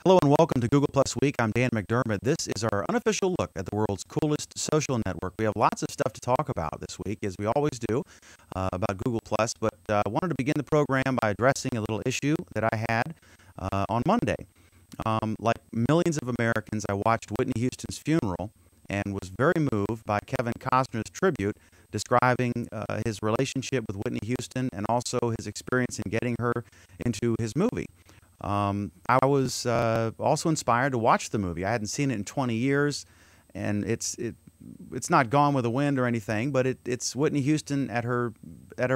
Hello and welcome to Google Plus Week. I'm Dan McDermott. This is our unofficial look at the world's coolest social network. We have lots of stuff to talk about this week, as we always do, about Google Plus. But I wanted to begin the program by addressing a little issue that I had on Monday. Like millions of Americans, I watched Whitney Houston's funeral and was very moved by Kevin Costner's tribute describing his relationship with Whitney Houston and also his experience in getting her into his movie. I was also inspired to watch the movie. I hadn't seen it in 20 years, and it's not Gone with the Wind or anything, but it's Whitney Houston at her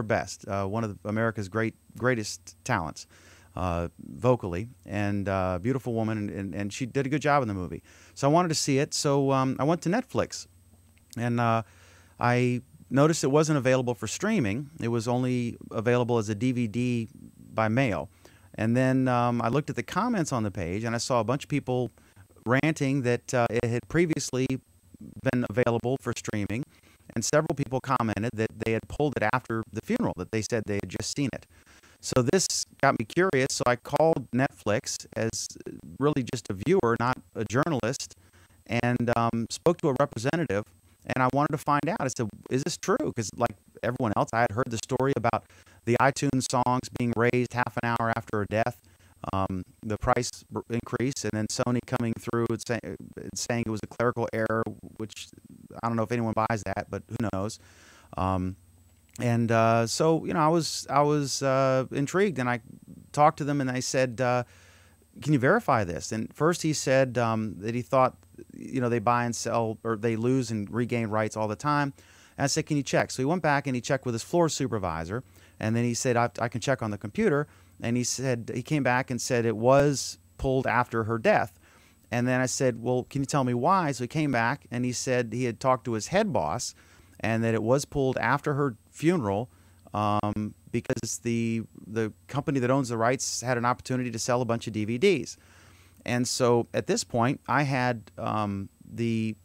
best. One of America's greatest talents, vocally, and beautiful woman, and she did a good job in the movie. So I wanted to see it. So I went to Netflix, and I noticed it wasn't available for streaming. It was only available as a DVD by mail. And then I looked at the comments on the page, and I saw a bunch of people ranting that it had previously been available for streaming, and several people commented that they had pulled it after the funeral, that they said they had just seen it. So this got me curious, so I called Netflix as really just a viewer, not a journalist, and spoke to a representative, and I wanted to find out. I said, is this true? Because like everyone else, I had heard the story about the iTunes songs being raised half an hour after her death, the price increase, and then Sony coming through and saying it was a clerical error, which I don't know if anyone buys that, but who knows. So you know, I was intrigued, and I talked to them, and they said, "Can you verify this?" And first he said that he thought, you know, they buy and sell, or they lose and regain rights all the time. And I said, "Can you check?" So he went back and he checked with his floor supervisor. And then he said, I can check on the computer. And he said, he came back and said it was pulled after her death. And then I said, well, can you tell me why? So he came back and he said he had talked to his head boss and that it was pulled after her funeral because the company that owns the rights had an opportunity to sell a bunch of DVDs. And so at this point, I had the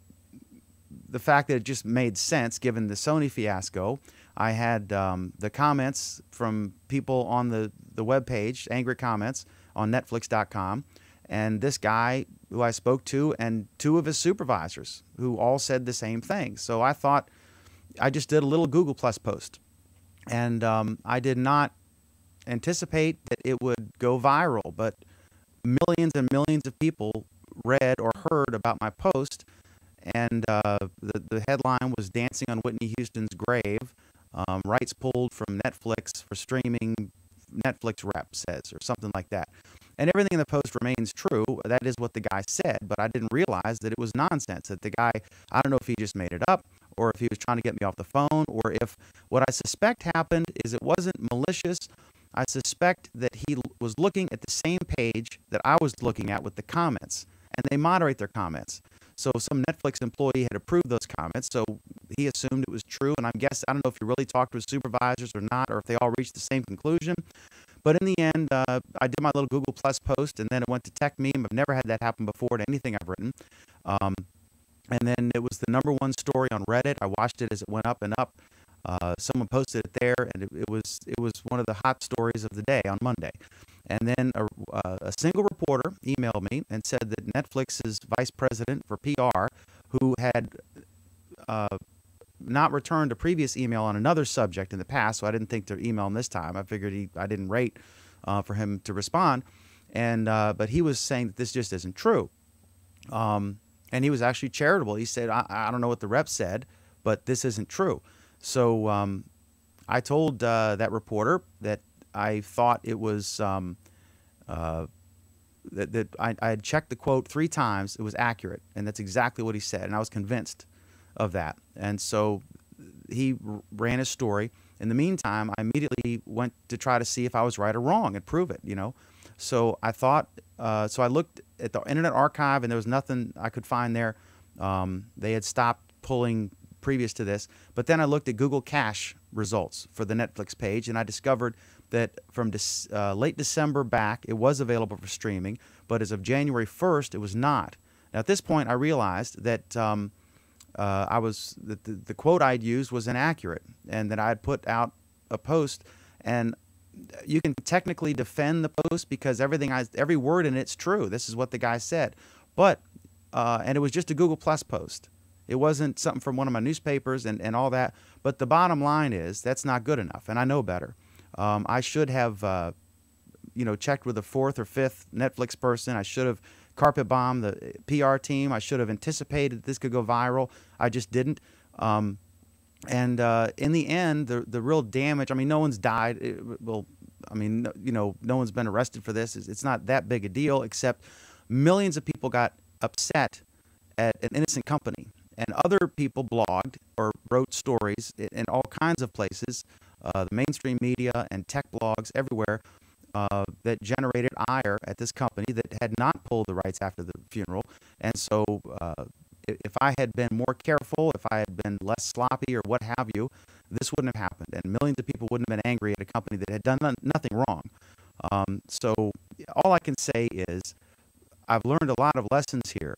fact that it just made sense given the Sony fiasco. I had the comments from people on the webpage, angry comments on Netflix.com, and this guy who I spoke to and two of his supervisors who all said the same thing. So I thought, I just did a little Google Plus post, and I did not anticipate that it would go viral, but millions and millions of people read or heard about my post, and the headline was "Dancing on Whitney Houston's Grave. Rights pulled from Netflix for streaming, Netflix rep says," or something like that. And everything in the post remains true. That is what the guy said, but I didn't realize that it was nonsense, that the guy, I don't know if he just made it up, or if he was trying to get me off the phone, or if what I suspect happened is it wasn't malicious. I suspect that he was looking at the same page that I was looking at with the comments, and they moderate their comments. So some Netflix employee had approved those comments, so he assumed it was true, and I don't know if he really talked to his supervisors or not, or if they all reached the same conclusion. But in the end, I did my little Google Plus post, and then it went to Tech Meme. I've never had that happen before to anything I've written. And then it was the #1 story on Reddit. I watched it as it went up and up. Someone posted it there, and it was one of the hot stories of the day on Monday. And then a single reporter emailed me and said that Netflix's vice president for PR, who had not returned a previous email on another subject in the past, so I didn't think to email him this time. I figured I didn't wait for him to respond, but he was saying that this just isn't true. And he was actually charitable. He said, I don't know what the rep said, but this isn't true. So I told that reporter that I thought it was that I had checked the quote 3 times. It was accurate, and that's exactly what he said, and I was convinced of that. And so he ran his story. In the meantime, I immediately went to try to see if I was right or wrong and prove it, you know. So I thought, so I looked at the Internet Archive, and there was nothing I could find there. They had stopped pulling previous to this. But then I looked at Google Cache results for the Netflix page, and I discovered that from late December back, it was available for streaming, but as of January 1st, it was not. Now, at this point, I realized that the quote I'd used was inaccurate, and that I had put out a post, and you can technically defend the post because every word in it's true. This is what the guy said. But, and it was just a Google Plus post. It wasn't something from one of my newspapers and all that. But the bottom line is that's not good enough, and I know better. I should have, checked with the fourth or fifth Netflix person. I should have carpet bombed the PR team. I should have anticipated this could go viral. I just didn't. And in the end, the real damage, I mean, no one's died. No one's been arrested for this. It's not that big a deal, except millions of people got upset at an innocent company. And other people blogged or wrote stories in all kinds of places, the mainstream media and tech blogs everywhere, that generated ire at this company that had not pulled the rights after the funeral. And so if I had been more careful, if I had been less sloppy or what have you, this wouldn't have happened. And millions of people wouldn't have been angry at a company that had done nothing wrong. So all I can say is I've learned a lot of lessons here.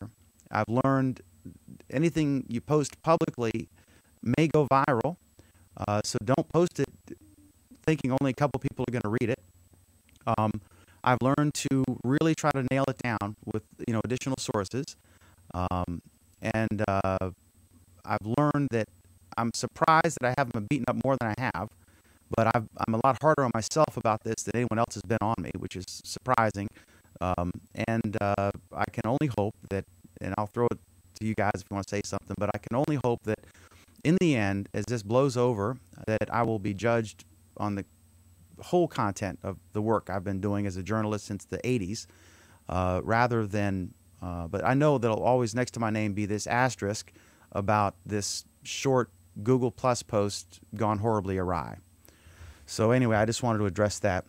I've learned anything you post publicly may go viral, so don't post it thinking only a couple people are going to read it. I've learned to really try to nail it down with additional sources, and I've learned that I'm surprised that I haven't been beaten up more than I have, but I'm a lot harder on myself about this than anyone else has been on me, which is surprising. And I can only hope that, and I'll throw it to you guys if you want to say something, but I can only hope that in the end, as this blows over, that I will be judged on the whole content of the work I've been doing as a journalist since the 80s, rather than, but I know there'll always next to my name be this asterisk about this short Google Plus post gone horribly awry. So anyway, I just wanted to address that.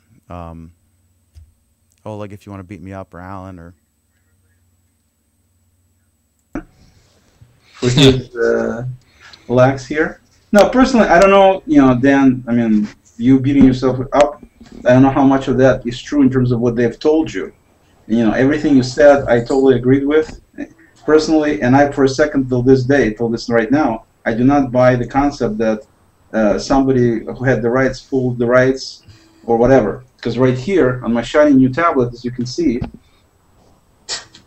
Oleg, if you want to beat me up, or Alan, or... For his lax here. No, personally, I don't know, Dan, I mean, you beating yourself up, I don't know how much of that is true in terms of what they've told you. Everything you said, I totally agreed with. Personally, and I, for a second, till this day, till this right now, I do not buy the concept that somebody who had the rights pulled the rights or whatever. Because right here, on my shiny new tablet, as you can see,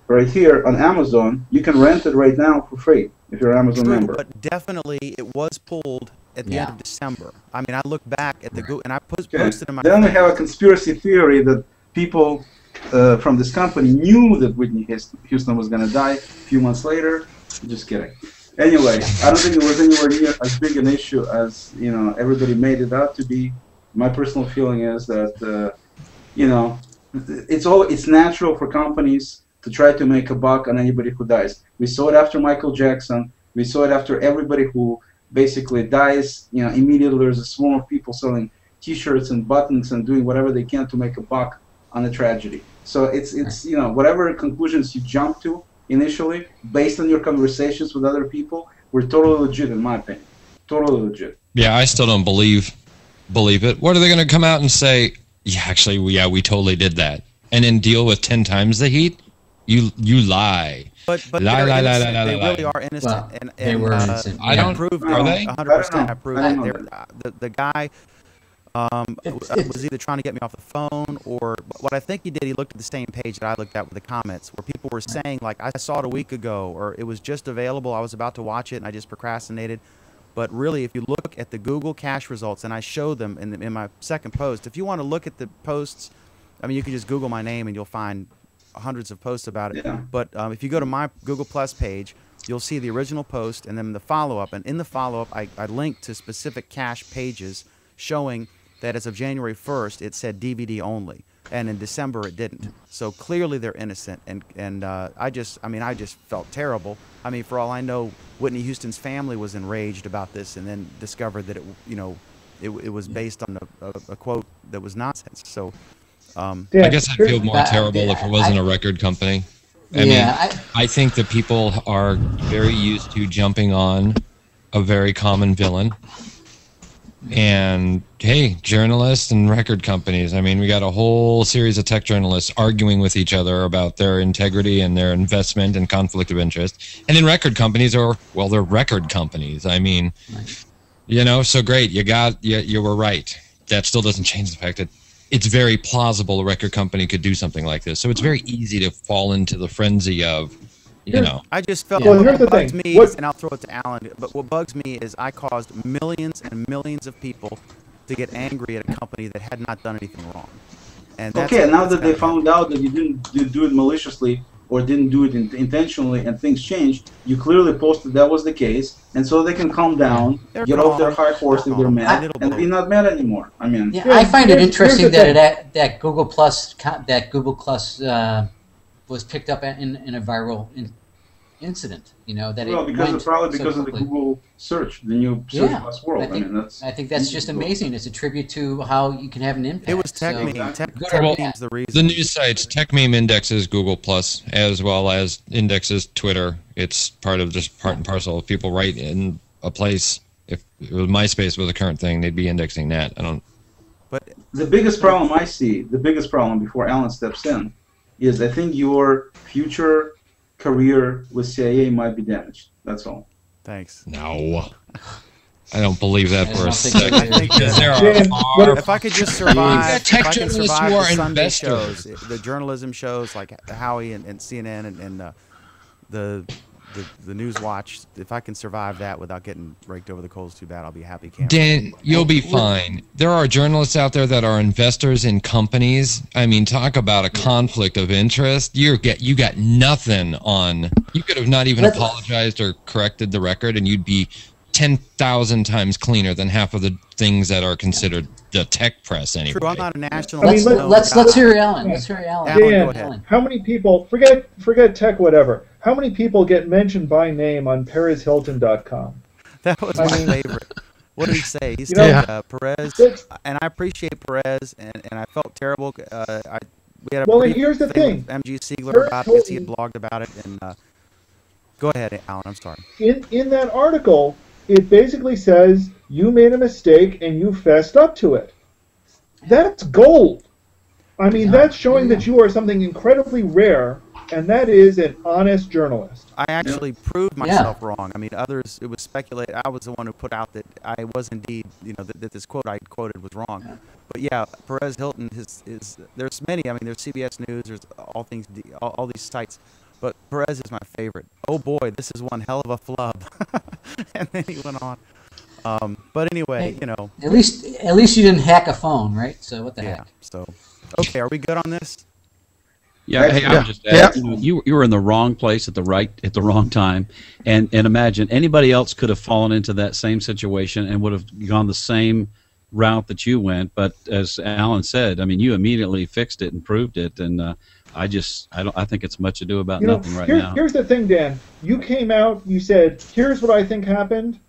right here on Amazon, you can rent it right now for free if you're an Amazon member. But definitely it was pulled at the end of December. I mean, I look back at the Google, and I posted in my... Then we have a conspiracy theory that people from this company knew that Whitney Houston was going to die a few months later. Just kidding. Anyway, I don't think it was anywhere near as big an issue as everybody made it out to be. My personal feeling is that it's natural for companies to try to make a buck on anybody who dies. We saw it after Michael Jackson. We saw it after everybody who basically dies. Immediately there's a swarm of people selling T-shirts and buttons and doing whatever they can to make a buck on a tragedy. So it's whatever conclusions you jump to initially, based on your conversations with other people, were totally legit in my opinion. Totally legit. Yeah, I still don't believe it. What are they going to come out and say? Yeah, actually, we totally did that, and then deal with 10 times the heat. You lie. But lie. They really are innocent. Well, and they were innocent. I don't prove are they? 100%. I proved that the guy was either trying to get me off the phone, or what I think he did, he looked at the same page that I looked at with the comments, where people were saying, like, I saw it a week ago, or it was just available, I was about to watch it, and I just procrastinated. But really, if you look at the Google cache results, and I show them in my second post, if you want to look at the posts, I mean, you can just Google my name and you'll find hundreds of posts about it. Yeah. But if you go to my Google Plus page, you'll see the original post and then the follow-up. And in the follow-up, I linked to specific cache pages showing that as of January 1st, it said DVD only. And in December, it didn't. So clearly they're innocent. And I just felt terrible. I mean, for all I know, Whitney Houston's family was enraged about this and then discovered that it was based on a quote that was nonsense. So I guess I'd feel more terrible if it wasn't a record company. I think that people are very used to jumping on a very common villain. And hey, journalists and record companies. I mean, we got a whole series of tech journalists arguing with each other about their integrity and their investment and conflict of interest. And then record companies they're record companies. I mean, so great. You were right. That still doesn't change the fact that it's very plausible a record company could do something like this. So it's very easy to fall into the frenzy of, you know. I just felt Well, here's the what bugs thing. me, and I'll throw it to Alan, but what bugs me is I caused millions and millions of people to get angry at a company that had not done anything wrong. And that's Okay, now that they found out that you didn't do it maliciously or didn't do it intentionally and things changed, you clearly posted that was the case, and so they can calm down, get off their high horse if they're mad, and be not mad anymore. I mean, yeah, I find it interesting that Google Plus was picked up in a viral incident. You know that probably because of the Google search, the new search plus world. I think that's just amazing. It's a tribute to how you can have an impact. It was TechMeme. TechMeme's the reason. The news sites, TechMeme indexes Google Plus as well as indexes Twitter. It's part and parcel. If people write in a place, if it was MySpace was the current thing, they'd be indexing that. But the biggest problem I see, before Alan steps in, is I think your future career with CIA might be damaged. That's all. Thanks. No. I don't believe that for a second. If I could just survive, the Sunday shows, the journalism shows like Howie and CNN and the News Watch, if I can survive that without getting raked over the coals too bad, I'll be a happy camper. Dan, you'll be fine. There are journalists out there that are investors in companies. I mean, talk about a conflict of interest. You got nothing on. You could have not even apologized or corrected the record, and you'd be 10,000 times cleaner than half of the things that are considered the tech press anyway. True, I'm not a national. Let's hear Alan. Let's hear Alan. Go ahead. How many people forget tech, whatever? How many people get mentioned by name on PerezHilton.com? That was my favorite. What did he say? He said Perez, and I appreciate Perez, and I felt terrible. We had a here's the thing. MG Siegler about it because he had blogged about it. And go ahead, Alan. I'm sorry. In that article, it basically says you made a mistake and you fessed up to it. That's gold. I mean, that's showing that you are something incredibly rare, and that is an honest journalist. I actually proved myself wrong. I mean, others, it was speculated. I was the one who put out that I was indeed, that this quote I quoted was wrong. Yeah. But yeah, Perez Hilton there's many. I mean, there's CBS News, there's all these sites. But Perez is my favorite. Oh boy, this is one hell of a flub. And then he went on. But anyway, At least you didn't hack a phone, right? So what the heck? So, okay, are we good on this? Yeah, hey, I would just add, you were in the wrong place at the wrong time, and imagine anybody else could have fallen into that same situation and would have gone the same route that you went. But as Alan said, I mean, you immediately fixed it and proved it, and I think it's much ado about nothing right now. Here's the thing, Dan. You came out, you said, here's what I think happened,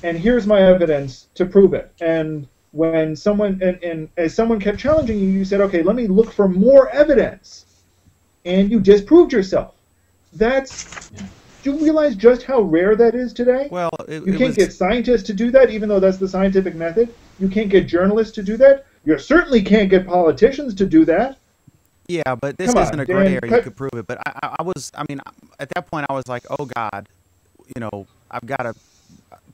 and here's my evidence to prove it. And when someone, and as someone kept challenging you, you said, okay, let me look for more evidence. And you disproved yourself. Do you realize just how rare that is today? Well, you can't get scientists to do that, even though that's the scientific method. You can't get journalists to do that. You certainly can't get politicians to do that. Yeah, but this isn't a gray area. You could prove it. But I mean, at that point, I was like, oh, God, I've got to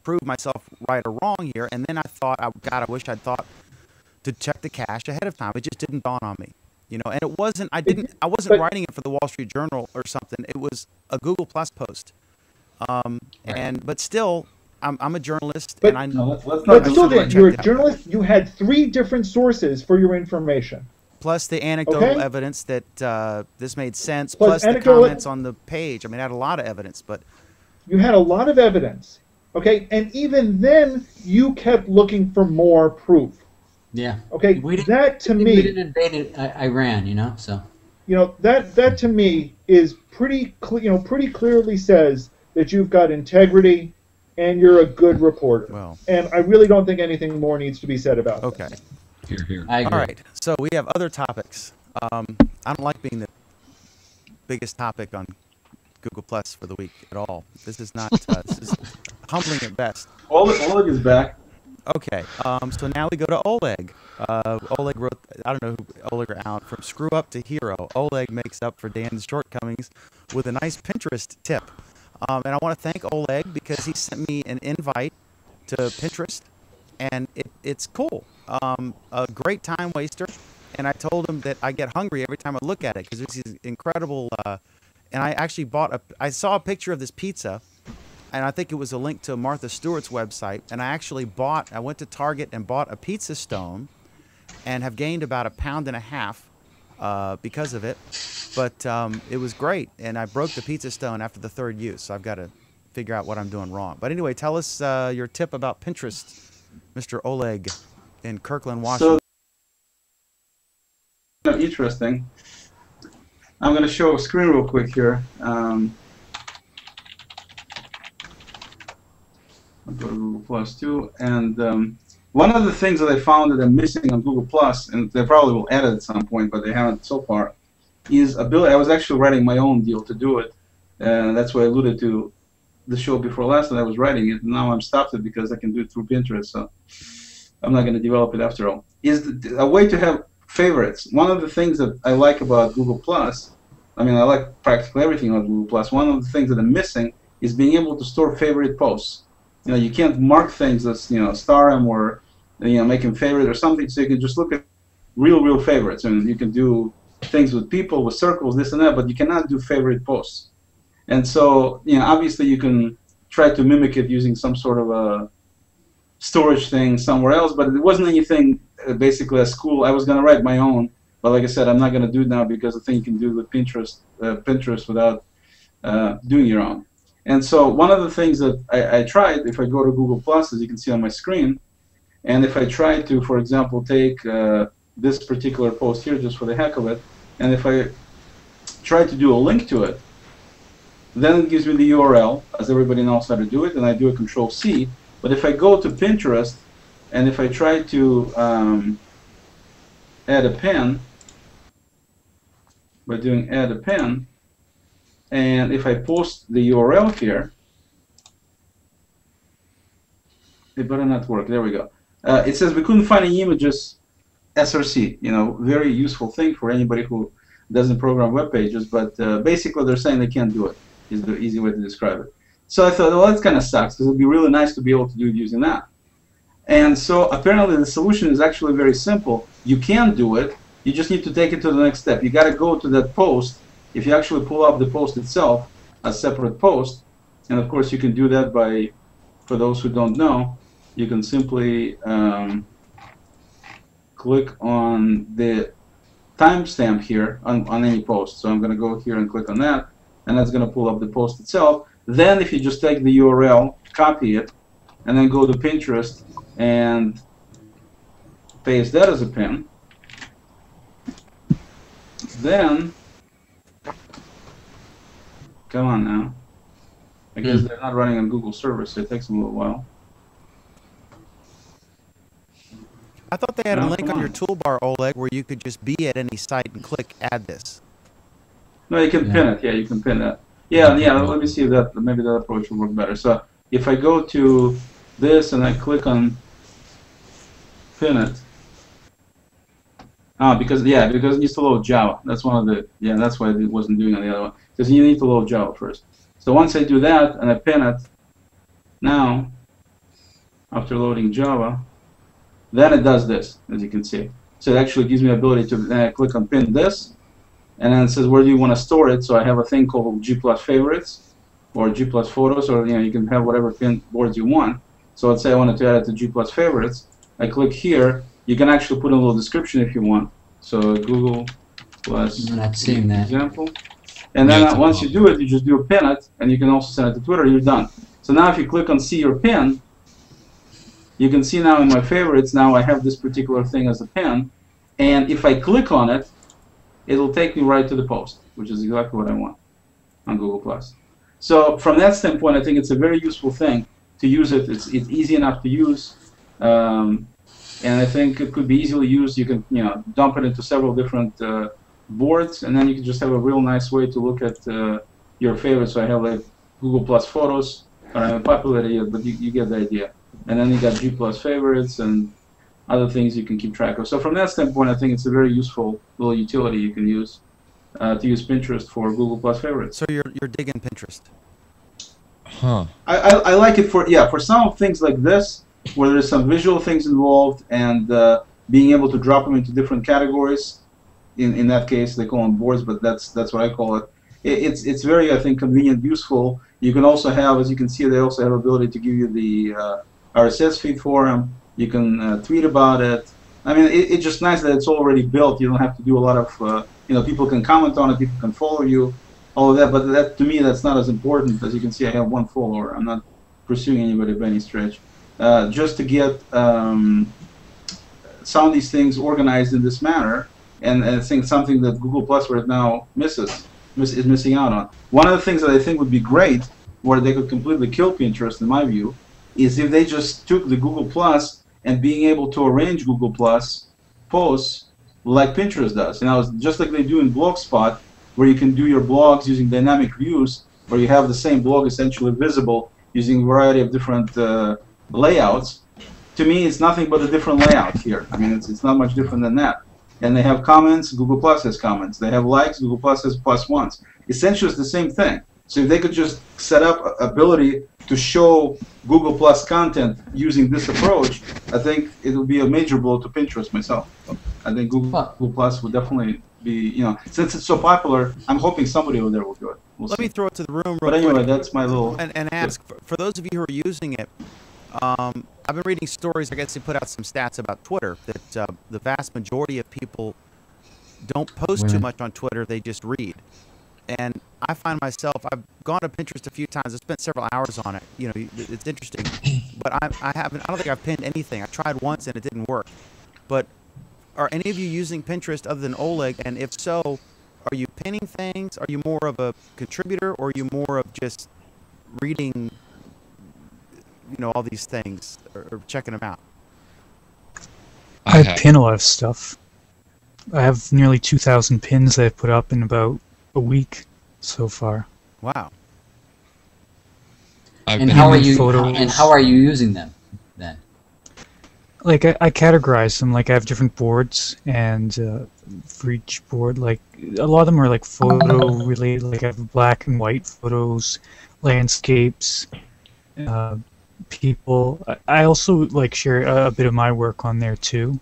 prove myself right or wrong here. And then I thought, I wish I'd thought to check the cache ahead of time. It just didn't dawn on me. And it wasn't. I wasn't writing it for the Wall Street Journal or something. It was a Google Plus post. But still, I'm a journalist, and I know. But still, you're a journalist. You had 3 different sources for your information. Plus the anecdotal evidence that this made sense. Plus the comments on the page. I mean, I had a lot of evidence, but you had a lot of evidence. Okay, and even then, you kept looking for more proof. Yeah. Okay. That to me. We didn't invade Iran, so. That to me is pretty clearly says that you've got integrity and you're a good reporter. Well. And I really don't think anything more needs to be said about it. Okay. Here. I agree. All right. So we have other topics. I don't like being the biggest topic on Google Plus for the week at all. This is not. This is humbling at best. Oleg is back. Okay, so now we go to Oleg. Oleg wrote, I don't know who Oleg or Alan, from Screw Up to Hero. Oleg makes up for Dan's shortcomings with a nice Pinterest tip. And I want to thank Oleg because he sent me an invite to Pinterest, and it's cool. a great time waster, and I told him that I get hungry every time I look at it because it's these incredible. And I actually I saw a picture of this pizza, and I think it was a link to Martha Stewart's website. And I went to Target and bought a pizza stone, and have gained about 1.5 pounds because of it. But it was great, and I broke the pizza stone after the 3rd use. So I've got to figure out what I'm doing wrong. But anyway, tell us your tip about Pinterest, Mr. Oleg in Kirkland, Washington. So, interesting. I'm going to show a screen real quick here. I'll go to Google Plus too. And one of the things that I found that I'm missing on Google Plus, and they probably will add it at some point, but they haven't so far, is ability. I was actually writing my own deal to do it. And that's why I alluded to the show before last that I was writing it. Now I'm stopped it because I can do it through Pinterest. So I'm not going to develop it after all. Is a way to have favorites. One of the things that I like about Google Plus, I mean, I like practically everything about Google Plus. One of the things that I'm missing is being able to store favorite posts. You know, you can't mark things as, you know, star them or, you know, make them favorite or something. So you can just look at real favorites. I mean, you can do things with people, with circles, this and that, but you cannot do favorite posts. And so, you know, obviously you can try to mimic it using some sort of a storage thing somewhere else, but it wasn't anything basically as cool. I was going to write my own, but like I said, I'm not going to do it now because I think you can do it with Pinterest without doing your own. And so one of the things that I tried, if I go to Google Plus, as you can see on my screen, and if I try to, for example, take this particular post here just for the heck of it, and if I try to do a link to it, then it gives me the URL, as everybody knows how to do it, and I do a Control-C. But if I go to Pinterest, and if I try to add a pin, by doing add a pin, and if I post the URL here, it better not work. There we go. It says we couldn't find any images, SRC. You know, very useful thing for anybody who doesn't program web pages. But basically, they're saying they can't do it. Is the easy way to describe it. So I thought, well, that kind of sucks because it'd be really nice to be able to do it using that. And so apparently the solution is actually very simple. You can do it. You just need to take it to the next step. You got to go to that post. If you actually pull up the post itself, a separate post, and of course you can do that by, for those who don't know, you can simply click on the timestamp here on any post. So I'm going to go here and click on that, and that's going to pull up the post itself. Then if you just take the URL, copy it, and then go to Pinterest and paste that as a pin, then, come on now, I guess they're not running on Google servers, so it takes them a little while. I thought they had a link on your toolbar, Oleg, where you could just be at any site and click add this. No, you can pin it. Yeah, you can pin that. Yeah. Let me see if that maybe that approach will work better. So if I go to this and I click on pin it, because it needs to load Java. That's one of the that's why it wasn't doing on the other one, because you need to load Java first. So once I do that and I pin it, now after loading Java, then it does this, as you can see. So it actually gives me the ability to click on pin this. And then it says, where do you want to store it? So I have a thing called G+ favorites or G+ photos, or you can have whatever pin boards you want. So let's say I wanted to add it to G+ favorites. I click here. You can actually put a little description if you want. So Google Plus I'm not seeing that. example. And then once you do it, you just do a pin it, and you can also send it to Twitter. You're done. So now if you click on see your pin, you can see now in my favorites, now I have this particular thing as a pin. And if I click on it, it'll take me right to the post, which is exactly what I want on Google+. So from that standpoint, I think it's a very useful thing to use it. It's easy enough to use, and I think it could be easily used. You can dump it into several different boards, and then you can just have a real nice way to look at your favorites. So I have like Google+ photos, or I haven't populated yet, but you get the idea. And then you got G+ favorites and other things you can keep track of. So from that standpoint, I think it's a very useful little utility you can use to use Pinterest for Google+ favorites. So you're digging Pinterest? Huh. I like it for some things like this. where there's some visual things involved, and being able to drop them into different categories. In that case, they call them boards, but that's what I call it. It's very, I think, convenient, useful. You can also have, as you can see, they also have ability to give you the RSS feed for them. You can tweet about it. I mean, it's just nice that it's already built. You don't have to do a lot of, people can comment on it, people can follow you, all of that. But that, to me, that's not as important. As you can see, I have one follower. I'm not pursuing anybody by any stretch. Just to get some of these things organized in this manner, and I think something that Google Plus right now is missing out on. One of the things that I think would be great, where they could completely kill Pinterest, in my view, is if they just took the Google Plus and being able to arrange Google Plus posts like Pinterest does. Just like they do in Blogspot, where you can do your blogs using dynamic views, where you have the same blog essentially visible using a variety of different layouts. To me, it's nothing but a different layout here. I mean, it's not much different than that. And they have comments, Google Plus has comments. They have likes, Google Plus has plus ones. Essentially, it's the same thing. So if they could just set up ability to show Google Plus content using this approach, I think it would be a major blow to Pinterest myself. I think Google Plus would definitely be, since it's so popular, I'm hoping somebody over there will do it. Let me throw it to the room real But anyway, quick that's my little... And ask, for those of you who are using it, I've been reading stories, I guess they put out some stats about Twitter, that the vast majority of people don't post too much on Twitter, they just read. And I find myself, I've gone to Pinterest a few times, I've spent several hours on it, it's interesting, but I don't think I've pinned anything. I tried once and it didn't work. But are any of you using Pinterest other than Oleg? And if so, are you pinning things? Are you more of a contributor, or are you more of just reading all these things or checking them out? I pin a lot of stuff. I have nearly 2,000 pins that I've put up in about a week so far. Wow. And how are you using them then? Like I categorize them. Like I have different boards, and for each board, like a lot of them are like photo related. Like I have black and white photos, landscapes, people. I also like share a bit of my work on there too,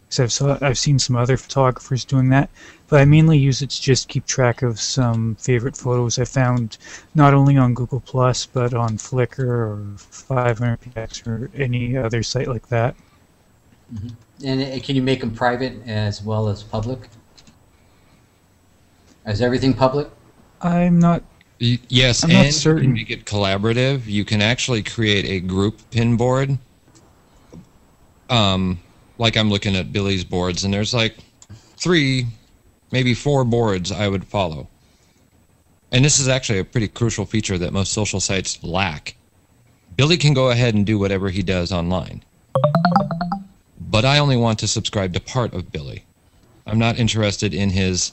because I've seen some other photographers doing that. But I mainly use it to just keep track of some favorite photos I found, not only on Google Plus but on Flickr or 500px or any other site like that. Mm-hmm. And can you make them private as well as public? Is everything public? I'm not. Yes, I'm and not certain. You can make it collaborative. You can actually create a group pin board. Like I'm looking at Billy's boards, and there's like 3, maybe 4 boards I would follow. And this is actually a pretty crucial feature that most social sites lack. Billy can go ahead and do whatever he does online. But I only want to subscribe to part of Billy. I'm not interested in his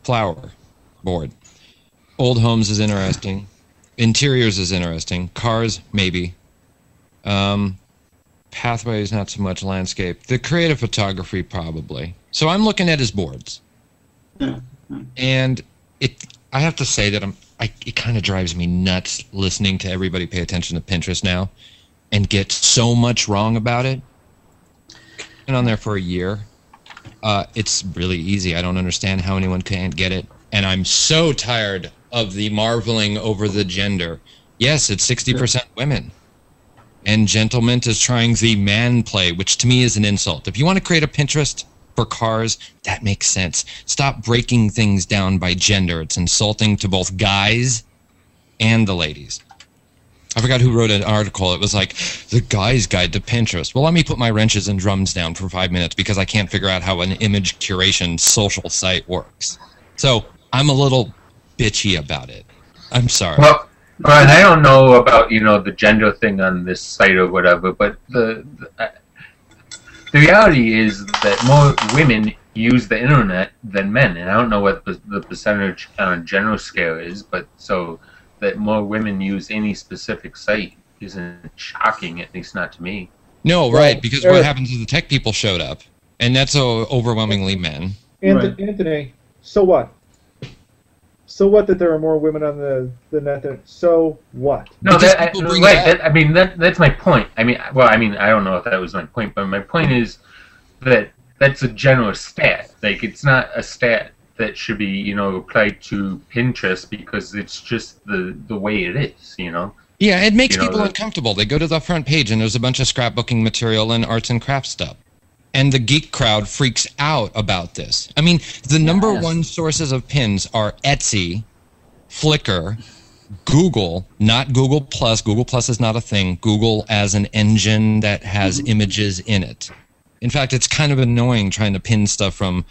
flower board. Old homes is interesting. Interiors is interesting. Cars, maybe. Pathways, not so much. Landscape. The creative photography, probably. So I'm looking at his boards. And I have to say that it kind of drives me nuts listening to everybody pay attention to Pinterest now and get so much wrong about it. Been on there for a year. It's really easy. I don't understand how anyone can't get it. And I'm so tired of the marveling over the gender. Yes, it's 60% women. And Gentleman is trying the man play, which to me is an insult. If you want to create a Pinterest for cars, that makes sense. Stop breaking things down by gender. It's insulting to both guys and the ladies. I forgot who wrote an article. It was like, the guy's guide to Pinterest. Well, let me put my wrenches and drums down for 5 minutes because I can't figure out how an image curation social site works. So I'm a little bitchy about it. I'm sorry. Well, and I don't know about, the gender thing on this site or whatever, but the reality is that more women use the internet than men, and I don't know what the percentage on a general scale is, but so that more women use any specific site isn't shocking, at least not to me. No, right, because what happens is the tech people showed up, and that's overwhelmingly men. Anthony, so what? So what that there are more women on the net than, so what? No, I mean, that's my point. I mean, I don't know if that was my point, but my point is that that's a general stat. Like, it's not a stat that should be, applied to Pinterest because it's just the way it is, Yeah, it makes people uncomfortable. They go to the front page and there's a bunch of scrapbooking material and arts and crafts stuff. And the geek crowd freaks out about this. I mean, the number one sources of pins are Etsy, Flickr, Google, not Google Plus. Google Plus is not a thing. Google as an engine that has images in it. In fact, it's kind of annoying trying to pin stuff from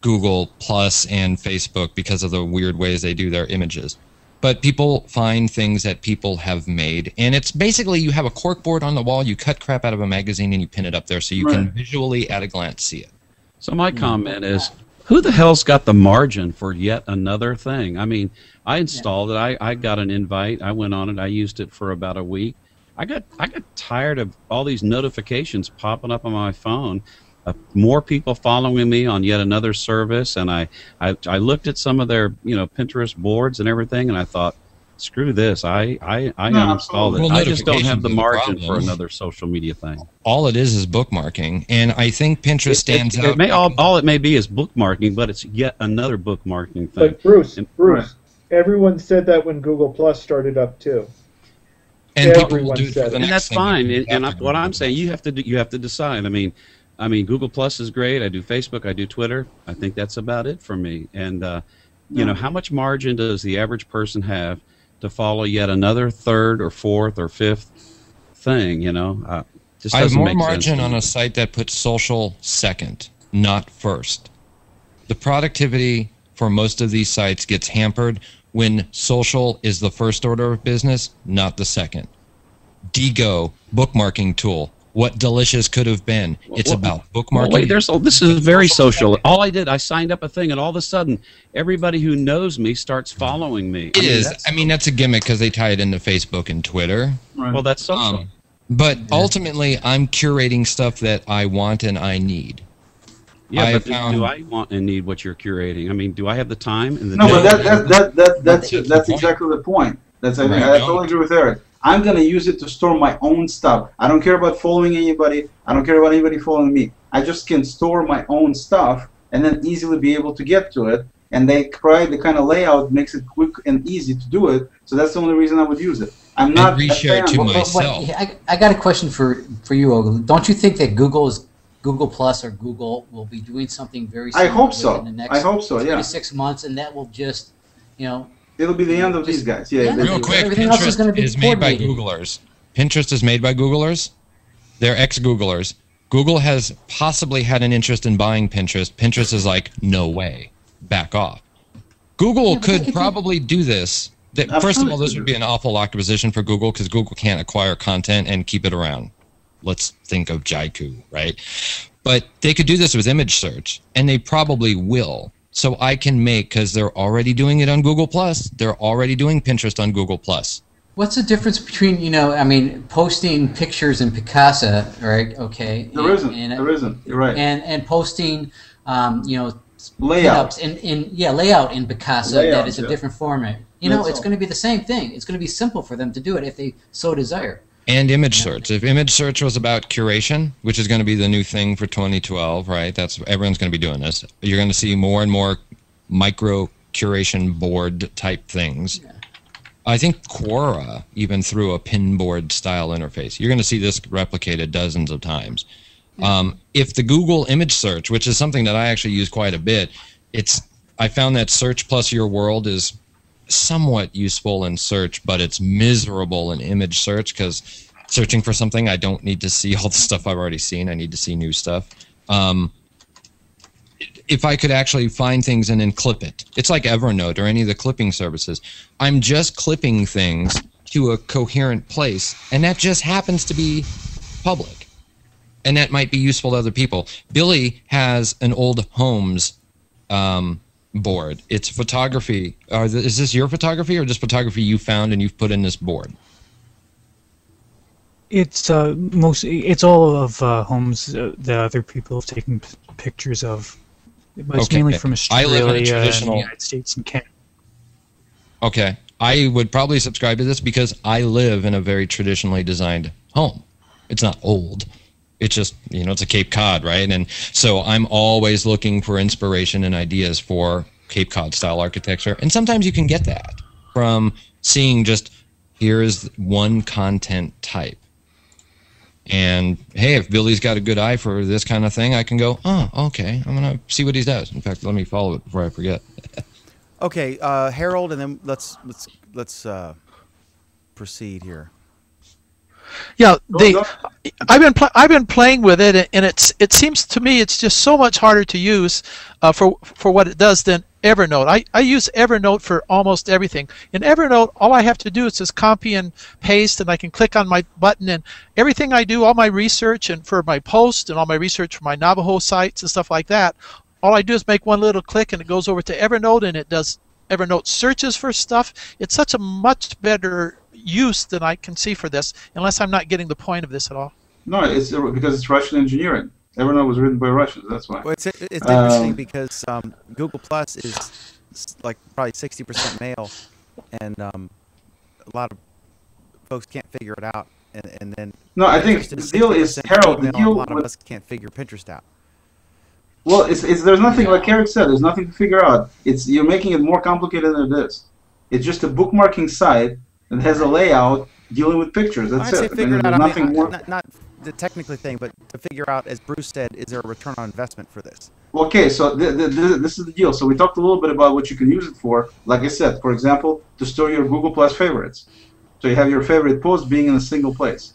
Google Plus and Facebook because of the weird ways they do their images. But people find things that people have made, and it's basically you have a corkboard on the wall, you cut crap out of a magazine, and you pin it up there so you can visually, at a glance, see it. So my comment is, who the hell's got the margin for yet another thing? I mean, I installed it. I got an invite. I went on it. I used it for about a week. I got tired of all these notifications popping up on my phone. More people following me on yet another service, and I looked at some of their Pinterest boards and everything, and I thought, screw this, I uninstalled it. I just don't have the margin for another social media thing. All it is bookmarking, and I think Pinterest stands out. All it may be is bookmarking, but it's yet another bookmarking thing. But Bruce, everyone said that when Google Plus started up too. And people will do it for the next thing. And that's fine. And what I'm saying, you have to decide. I mean, Google Plus is great. I do Facebook. I do Twitter. I think that's about it for me. And, how much margin does the average person have to follow yet another third or fourth or fifth thing, Just I have more make margin sense on a site that puts social second, not first. The productivity for most of these sites gets hampered when social is the first order of business, not the second. Digo, bookmarking tool. What delicious could have been. It's about bookmarking. Wait, this is very social. All I did, I signed up a thing, and all of a sudden, everybody who knows me starts following me. That's a gimmick because they tie it into Facebook and Twitter. Right. Well, that's social. But ultimately, I'm curating stuff that I want and I need. Yeah, but do I want and need what you're curating? I mean, do I have the time? And that's exactly the point. I totally agree with Eric. I'm going to use it to store my own stuff. I don't care about following anybody. I don't care about anybody following me. I just can store my own stuff and then easily be able to get to it. And the kind of layout makes it quick and easy to do it. So that's the only reason I would use it. I'm not reshare to myself. I got a question for you, Oleg. Don't you think that Google Plus or Google will be doing something very similar I hope so. in the next 3 to 6 months, and that will just, It'll be the end of these guys. Yeah. Real quick, Pinterest is made by Googlers. Pinterest is made by Googlers. They're ex-Googlers. Google has possibly had an interest in buying Pinterest. Pinterest is like, no way. Back off. Google could probably do this. First of all, this would be an awful acquisition for Google because Google can't acquire content and keep it around. Let's think of Jaiku, right? But they could do this with image search, and they probably will. So I can because they're already doing it on Google+. They're already doing Pinterest on Google+. What's the difference between, posting pictures in Picasa, right? Okay. There isn't. You're right. And posting, layout layout in Picasa that is a different format. It's going to be the same thing. It's going to be simple for them to do it if they so desire. And image search. If image search was about curation, which is going to be the new thing for 2012, right? Everyone's going to be doing this. You're going to see more and more micro curation board type things. Yeah. I think Quora even threw a pinboard style interface. You're going to see this replicated dozens of times. Yeah. If the Google image search, which is something that I actually use quite a bit, I found that search plus your world is somewhat useful in search, but it's miserable in image search because searching for something, I don't need to see all the stuff I've already seen. I need to see new stuff. If I could actually find things and then clip it, it's like Evernote or any of the clipping services. I'm just clipping things to a coherent place, and that just happens to be public, and that might be useful to other people. Billy has an old homes board. It's photography. Is this your photography or just photography you found and you've put in this board? It's it's all of homes that other people have taken pictures of. But it's mainly from Australia, the United States, and Canada. Okay. I would probably subscribe to this because I live in a very traditionally designed home. It's not old. It's just, it's a Cape Cod, right? And so I'm always looking for inspiration and ideas for Cape Cod style architecture. And sometimes you can get that from seeing just, here's one content type. And hey, if Billy's got a good eye for this kind of thing, I can go, oh, okay, I'm going to see what he does. In fact, let me follow it before I forget. Okay, Harold, and then let's proceed here. Yeah, I've been playing with it, and it seems to me it's just so much harder to use for what it does than Evernote. I use Evernote for almost everything. In Evernote, all I have to do is just copy and paste, and I can click on my button, and everything I do, all my research and for my post and all my research for my Navajo sites and stuff like that, all I do is make one little click, and it goes over to Evernote, and it does Evernote searches for stuff. It's such a much better use than I can see for this, unless I'm not getting the point of this at all. No, it's because it's Russian engineering. Evernote was written by Russians. That's why. Well, it's interesting because Google Plus is like probably 60% male, and a lot of folks can't figure it out. And then no, I think the deal is, Harold, the deal. A lot of us can't figure Pinterest out. Well, there's nothing, like Eric said, there's nothing to figure out. You're making it more complicated than it is. It's just a bookmarking site that has a layout dealing with pictures. That's it. Figure it out. Nothing more. Not the technically thing, but to figure out, as Bruce said, is there a return on investment for this? Okay, so this is the deal. So we talked a little bit about what you can use it for. Like I said, for example, to store your Google Plus favorites. So you have your favorite post being in a single place.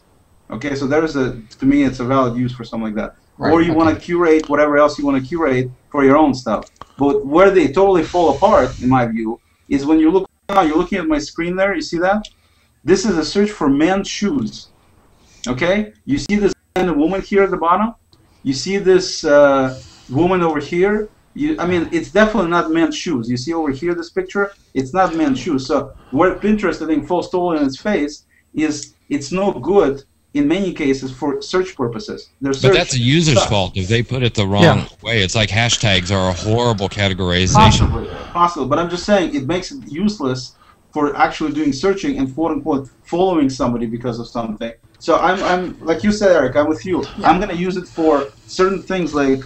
Okay, so to me, it's a valid use for something like that. Right, or you want to curate whatever else you want to curate for your own stuff. But where they totally fall apart, in my view, is when you look now. You're looking at my screen there. You see that? This is a search for men's shoes. Okay? You see this man and woman here at the bottom? You see this woman over here? I mean, it's definitely not men's shoes. You see over here this picture? It's not men's shoes. So where Pinterest, I think, falls totally in its face is it's no good in many cases for search purposes. But that's a user's fault if they put it the wrong way. It's like hashtags are a horrible categorization. Possibly. But I'm just saying it makes it useless for actually doing searching and quote-unquote following somebody because of something. So I'm like you said, Eric, I'm with you. Yeah. I'm going to use it for certain things, like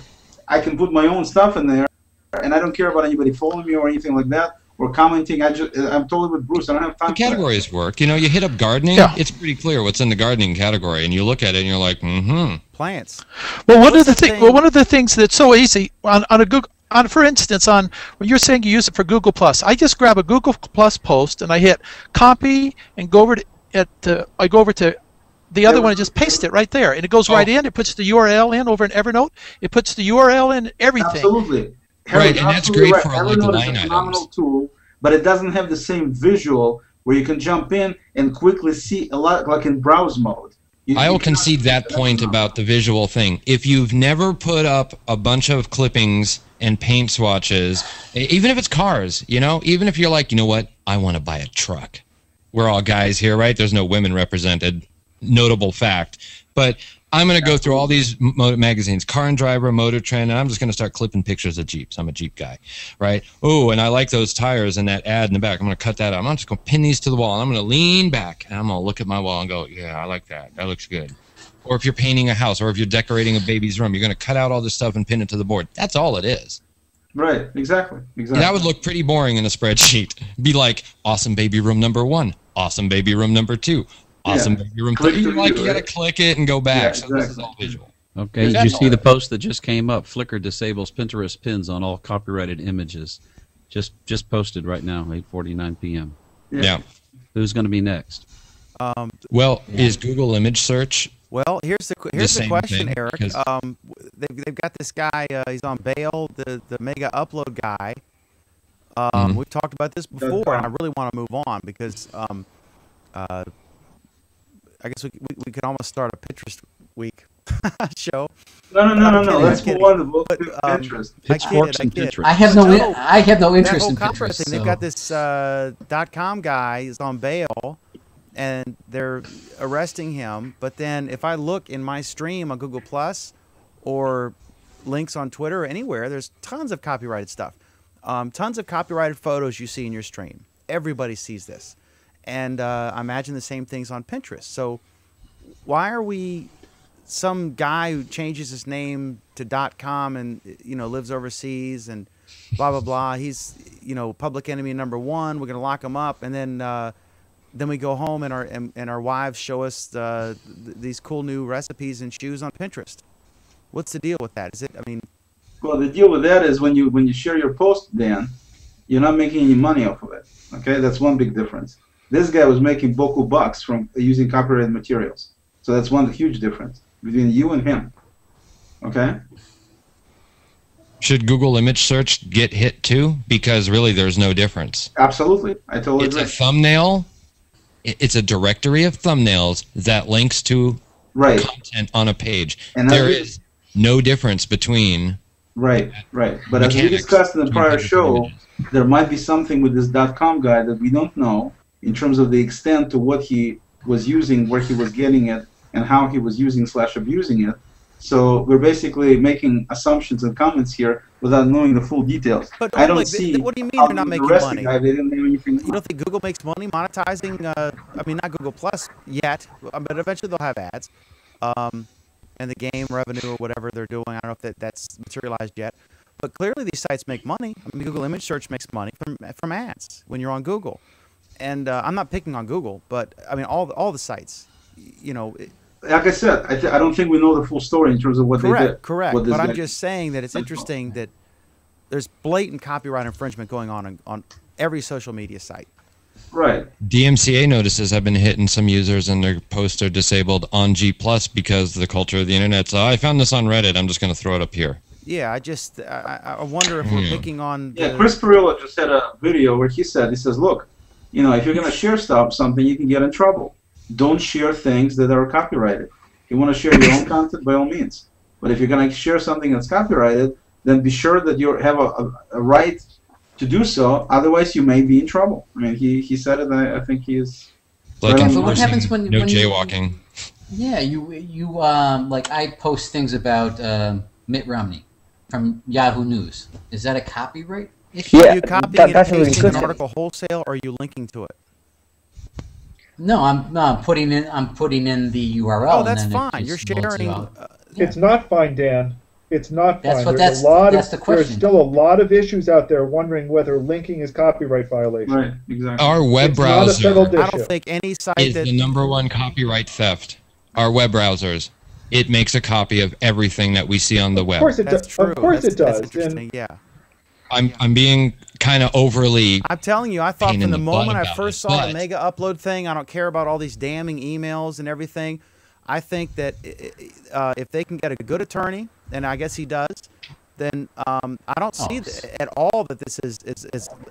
I can put my own stuff in there, and I don't care about anybody following me or anything like that, or commenting. I'm totally with Bruce. I don't have time. The categories work. You hit up gardening. It's pretty clear what's in the gardening category, and you look at it and you're like, plants. Well, one of the things that's so easy on a Google. For instance, when you're saying you use it for Google Plus, I just grab a Google Plus post and I hit copy and go over to the other one and just paste it right there, and it goes right in. It puts the URL in over in Evernote. It puts the URL in everything. Absolutely. Right, and that's great for like Evernote line is a phenomenal tool, but it doesn't have the same visual where you can jump in and quickly see a lot, like in browse mode. I will concede that point about the visual thing. If you've never put up a bunch of clippings and paint swatches, even if it's cars, even if you're like, you know what, I want to buy a truck. We're all guys here, right? There's no women represented. Notable fact. But I'm going to go through all these magazines, Car and Driver, Motor Trend, and I'm just going to start clipping pictures of Jeeps. I'm a Jeep guy, right? Oh, and I like those tires and that ad in the back. I'm going to cut that out. I'm just going to pin these to the wall, and I'm going to lean back, and I'm going to look at my wall and go, yeah, I like that. That looks good. Or if you're painting a house, or if you're decorating a baby's room, you're going to cut out all this stuff and pin it to the board. That's all it is. Right, exactly. That would look pretty boring in a spreadsheet. Be like, awesome baby room number 1, awesome baby room number 2. Awesome baby room. You got to click it and go back. Yeah, so this is all visual. Okay, did you see the post that just came up? Flickr disables Pinterest pins on all copyrighted images. Just posted right now, 8:49 p.m. Yeah. Who's going to be next? Is Google image search? Well, here's the question, thing, Eric. They've got this guy. He's on bail. The mega upload guy. We've talked about this before, and I really want to move on because I guess we could almost start a Pinterest week show. No. Let's move on to Pinterest. Pinterest. I have no interest in Pinterest. So. They've got this .com guy is on bail, and they're arresting him. But then if I look in my stream on Google Plus or links on Twitter or anywhere, there's tons of copyrighted stuff. Tons of copyrighted photos you see in your stream. everybody sees this. And I imagine the same things on Pinterest. So why are we some guy who changes his name to .com and lives overseas and blah blah blah? He's public enemy #1. We're gonna lock him up, and then we go home and our wives show us these cool new recipes and shoes on Pinterest. What's the deal with that? Is it? I mean, well, the deal with that is when you share your post, Dan, you're not making any money off of it. Okay, that's one big difference. This guy was making boku bucks from using copyrighted materials. So that's one huge difference between you and him. Okay? Should Google image search get hit too? Because really there's no difference. Absolutely. I totally agree. It's a thumbnail. It's a directory of thumbnails that links to content on a page. And there is no difference between... Right. But as we discussed in the prior show, there might be something with this .com guy that we don't know in terms of the extent to what he was using, where he was getting it, and how he was using/abusing it. So we're basically making assumptions and comments here without knowing the full details. But I don't see. What do you mean you're not making money? They didn't know anything. You don't think Google makes money monetizing? I mean, not Google Plus yet, but eventually they'll have ads, and the game revenue or whatever they're doing. I don't know if that's materialized yet. But clearly these sites make money. I mean, Google image search makes money from ads when you're on Google. And I'm not picking on Google, but I mean all the sites, like I said, I don't think we know the full story in terms of what they did. Correct. But I'm just saying that it's interesting that there's blatant copyright infringement going on every social media site. Right. DMCA notices have been hitting some users and their posts are disabled on G+ because of the culture of the internet. So I found this on Reddit. I'm just going to throw it up here. Yeah, I wonder if we're picking on. Yeah, Chris Perillo just had a video where he says, look, if you're going to share something, you can get in trouble. Don't share things that are copyrighted. If you want to share your own content, by all means. But if you're going to share something that's copyrighted, then be sure that you have a right to do so. Otherwise, you may be in trouble. I mean, he said it. I think he is. Like but what happens when jaywalking? You like I post things about Mitt Romney from Yahoo News. Is that a copyright issue? Yeah, are you copying and pasting an article wholesale, or are you linking to it? No, I'm putting in the URL. Oh, that's fine. You're sharing. It's not fine, Dan. It's not fine. That's the question. There's still a lot of issues out there wondering whether linking is copyright violation. Right, exactly. Our web browser. I don't think any site is the #1 copyright theft. Our web browsers. It makes a copy of everything that we see on the web. Of course it does. True. Of course it does. That's interesting. Yeah. I'm being kind of overly. I'm telling you, I thought from the moment I first saw the mega upload thing, I don't care about all these damning emails and everything. I think that if they can get a good attorney, and I guess he does, then I don't see at all that this is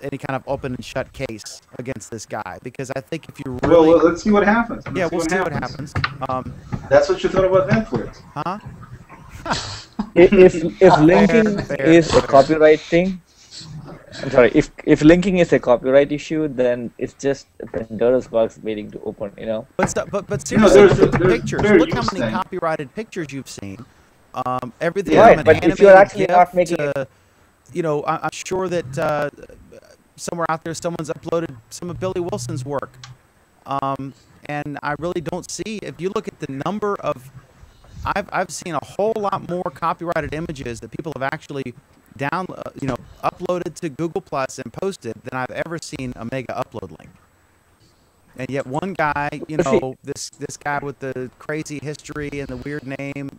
any kind of open and shut case against this guy. Because I think if you really... Well, let's see what happens. We'll see what happens. That's what you thought about Netflix. Huh? If linking is a copyright thing, I'm sorry. If linking is a copyright issue, then it's just a Pandora's box waiting to open. But seriously, look at the pictures. Look how many copyrighted pictures you've seen. Everything. Right, but if you're actually not making it, I'm sure that somewhere out there someone's uploaded some of Billy Wilson's work, and I really don't see. If you look at the number of, I've seen a whole lot more copyrighted images that people have actually uploaded to Google Plus and posted than I've ever seen a mega upload link. And yet one guy, this guy with the crazy history and the weird name,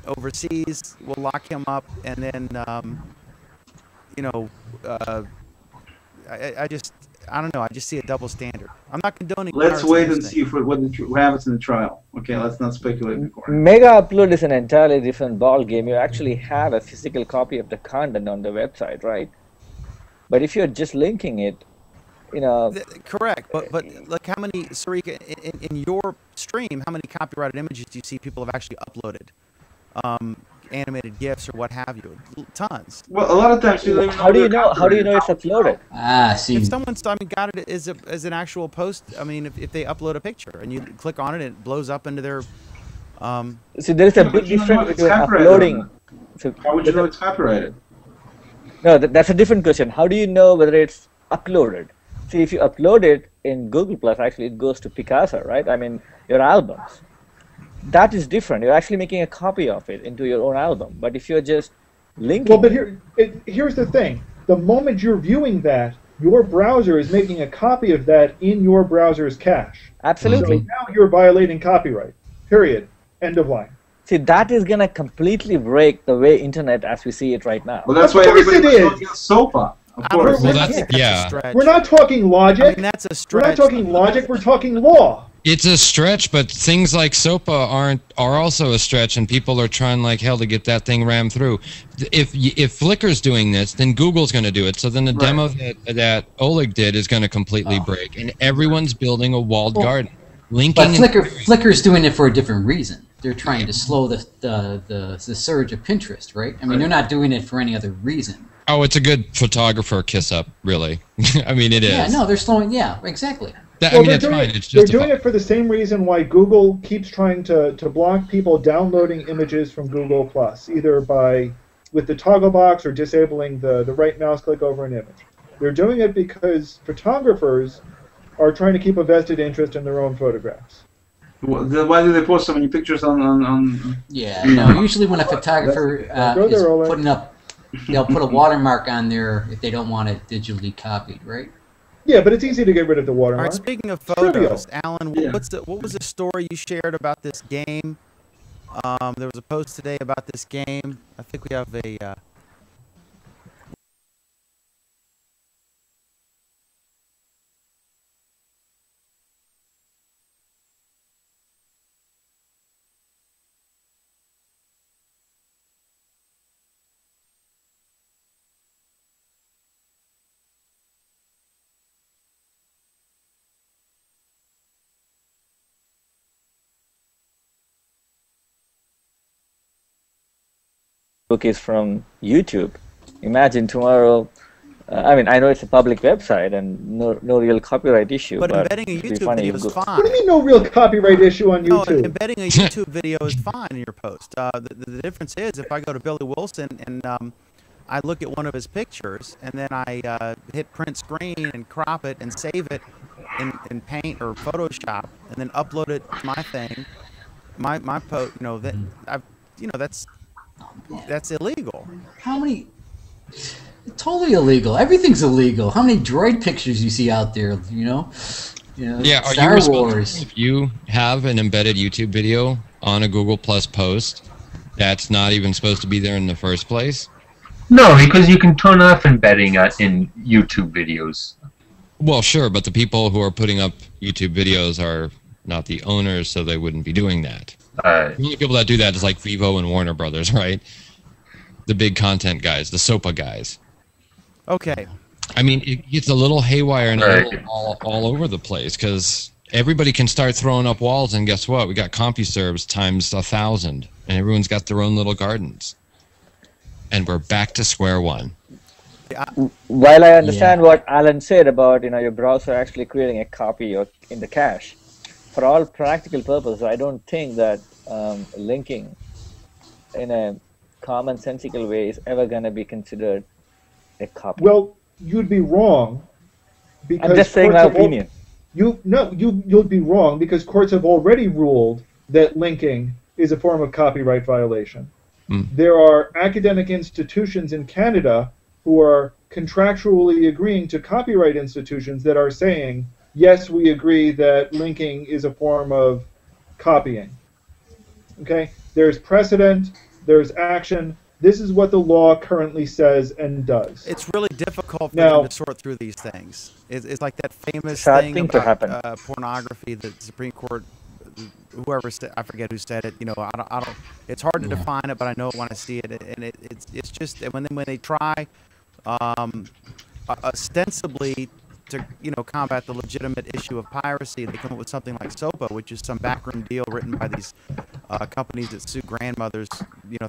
overseas, will lock him up, and then, I don't know. I just see a double standard. I'm not condoning. Let's wait and see what happens in the trial. Okay, let's not speculate before. Mega upload is an entirely different ball game. You actually have a physical copy of the content on the website, right? But if you're just linking it, correct. But like, how many, Sarika, in your stream, how many copyrighted images do you see people have actually uploaded? Animated GIFs or what have you? Tons. Well, a lot of times you how do you know it's uploaded? If someone's got it as an actual post, if they upload a picture and you click on it, it blows up into their. So there is a big difference between uploading. How would you know it's copyrighted? No, that's a different question. How do you know whether it's uploaded? See, if you upload it in Google Plus, actually it goes to Picasa, right? I mean, your albums. That is different. You're actually making a copy of it into your own album. But if you're just linking... Well, but here's the thing. The moment you're viewing that, your browser is making a copy of that in your browser's cache. Absolutely. So now you're violating copyright. Period. End of line. See, that is going to completely break the way internet as we see it right now. Well, that's why everybody was looking at SOPA. Of course. Well, that's, We're not talking logic. I mean, that's a stretch. We're not talking logic. We're talking law. It's a stretch, but things like SOPA are also a stretch, and people are trying like hell to get that thing rammed through. If Flickr's doing this, then Google's going to do it. So then the demo that Oleg did is going to completely break, and everyone's building a walled garden. But Flickr's doing it for a different reason. They're trying to slow the surge of Pinterest, right? I mean, they're not doing it for any other reason. Oh, it's a good photographer kiss up, really. I mean, it is. Yeah, no, they're slowing. Yeah, exactly. I mean, it's fine. It's they're doing it for the same reason why Google keeps trying to block people downloading images from Google Plus, either with the toggle box or disabling the right mouse click over an image. They're doing it because photographers are trying to keep a vested interest in their own photographs. Why do they post so many pictures on Yeah, no. Usually when a photographer is putting up, they'll put a watermark on there if they don't want it digitally copied, right? Yeah, but it's easy to get rid of the watermark. All right, speaking of photos, Alan, what was the story you shared about this game? There was a post today about this game. I think we have a... book is from YouTube. Imagine tomorrow. I mean, I know it's a public website and no real copyright issue. But embedding a YouTube video is fine. What do you mean no real copyright issue on YouTube? No, embedding a YouTube video is fine in your post. The difference is if I go to Billy Wilson and I look at one of his pictures and then I hit print screen and crop it and save it in Paint or Photoshop and then upload it to my thing, my post, that's illegal. How many? Totally illegal. Everything's illegal. How many droid pictures you see out there? Yeah, are Star you responsible Wars. if you have an embedded YouTube video on a Google Plus post that's not even supposed to be there in the first place? No, because you can turn off embedding in YouTube videos. Well, sure, but the people who are putting up YouTube videos are not the owners, so they wouldn't be doing that. The only people that do that is like Vivo and Warner Brothers, right? The big content guys, the SOPA guys. Okay. I mean, it gets a little haywire and a little all over the place because everybody can start throwing up walls, and guess what? We got CompuServes times 1,000, and everyone's got their own little gardens. And we're back to square one. While I understand what Alan said about your browser actually creating a copy in the cache, for all practical purposes, I don't think that linking in a commonsensical way is ever going to be considered a copy. Well, you'd be wrong. Because I'm just saying my opinion. You'll be wrong because courts have already ruled that linking is a form of copyright violation. There are academic institutions in Canada who are contractually agreeing to copyright institutions that are saying, yes, we agree that linking is a form of copying. Okay? There's precedent, there's action. This is what the law currently says and does. It's really difficult for them to sort through these things. It's like that famous thing about pornography that the Supreme Court, whoever I forget who said it. I don't. It's hard to define it, but I know it when I see it, and it's just when they try ostensibly to combat the legitimate issue of piracy, they come up with something like SOPA, which is some backroom deal written by these companies that sue grandmothers,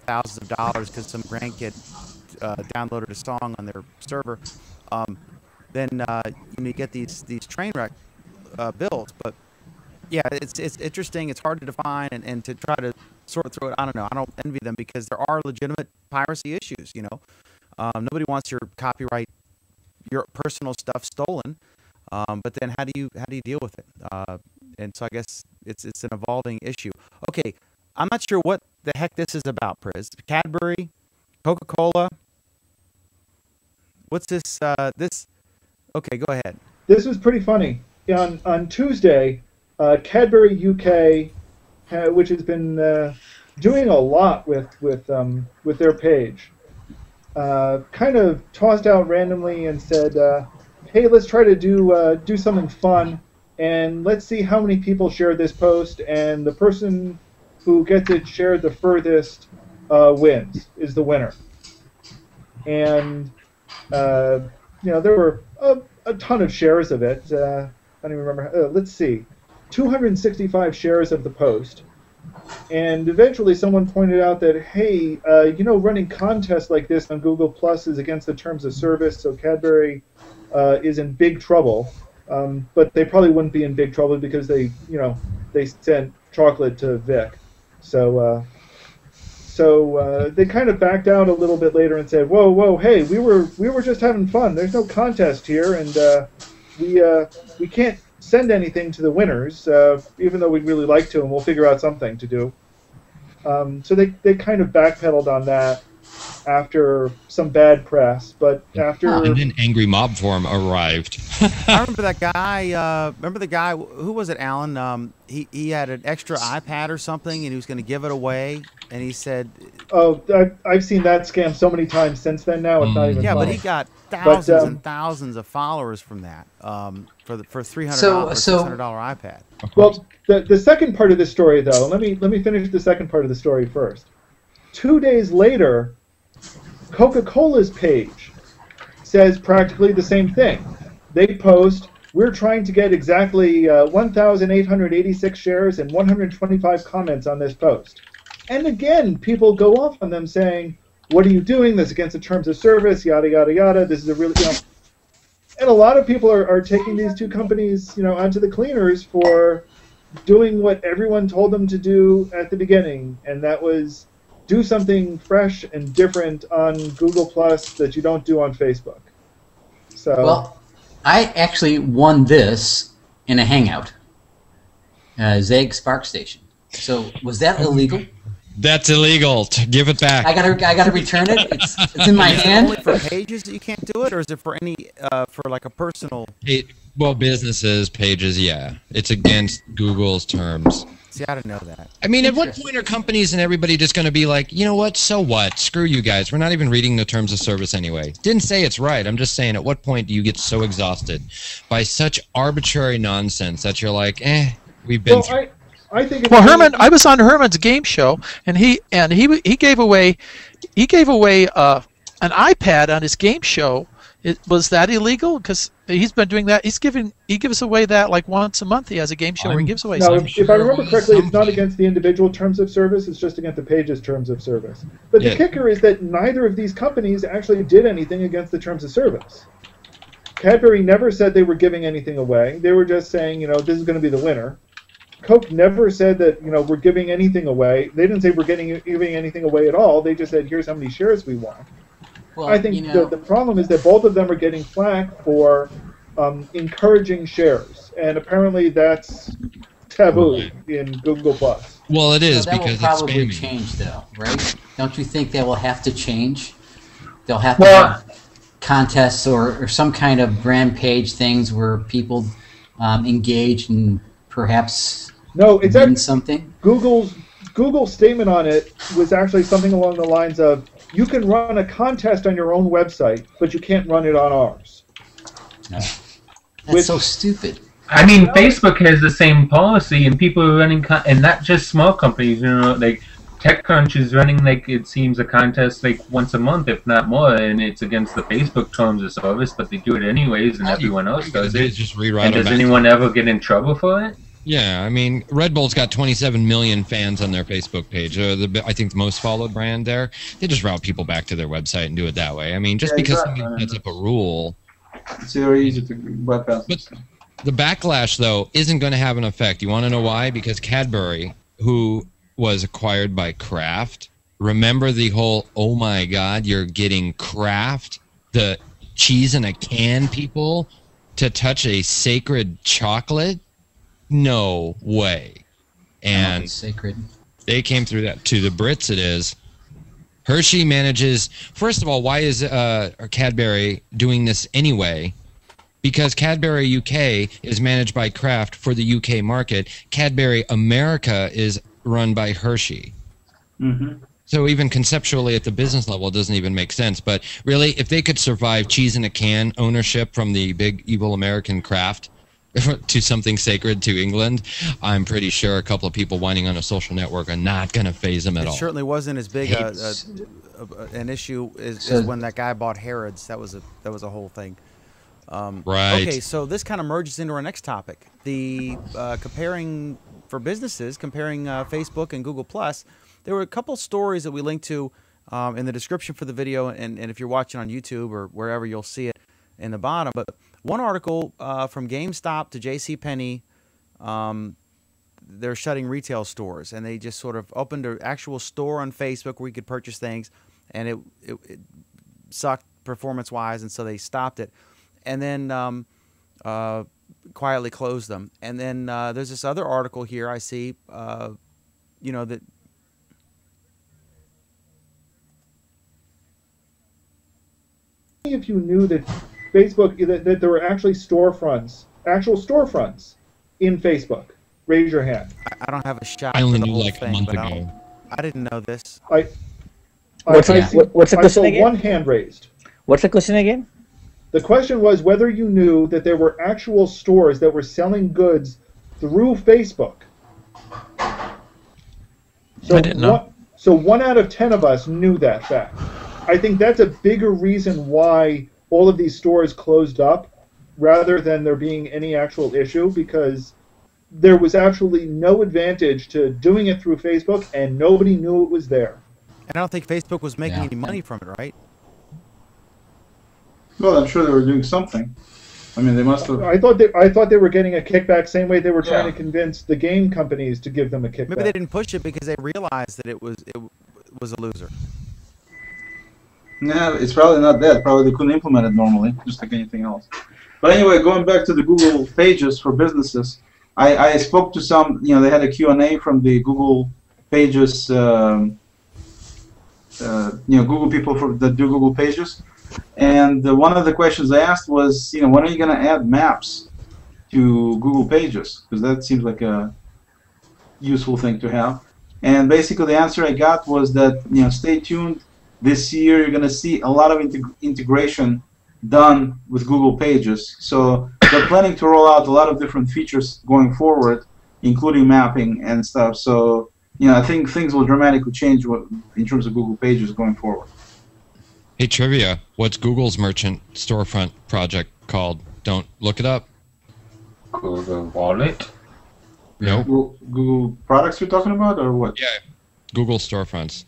thousands of dollars because some grandkid downloaded a song on their server. Then you get these train wreck bills. But yeah, it's interesting. It's hard to define and to try to sort through it. I don't know. I don't envy them because there are legitimate piracy issues. Nobody wants your copyright, your personal stuff stolen. But then how do you deal with it? And so I guess it's an evolving issue. Okay, I'm not sure what the heck this is about, Priz. Cadbury, Coca-Cola. What's this? Okay, go ahead. This was pretty funny. On Tuesday, Cadbury UK, which has been doing a lot with their page, kind of tossed out randomly and said, "Hey, let's try to do something fun, and let's see how many people share this post, and the person who gets it shared the furthest wins, is the winner." And there were a ton of shares of it. I don't even remember. Let's see, 265 shares of the post. And eventually someone pointed out that, hey, running contests like this on Google Plus is against the terms of service, so Cadbury is in big trouble. But they probably wouldn't be in big trouble because they sent chocolate to Vic. So they kind of backed out a little bit later and said, whoa, hey, we were just having fun. There's no contest here, and we can't send anything to the winners, even though we'd really like to, and we'll figure out something to do. So they kind of backpedaled on that after some bad press, but after... And then Angry Mob Forum arrived. I remember that guy, remember the guy, who was it, Alan? He had an extra iPad or something, and he was going to give it away, and he said... Oh, I've seen that scam so many times since then now, it's not even Yeah, funny. but he got thousands and thousands of followers from that, for $300, $600 iPad. Well, the second part of this story, though, let me finish the second part of the story first. 2 days later, Coca-Cola's page says practically the same thing. They post, we're trying to get exactly 1,886 shares and 125 comments on this post. And again, people go off on them saying, what are you doing? This is against the terms of service, yada, yada, yada. This is a really, And a lot of people are taking these two companies, onto the cleaners for doing what everyone told them to do at the beginning, and that was do something fresh and different on Google Plus that you don't do on Facebook. So, well, I actually won this in a Hangout, Zeg Spark Station. So was that illegal? That's illegal. Give it back. I gotta return it. It's in my hand. Only for pages that you can't do it, or is it for any for like a personal? Well, businesses, pages, yeah. It's against Google's terms. See, I didn't know that. I mean, at what point are companies and everybody just going to be like, you know what, so what? Screw you guys. We're not even reading the terms of service anyway. Didn't say it's right. I'm just saying, at what point do you get so exhausted by such arbitrary nonsense that you're like, we've been through. I think well, Herman, I was on Herman's game show, and he gave away an iPad on his game show. Was that illegal? Because he's been doing that. He gives away that like once a month. He has a game show where he gives away. No, if I remember correctly, it's not against the individual terms of service. It's just against the page's terms of service. But the kicker is that neither of these companies actually did anything against the terms of service. Cadbury never said they were giving anything away. They were just saying, this is going to be the winner. Coke never said that, we're giving anything away. They didn't say we're giving anything away at all. They just said, here's how many shares we want. Well, I think the problem is that both of them are getting flack for encouraging shares, and apparently that's taboo in Google+. Well, it is that because will probably it's spamming. change, though, right? Don't you think that will have to change? They'll have to have contests or some kind of brand page things where people engage and perhaps win something. Google's statement on it was actually something along the lines of, you can run a contest on your own website, but you can't run it on ours. No. That's so stupid. I mean, Facebook has the same policy, and people are running, and not just small companies. Like TechCrunch is running, like it seems, a contest like once a month, if not more, and it's against the Facebook terms of service, but they do it anyways, and everyone else does it. Just rewrite and does anyone ever get in trouble for it? Yeah, I mean, Red Bull's got 27 million fans on their Facebook page. I think the most followed brand there. They just route people back to their website and do it that way. I mean, just because somebody sets up a rule. It's very easy to bypass. But the backlash, though, isn't going to have an effect. You want to know why? Because Cadbury, who was acquired by Kraft remember the whole, oh my God, you're getting Kraft, the cheese in a can people, to touch a sacred chocolate? No way. And sacred. They came through that. To the Brits, it is. Hershey manages. First of all, why is Cadbury doing this anyway? Because Cadbury UK is managed by Kraft for the UK market. Cadbury America is run by Hershey. Mm-hmm. So even conceptually at the business level, it doesn't even make sense. But really, if they could survive cheese in a can ownership from the big evil American Kraft to something sacred to England, I'm pretty sure a couple of people whining on a social network are not going to phase them at all. It certainly wasn't as big an issue as when that guy bought Harrods. That was a whole thing. Right. Okay, so this kind of merges into our next topic: the comparing for businesses, comparing Facebook and Google Plus. There were a couple stories that we linked to in the description for the video, and if you're watching on YouTube or wherever, you'll see it in the bottom. But one article from GameStop to JCPenney, they're shutting retail stores, and they just sort of opened an actual store on Facebook where you could purchase things, and it sucked performance-wise, and so they stopped it. And then quietly closed them. And then there's this other article here I see, that if you knew that Facebook, that there were actually actual storefronts in Facebook, raise your hand. I don't have a shot. I only for the knew whole like thing, a month but ago. I didn't know this. What's the question again? One hand raised. What's the question again? The question was whether you knew that there were actual stores that were selling goods through Facebook. So I didn't know. So 1 out of 10 of us knew that fact. I think that's a bigger reason why all of these stores closed up rather than there being any actual issue, because there was actually no advantage to doing it through Facebook and nobody knew it was there. And I don't think Facebook was making any money from it, right? Well, I'm sure they were doing something. I mean, they must have. I thought they were getting a kickback, same way they were trying to convince the game companies to give them a kickback. Maybe they didn't push it because they realized that it was a loser. Nah, it's probably not that. Probably they couldn't implement it normally, just like anything else. But anyway, going back to the Google Pages for businesses, I spoke to some. They had a Q&A from the Google Pages, Google people that do Google Pages. And one of the questions I asked was, when are you going to add maps to Google Pages? Because that seems like a useful thing to have. And basically the answer I got was that, stay tuned. This year you're going to see a lot of integration done with Google Pages. So they're planning to roll out a lot of different features going forward, including mapping and stuff. So, I think things will dramatically change in terms of Google Pages going forward. Hey, trivia. What's Google's merchant storefront project called? Don't look it up. Google Wallet? No. Google products you're talking about, or what? Yeah. Google storefronts.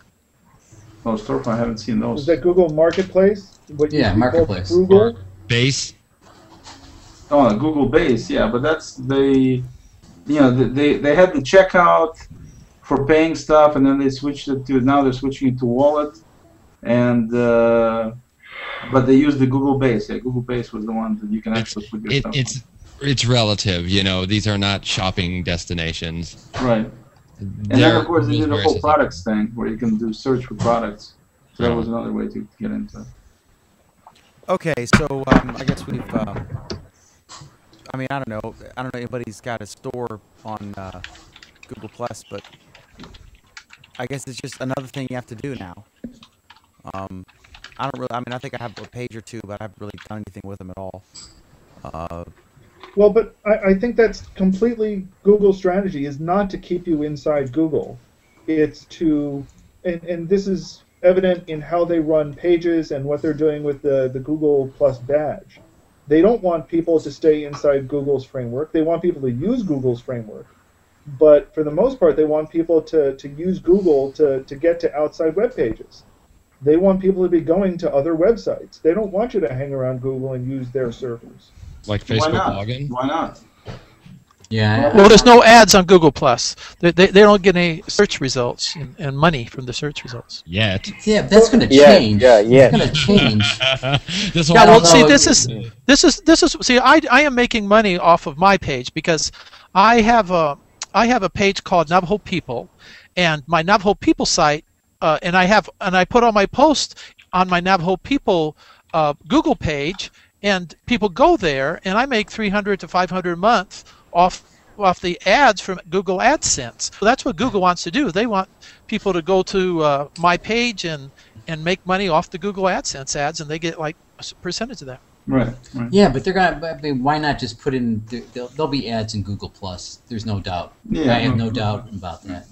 Oh, storefront. I haven't seen those. Is that Google Marketplace? Marketplace. Google? Base? Oh, Google Base, yeah, but that's they had the checkout for paying stuff, and then they switched it to, now they're switching it to wallet. And but they use the Google Base. Yeah, Google Base was the one that you can actually put your stuff on. It's relative, These are not shopping destinations. Right. And then of course they did the whole products thing where you can do search for products. So that was another way to get into it. Okay, so I guess we've. I don't know if anybody's got a store on Google Plus, but I guess it's just another thing you have to do now. I think I have a page or two, but I haven't really done anything with them at all. Well, but I think that's completely Google's strategy, is not to keep you inside Google. It's to, and this is evident in how they run pages and what they're doing with the Google Plus badge. They don't want people to stay inside Google's framework. They want people to use Google's framework. But for the most part, they want people to use Google to get to outside web pages. They want people to be going to other websites. They don't want you to hang around Google and use their servers. Like Facebook login? Why not? Yeah. Well, there's no ads on Google Plus. They don't get any search results and money from the search results. Yet. Yeah, that's going to change. Yeah. It's going to change. This Yeah, well, whole- see, this is. See, I am making money off of my page because I have a page called Navajo People, and my Navajo People site, and I put all my posts on my Navajo People Google page, and people go there, and I make $300 to $500 a month off the ads from Google AdSense. So that's what Google wants to do. They want people to go to my page and make money off the Google AdSense ads, and they get like a percentage of that. Right. Yeah, but they're gonna. I mean, why not just put in? There'll be ads in Google Plus. There's no doubt. Yeah, I have no doubt about that.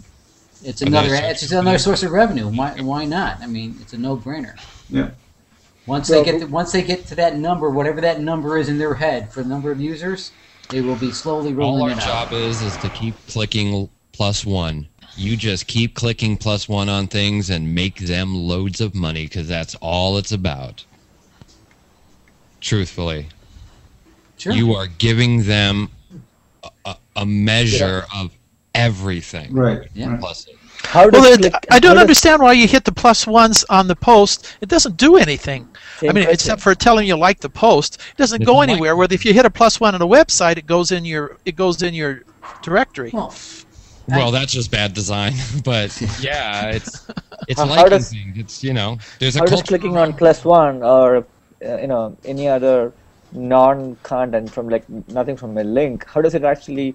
It's another. It's just another source of revenue. Why not? I mean, it's a no-brainer. Yeah. Once they get to that number, whatever that number is in their head for the number of users, they will be slowly rolling All our it out. job is to keep clicking +1. You just keep clicking +1 on things and make them loads of money because that's all it's about. Truthfully. Sure. You are giving them a measure of everything. Right. Yeah. Plus it. How does Well, click- I don't how does- understand why you hit the +1s on the post. It doesn't do anything. Same I mean, question. except for telling you like the post, it doesn't If go you like anywhere. Where if you hit a +1 on a website, it goes in your directory. Well, that's just bad design, but yeah, it's How liking does- things. It's there's a How does culture clicking around on +1 or any other non-content from like nothing from a link, how does it actually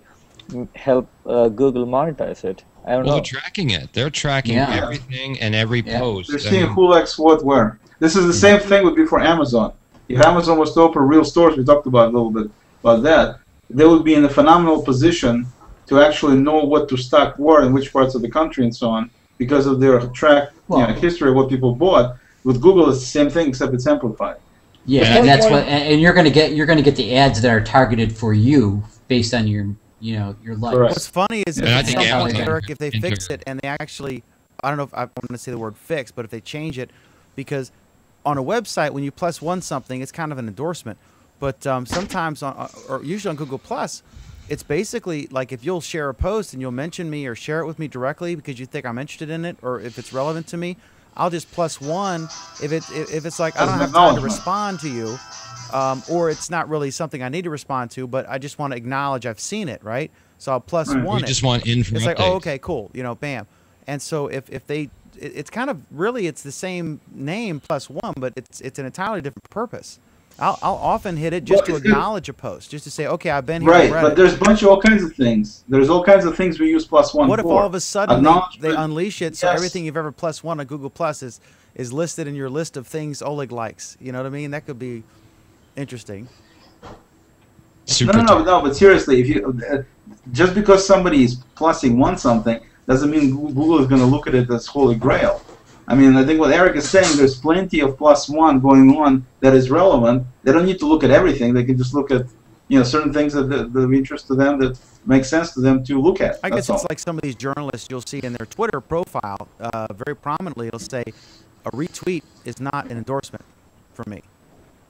help Google monetize it? I don't Well, know. they're tracking it. They're tracking Yeah. everything and every post. They're I seeing mean, who likes what where. This is the same thing would be for Amazon. If Amazon was to open real stores, we talked about a little bit about that, they would be in a phenomenal position to actually know what to stock where in which parts of the country and so on because of their history of what people bought. With Google, it's the same thing except it's amplified. Yeah, and that's what. And you're gonna get the ads that are targeted for you based on your likes. Correct. What's funny is And I at think some point, Amazon Eric, if they into fix it. it and they actually, I don't know if I want to say the word fix, but if they change it, because on a website when you +1 something, it's kind of an endorsement, but sometimes or usually on Google Plus, it's basically like if you'll share a post and you'll mention me or share it with me directly because you think I'm interested in it or if it's relevant to me, I'll just +1 if it's like I don't have time to respond to you, or it's not really something I need to respond to, but I just want to acknowledge I've seen it, right? So I'll +1 you it. just want info. It's like, oh, okay, cool, bam. And so if they, it's kind of really it's the same name +1, but it's an entirely different purpose. I'll often hit it just to acknowledge a post, just to say, okay, I've been here. Right, read but it. there's all kinds of things. There's all kinds of things we use +1 What if for. all of a sudden they unleash it so Yes. everything you've ever +1 on Google Plus is listed in your list of things Oleg likes? You know what I mean? That could be interesting. No, but seriously, if you just because somebody is +1 something doesn't mean Google is going to look at it as holy grail. I mean, I think what Eric is saying, there's plenty of +1 going on that is relevant. They don't need to look at everything. They can just look at certain things that of interest to them that make sense to them to look at. I guess That's it's all. like some of these journalists you'll see in their Twitter profile, very prominently, it'll say, a retweet is not an endorsement for me.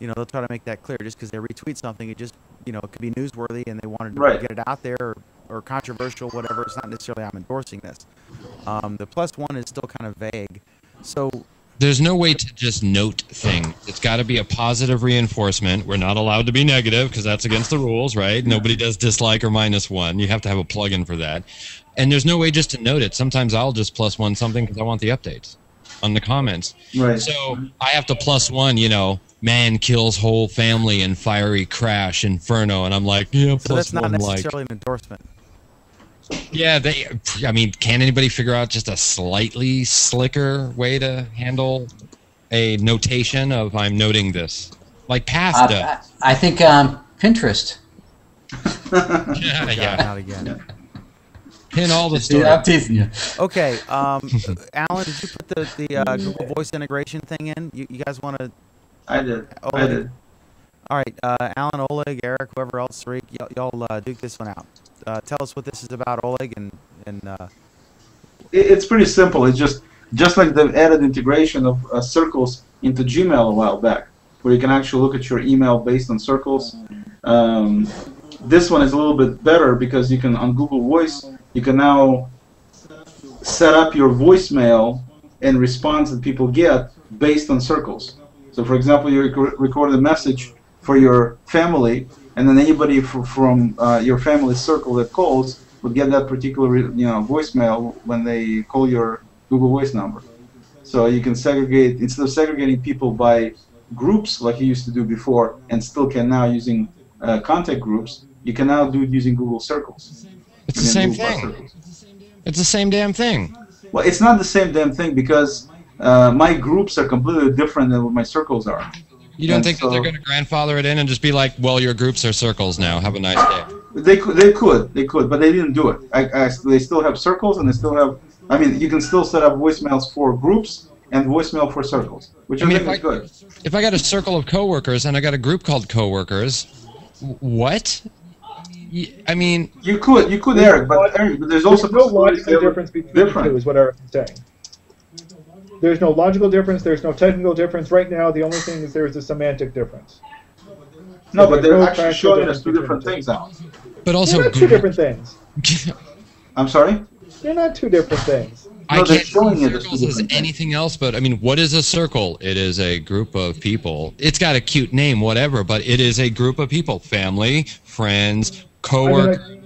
They'll try to make that clear. Just because they retweet something, it just, it could be newsworthy and they wanted to Right. get it out there or controversial, whatever. It's not necessarily I'm endorsing this. The +1 is still kind of vague. So There's no way to just note things. It's got to be a positive reinforcement. We're not allowed to be negative because that's against the rules, right? Nobody does dislike or -1. You have to have a plugin for that. And there's no way just to note it. Sometimes I'll just +1 something because I want the updates on the comments. Right. So I have to +1, man kills whole family in fiery crash inferno, and I'm like, yeah, so that's not +1 necessarily an endorsement. Yeah, can anybody figure out just a slightly slicker way to handle a notation of I'm noting this? Like Path does. I think Pinterest. Yeah. Not again. Pin all the I'm stories. teasing you. Okay, Alan, did you put the Google Voice integration thing in? You guys want to? I did. Oleg. I did. All right, Alan, Oleg, Eric, whoever else, Rick, y'all duke this one out. Tell us what this is about, Oleg, and It's pretty simple. It's just like the added integration of circles into Gmail a while back, where you can actually look at your email based on circles. this one is a little bit better because you can, on Google Voice, you can now set up your voicemail and response that people get based on circles. So, for example, you record a message for your family, and then anybody from your family circle that calls would get that particular voicemail when they call your Google Voice number. So you can segregate, instead of segregating people by groups like you used to do before, and still can now using contact groups, you can now do it using Google Circles. It's the same thing. It's the same damn thing. Well, it's not the same damn thing because my groups are completely different than what my circles are. You don't think that they're going to grandfather it in and just be like, well, your groups are circles now. Have a nice day. They could, but they didn't do it. They still have circles, and they still have. I mean, you can still set up voicemails for groups and voicemail for circles, which I think is good. If I got a circle of coworkers and I got a group called coworkers, what? I mean, you could, Eric, but there's also no logical difference between the two, is what Eric is saying. There's no logical difference. There's no technical difference. Right now, the only thing is there's a semantic difference. No, but they're actually showing us two different things now. But also, they're not two different things. I'm sorry? They're not two different things. I can't see circles as anything else, but I mean, what is a circle? It is a group of people. It's got a cute name, whatever, but it is a group of people: family, friends, coworker.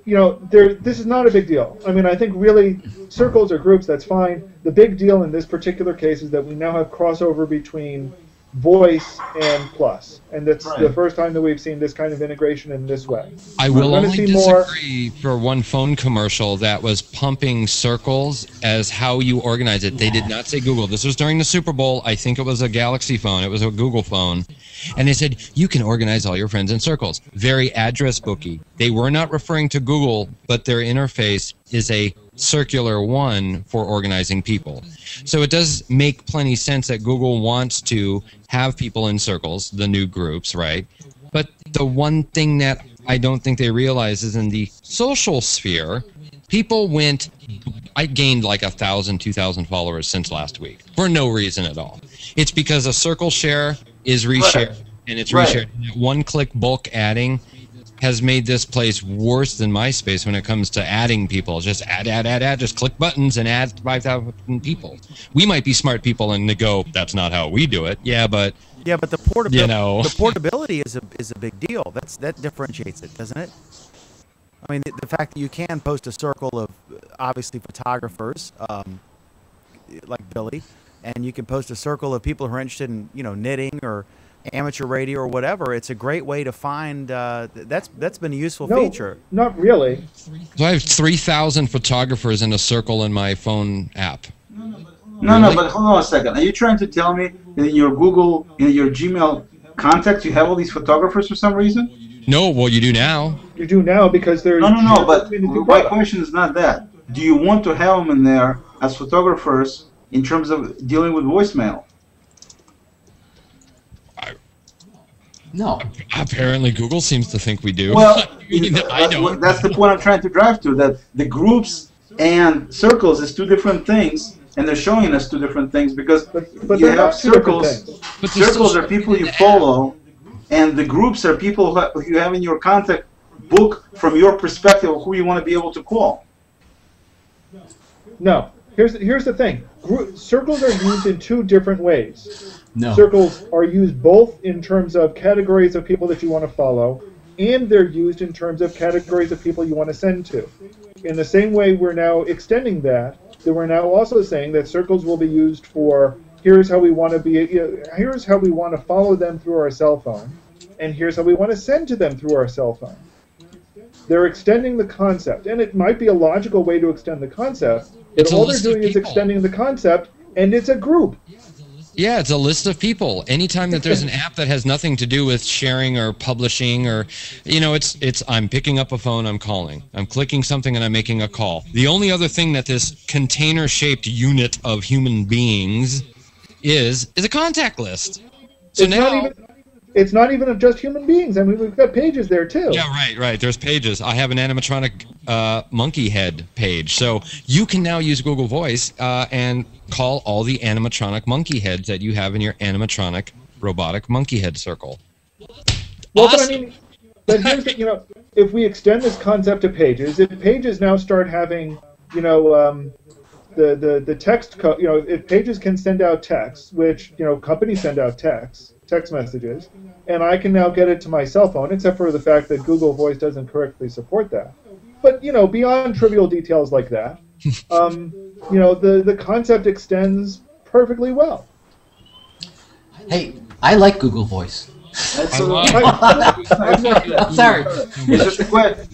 This is not a big deal. I mean, I think really circles or groups, that's fine. The big deal in this particular case is that we now have crossover between voice and plus, and that's the first time that we've seen this kind of integration in this way. I will only disagree for one phone commercial that was pumping circles as how you organize it. They did not say Google. This was during the Super Bowl. I think it was a Galaxy phone. It was a Google phone. And they said, you can organize all your friends in circles. Very address booky. They were not referring to Google, but their interface is a circular one for organizing people. So it does make plenty sense that Google wants to have people in circles, the new groups, right? But the one thing that I don't think they realize is in the social sphere, people I gained like 1,000, 2,000 followers since last week for no reason at all. It's because a circle share is reshared, and it's reshared. One-click bulk adding has made this place worse than MySpace when it comes to adding people. Just add. Just click buttons and add 5,000 people. We might be smart people and go, that's not how we do it. Yeah, but the portability, the portability is a big deal. That differentiates it, doesn't it? I mean, the fact that you can post a circle of obviously photographers, like Billy, and you can post a circle of people who are interested in knitting or amateur radio or whatever. It's a great way to find. That's been a useful feature. Not really. So I have 3,000 photographers in a circle in my phone app. No, but hold on a second. Are you trying to tell me that in your Google, in your Gmail contacts, you have all these photographers for some reason? No, well, you do now. You do now because they're... No, but my question is not that. Do you want to have them in there as photographers in terms of dealing with voicemail? No. Apparently, Google seems to think we do. Well, I don't. That's the point I'm trying to drive to, that the groups and circles is two different things, and they're showing us two different things because but you have circles. But circles are people you follow, and the groups are people who you have in your contact book from your perspective of who you want to be able to call. No. Here's the thing. Circles are used in two different ways. No. Circles are used both in terms of categories of people that you want to follow, and they're used in terms of categories of people you want to send to. In the same way, we're now extending that we're now also saying that circles will be used for here's how we want to here's how we want to follow them through our cell phone, and here's how we want to send to them through our cell phone. They're extending the concept, and it might be a logical way to extend the concept, but all they're doing is extending the concept, and it's a group. Yeah, it's a list of people. Anytime that there's an app that has nothing to do with sharing or publishing or, it's I'm picking up a phone, I'm calling. I'm clicking something and I'm making a call. The only other thing that this container-shaped unit of human beings is a contact list. So it's not even just human beings. I mean, we've got pages there, too. Yeah, right. There's pages. I have an animatronic monkey head page. So you can now use Google Voice and call all the animatronic monkey heads that you have in your animatronic robotic monkey head circle. Well, awesome. But I mean, But here's the, if we extend this concept to pages, if pages now start having, the text code, if pages can send out text, which, companies send out text messages, and I can now get it to my cell phone, except for the fact that Google Voice doesn't correctly support that. But, beyond trivial details like that, the concept extends perfectly well. Hey, I like Google Voice. Sorry. It's just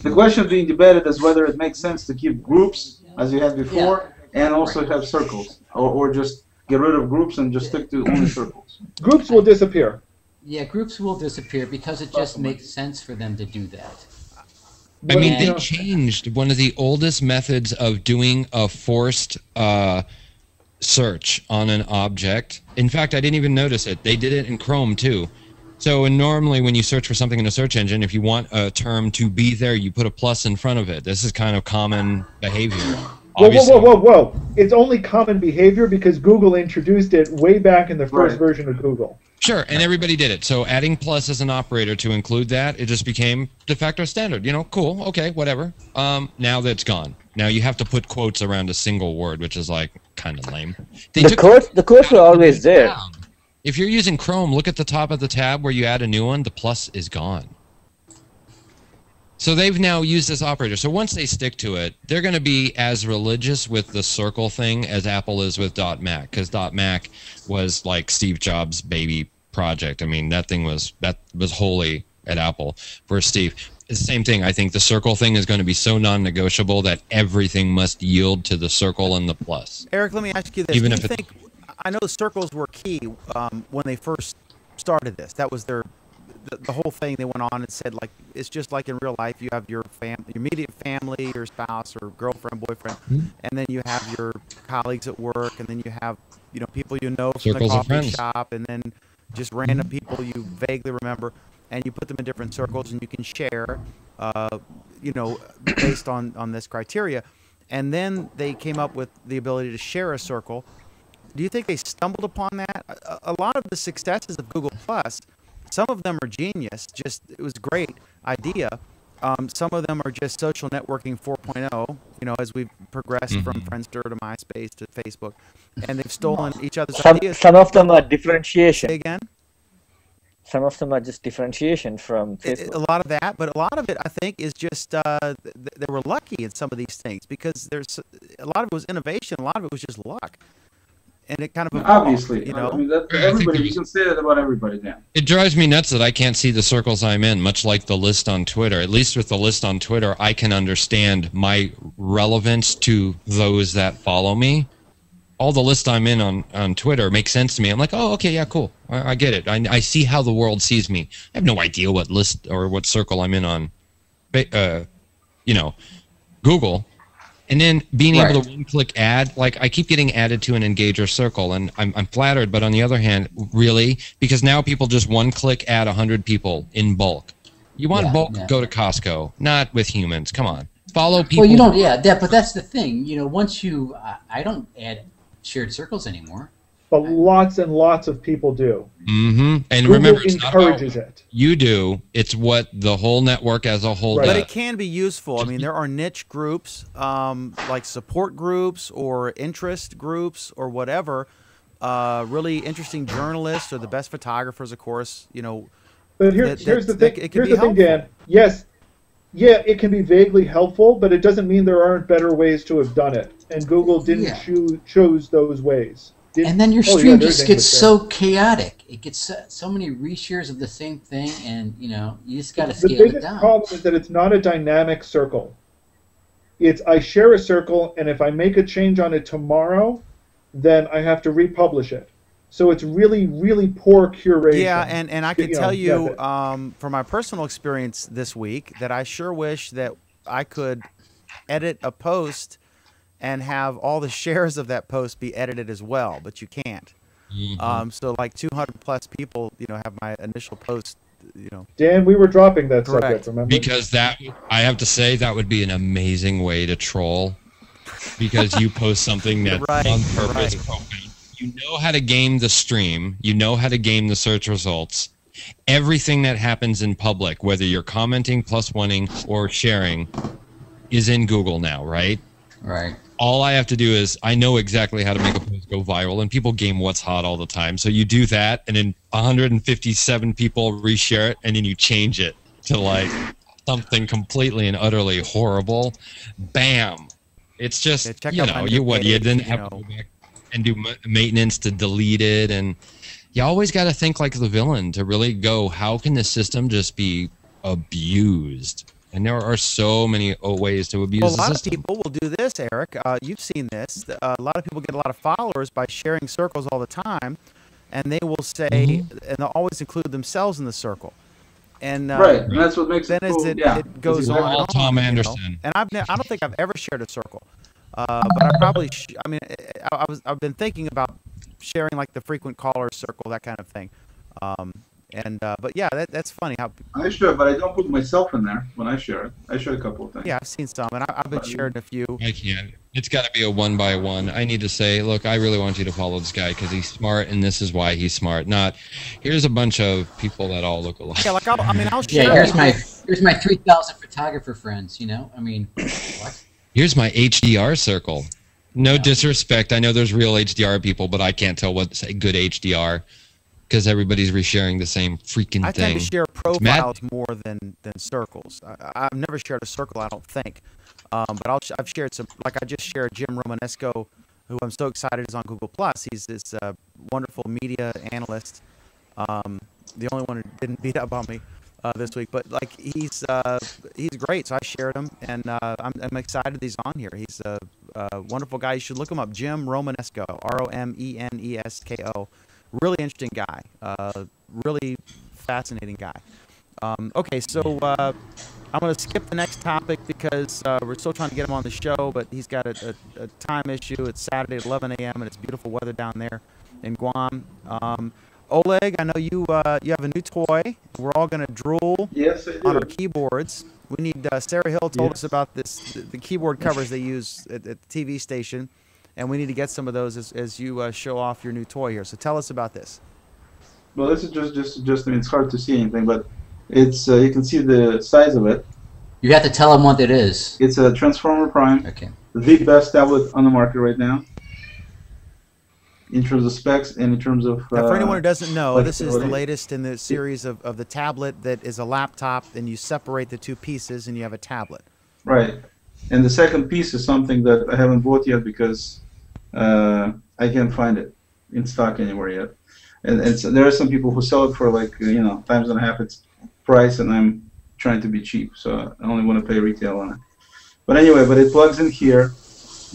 the question being debated is whether it makes sense to keep groups as you had before, and also have circles, or just get rid of groups and just stick to only circles. Groups will disappear. Yeah, groups will disappear because it just makes sense for them to do that. I mean, they changed one of the oldest methods of doing a forced search on an object. In fact, I didn't even notice it. They did it in Chrome, too. So normally when you search for something in a search engine, if you want a term to be there, you put a plus in front of it. This is kind of common behavior. Whoa. It's only common behavior because Google introduced it way back in the first version of Google. Sure, and everybody did it. So adding plus as an operator to include that, it just became de facto standard. Cool, okay, whatever. Now that's gone. Now you have to put quotes around a single word, which is like kind of lame. The quotes were always there. If you're using Chrome, look at the top of the tab where you add a new one. The plus is gone. So they've now used this operator. So once they stick to it, they're going to be as religious with the circle thing as Apple is with .Mac, because .Mac was like Steve Jobs' baby project. I mean, that was holy at Apple for Steve. It's the same thing. I think the circle thing is going to be so non-negotiable that everything must yield to the circle and the plus. Eric, let me ask you this. Even Do if you think, I know the circles were key when they first started this. That was the whole thing. They went on and said, like, it's just like in real life. You have your immediate family, your spouse or girlfriend, boyfriend, and then you have your colleagues at work, and then you have people from Circles the of coffee friends. shop, and then just random people you vaguely remember, and you put them in different circles, and you can share, based on this criteria. And then they came up with the ability to share a circle. Do you think they stumbled upon that? A lot of the successes of Google Plus, some of them are genius. It was a great idea. Some of them are just social networking 4.0, as we've progressed from Friendster to MySpace to Facebook. And they've stolen each other's ideas. Some of them are differentiation. Say again? Some of them are just differentiation from Facebook. A lot of that, but a lot of it, I think, is just they were lucky in some of these things because there's a lot of it was innovation, a lot of it was just luck. And it kind of evolved, obviously, I mean, everybody. You can say that about everybody. Then it drives me nuts that I can't see the circles I'm in, much like the list on Twitter. At least with the list on Twitter, I can understand my relevance to those that follow me. All the list I'm in on Twitter makes sense to me. I'm like, oh, okay, yeah, cool. I get it. I see how the world sees me. I have no idea what list or what circle I'm in on, Google. And then being able to one-click add, like I keep getting added to an engager circle, and I'm flattered. But on the other hand, really, because now people just one-click add 100 people in bulk. You want bulk? Go to Costco, not with humans. Come on, follow people. Well, you don't. Yeah, but that's the thing. Once you, I don't add shared circles anymore. But lots and lots of people do. And Google remember, it's encourages not it. You do. It's what the whole network as a whole does. But it can be useful. I mean, there are niche groups, like support groups or interest groups or whatever. Really interesting journalists or the best photographers, of course. But here's the thing. Here's the thing, Dan. Yes. Yeah, it can be vaguely helpful, but it doesn't mean there aren't better ways to have done it. And Google didn't choose those ways. And then your stream just gets so chaotic. It gets so many reshares of the same thing, and you just got to scale it down. The biggest problem is that it's not a dynamic circle. It's I share a circle, and if I make a change on it tomorrow, then I have to republish it. So it's really, really poor curation. Yeah, and I can tell you from my personal experience this week that I sure wish that I could edit a post and have all the shares of that post be edited as well, but you can't. So like 200 plus people, have my initial post, Dan, we were dropping that Correct. subject, remember? Because I have to say, that would be an amazing way to troll. Because you post something that's on purpose. You know how to game the stream. You know how to game the search results. everything that happens in public, whether you're commenting, plus oneing, or sharing, is in Google now, right? Right. All I have to do is I know exactly how to make a post go viral, and people game what's hot all the time. So you do that, and then 157 people reshare it, and then you change it to like something completely and utterly horrible. Bam! It's just you didn't have to go back and do maintenance to delete it, and you always got to think like the villain to really go, how can the system just be abused? And there are so many ways to abuse the system. A lot of people will do this, Eric. You've seen this. A lot of people get a lot of followers by sharing circles all the time, and they will say, and they'll always include themselves in the circle. And right, and that's what makes it cool. It goes on and on. Tom Anderson. You know? And I don't think I've ever shared a circle, but I probably. I've been thinking about sharing like the frequent caller circle, that kind of thing. But yeah, that's funny how I share, but I don't put myself in there when I share it. I share a couple of things. Yeah, I've seen some, and I've been sharing a few. I can't. It's got to be a one by one. I need to say, look, I really want you to follow this guy because he's smart, and this is why he's smart. Not here's a bunch of people that all look alike. Yeah, like I'll share. Yeah, here's my 3,000 photographer friends. You know, I mean, what? Here's my HDR circle. No disrespect. I know there's real HDR people, but I can't tell what's a good HDR. Because everybody's resharing the same freaking thing. I tend to share profiles more than circles. I've never shared a circle, I don't think. But I've shared some, like I just shared Jim Romanesco, who I'm so excited is on Google+. He's this wonderful media analyst. The only one who didn't beat up on me this week. But like he's great, so I shared him, and I'm excited he's on here. He's a wonderful guy. You should look him up, Jim Romanesco, Romenesko. Really interesting guy, really fascinating guy. Okay, so I'm going to skip the next topic because we're still trying to get him on the show, but he's got a time issue. It's Saturday at 11 a.m. and it's beautiful weather down there in Guam. Oleg, I know you have a new toy. We're all going to drool on our keyboards. We need Sarah Hill told us about the keyboard covers they use at the TV station. And we need to get some of those as you show off your new toy here. So tell us about this. Well, this is just. I mean, it's hard to see anything, but it's you can see the size of it. You have to tell them what it is. It's a Transformer Prime. Okay. The best tablet on the market right now, in terms of specs and in terms of. Now, for anyone who doesn't know, this is the latest in the series of the tablet that is a laptop, and you separate the two pieces, and you have a tablet. Right. And the second piece is something that I haven't bought yet because I can't find it in stock anywhere yet. And there are some people who sell it for like times and a half its price, and I'm trying to be cheap, so I only want to pay retail on it. But anyway, it plugs in here,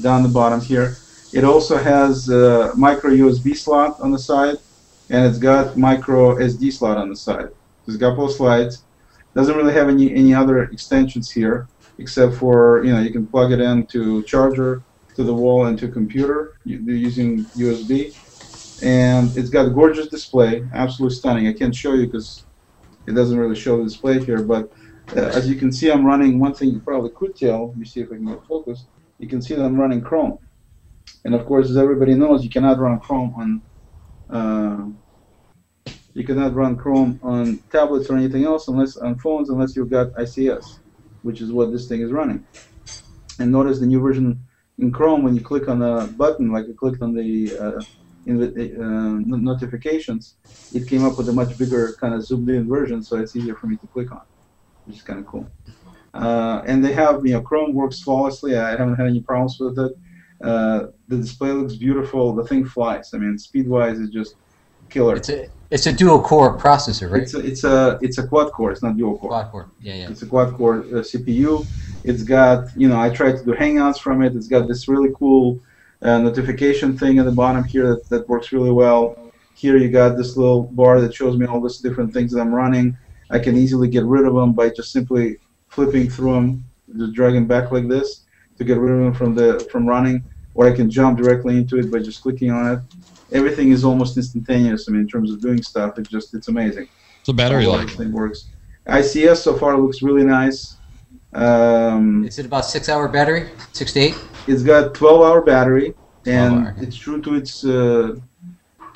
down the bottom here. It also has a micro USB slot on the side, and it's got micro SD slot on the side. There's a couple of slides. Doesn't really have any other extensions here, except for, you can plug it into charger, to the wall, and to computer using USB. And it's got a gorgeous display, absolutely stunning. I can't show you because it doesn't really show the display here, but as you can see, I'm running, one thing you probably could tell, let me see if I can get focused, you can see that I'm running Chrome. And of course, as everybody knows, you cannot run Chrome on tablets or anything else, unless on phones, unless you've got ICS, which is what this thing is running. And notice the new version in Chrome, when you click on the button, like you clicked on the notifications, it came up with a much bigger kind of zoomed in version, so it's easier for me to click on, which is kind of cool. And they have, Chrome works flawlessly. I haven't had any problems with it. The display looks beautiful. The thing flies. I mean, speed-wise, it's just killer. It's a dual-core processor, right? It's a quad-core. It's not dual-core. Quad-core, yeah. It's a quad-core CPU. It's got, I tried to do Hangouts from it. It's got this really cool notification thing at the bottom here that works really well. Here you got this little bar that shows me all these different things that I'm running. I can easily get rid of them by just simply flipping through them, just dragging back like this to get rid of them from running, or I can jump directly into it by just clicking on it. Everything is almost instantaneous. I mean, in terms of doing stuff, it's amazing. It's a battery life. This thing works. ICS so far looks really nice. Is it about 6-hour battery? 6 to 8? It's got 12-hour battery, and it's true to its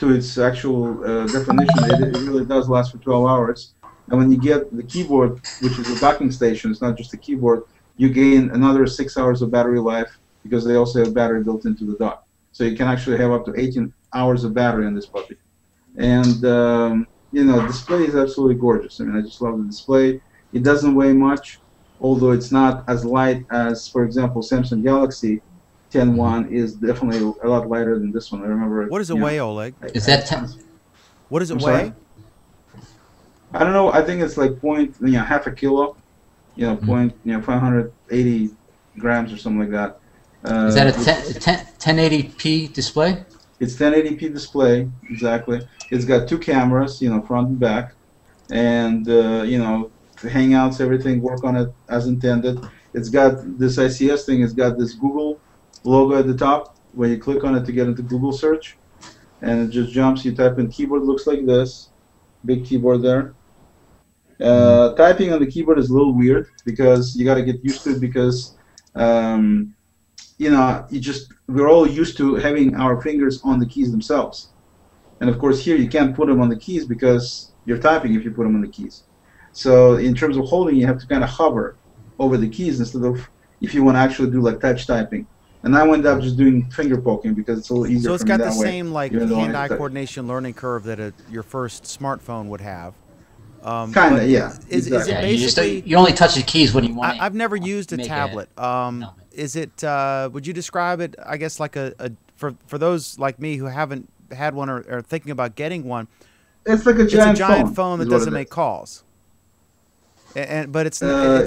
to its actual definition, it really does last for 12 hours. And when you get the keyboard, which is a docking station, it's not just a keyboard, you gain another 6 hours of battery life because they also have battery built into the dock. So you can actually have up to 18 hours of battery on this puppy. And, you know, display is absolutely gorgeous. I mean, I just love the display. It doesn't weigh much, although it's not as light as, for example, Samsung Galaxy 10.1 is definitely a lot lighter than this one. I remember. What does it weigh, Oleg? Is that 10? What does it weigh? I don't know. I think it's like half a kilo. You know, 580 grams or something like that. Is that a 1080p display? It's 1080p display, exactly. It's got 2 cameras, you know, front and back, and you know, Hangouts, everything work on it as intended. It's got this ICS thing. It's got this Google logo at the top where you click on it to get into Google search, and it just jumps. You type in keyboard, looks like this, big keyboard there. Typing on the keyboard is a little weird because you got to get used to it because you know, we're all used to having our fingers on the keys themselves, and of course here you can't put them on the keys because you're typing if you put them on the keys. So in terms of holding, you have to kind of hover over the keys instead of if you want to actually do like touch typing. And I wound up just doing finger poking because it's a little easier. So it's for me got that the way, same like hand-eye coordination learning curve that your first smartphone would have. Kind of, yeah. Is it basically you only touch the keys when you want to? I've never used a tablet. Is it? Would you describe it? I guess like for those like me who haven't had one or are thinking about getting one. It's like a giant phone that doesn't make calls. But it's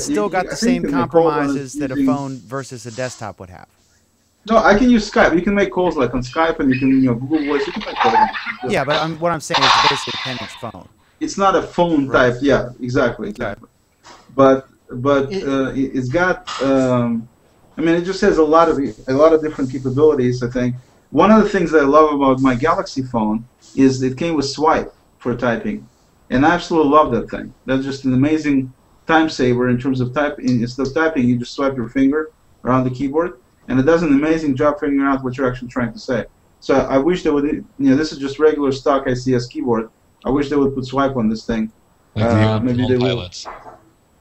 still got the same compromises that a phone versus a desktop would have. No, I can use Skype. You can make calls like on Skype, and you can Google Voice. You can make calls. Yeah, but what I'm saying is basically a 10-inch phone. It's not a phone type. Yeah, exactly. But it's got. I mean, it just has a lot of different capabilities. I think one of the things that I love about my Galaxy phone is it came with swipe for typing, and I absolutely love that thing. That's just an amazing time saver in terms of typing. Instead of typing, you just swipe your finger around the keyboard, and it does an amazing job figuring out what you're actually trying to say. So I wish they would. This is just regular stock ICS keyboard. I wish they would put swipe on this thing. Like maybe they will.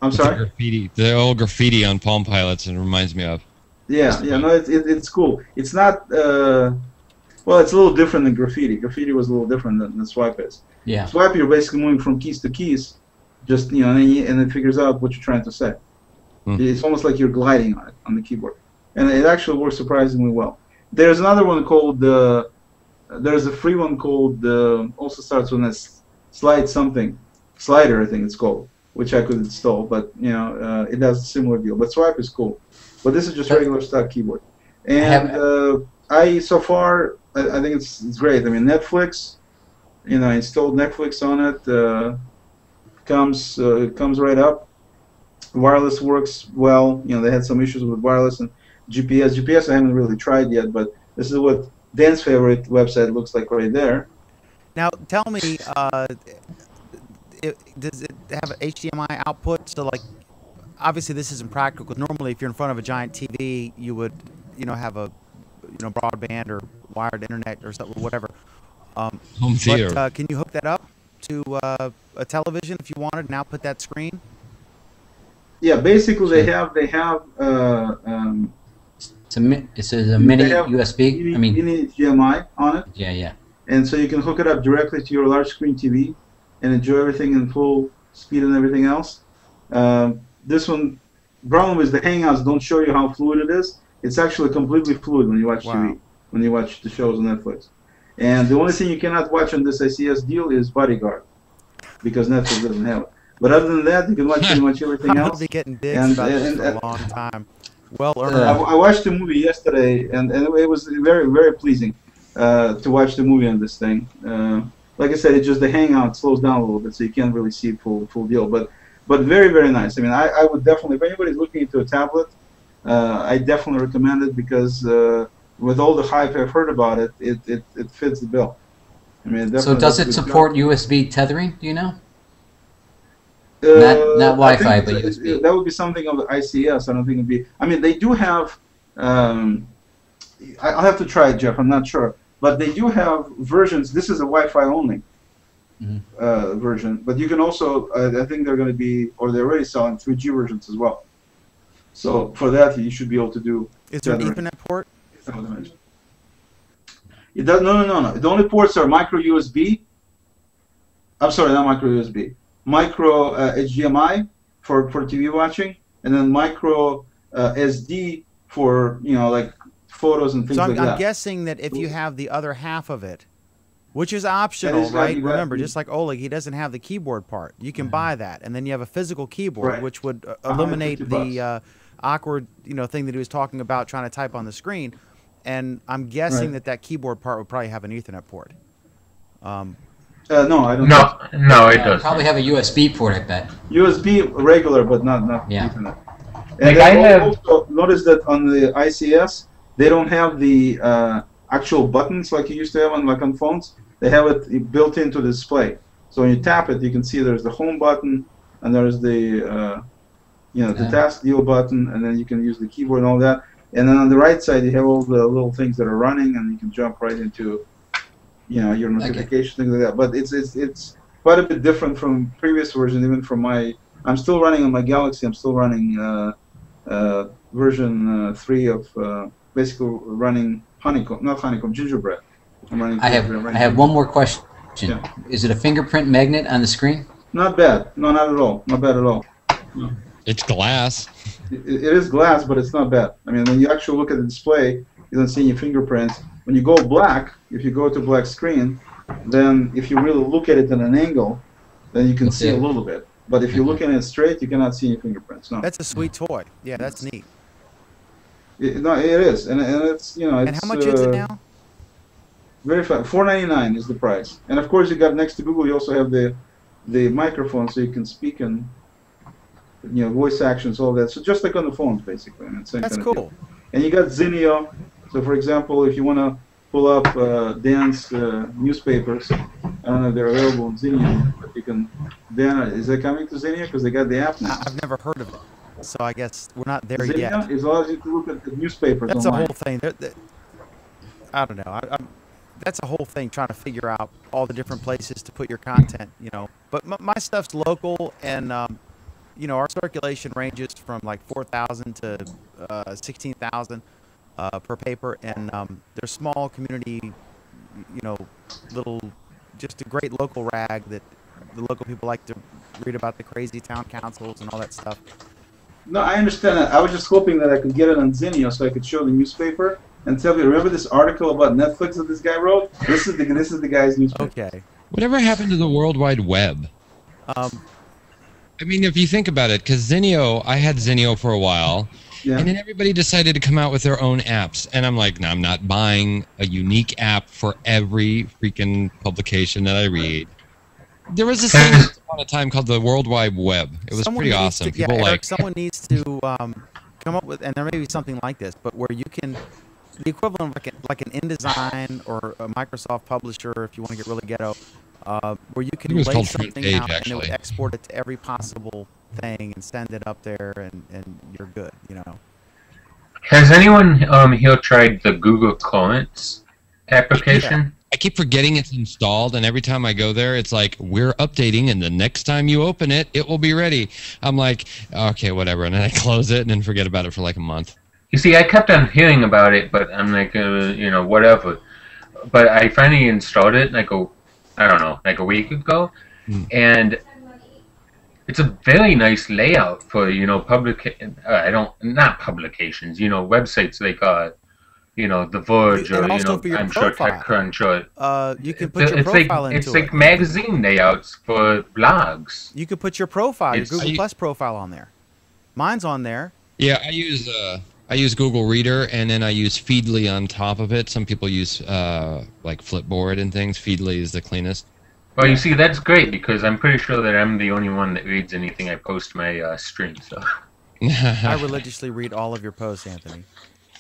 I'm sorry. The old graffiti on Palm Pilots, and it reminds me of. Yeah, no, it's cool. It's not. Well, it's a little different than graffiti. Graffiti was a little different than swipe is. Yeah. Swipe, you're basically moving from keys to keys, just and it figures out what you're trying to say. It's almost like you're gliding on it on the keyboard, and it actually works surprisingly well. There's another one called there's a free one called also starts with a slider, I think it's called, which I could install, but it does a similar deal. But swipe is cool, but this is just regular stock keyboard. And so far I think it's great. I mean, Netflix, installed Netflix on it. Comes right up. Wireless works well. They had some issues with wireless and GPS. GPS I haven't really tried yet, but this is what Dan's favorite website looks like right there. Now, tell me, does it have an HDMI output? So, like, obviously this isn't practical. Normally, if you're in front of a giant TV, you would, have a, broadband or wired internet or something, whatever. Home theater. But can you hook that up to a television if you wanted and output that screen? Yeah, basically they have. It says a mini USB. Mini HDMI on it. Yeah. And so you can hook it up directly to your large screen TV and enjoy everything in full speed and everything else. This one, problem is the Hangouts don't show you how fluid it is. It's actually completely fluid when you watch TV, when you watch the shows on Netflix. And the only thing you cannot watch on this ICS deal is Bodyguard, because Netflix doesn't have it. But other than that, you can watch pretty much everything else. I'll be getting digs about this for a long time. Well earned. I watched the movie yesterday, and it was very, very pleasing to watch the movie on this thing. Like I said, it's just the Hangout slows down a little bit, so you can't really see full deal. But very, very nice. I mean, I would definitely, if anybody's looking into a tablet, I definitely recommend it because with all the hype I've heard about it, it fits the bill. I mean, so does it support USB tethering? Do you know? Not Wi-Fi, but USB. That would be something of the ICS. I don't think it'd be. I mean, they do have. I'll have to try it, Jeff. I'm not sure. but they do have versions. This is a Wi-Fi only version, but you can also, I think they're going to be, or they're already selling 3G versions as well. So for that, you should be able to do. Is there an Ethernet port? It does, no. The only ports are micro USB. I'm sorry, not micro USB. Micro HDMI for TV watching, and then micro SD for, you know, like photos and things like that. I'm guessing that if you have the other half of it, which is optional, right? Remember, just like Oleg, he doesn't have the keyboard part. You can buy that, and then you have a physical keyboard, which would eliminate the awkward, you know, thing that he was talking about trying to type on the screen. And I'm guessing that keyboard part would probably have an Ethernet port. No, I don't. No, it doesn't. Probably have a USB port, I bet. USB regular, but not Ethernet. And like also notice that on the ICS, they don't have the actual buttons like you used to have on phones. They have it built into the display. So when you tap it, you can see there's the home button, and there's the the task deal button, and then you can use the keyboard and all that. And then on the right side, you have all the little things that are running, and you can jump right into, your notification, things like that. But it's quite a bit different from previous version, even from my. I'm still running on my Galaxy. I'm still running version 3 of basically running gingerbread. I have one more question. Yeah. Is it a fingerprint magnet on the screen? Not bad. No, not at all. Not bad at all. No. It's glass. It is glass, but it's not bad. I mean, when you actually look at the display, you don't see any fingerprints. When you go black, if you go to black screen, then if you really look at it at an angle, then you can see a little bit. But if you're looking at it straight, you cannot see any fingerprints. No. That's a sweet toy. Yeah, that's neat. It is, and it's And how much is it now? Very fun. $4.99 is the price, and of course you got next to Google. You also have the microphone, so you can speak and voice actions, all that. So just like on the phones, basically. I mean, that's cool. And you got Zinio. So for example, if you want to pull up Dan's newspapers, I don't know if they're available in Zinio, but you can. Dan, is that coming to Zinio? Because they got the app now. I've never heard of it, so I guess we're not there Zinio yet. Zinio allows you to look at the newspapers. That's online. a whole thing. I don't know. That's a whole thing, trying to figure out all the different places to put your content. But my stuff's local, and our circulation ranges from like 4,000 to 16,000 per paper, and they're small community, just a great local rag that the local people like to read about, the crazy town councils and all that stuff. No, I understand that. I was just hoping that I could get it on Zinio so I could show the newspaper and tell you, remember this article about Netflix that this guy wrote? This is the guy's newspaper. Okay. Whatever happened to the World Wide Web? I mean, if you think about it, because Zinio, I had Zinio for a while, and then everybody decided to come out with their own apps, and I'm like, no, I'm not buying a unique app for every freaking publication that I read. There was this thing on a time called the World Wide Web. It was pretty awesome. Someone needs to come up with, and there may be something like this, but where you can, the equivalent of like an InDesign or a Microsoft Publisher, if you want to get really ghetto, where you can lay something out and it would export it to every possible thing and send it up there, and you're good, Has anyone here tried the Google Comments application? Yeah. I keep forgetting it's installed, and every time I go there, it's like, we're updating, and the next time you open it, it will be ready. I'm like, okay, whatever, and then I close it and then forget about it for like a month. You see, I kept on hearing about it, but I'm like, whatever. But I finally installed it, like like a week ago, and it's a very nice layout for not publications, websites like The Verge, or I'm sure TechCrunch, or you can put your profile into it. It's like magazine layouts for blogs. You could put your profile, your Google Plus profile on there. Mine's on there. Yeah, I use Google Reader, and then I use Feedly on top of it. Some people use like Flipboard and things. Feedly is the cleanest. Well, you see, that's great, because I'm pretty sure that I'm the only one that reads anything I post to my stream. So I religiously read all of your posts, Anthony.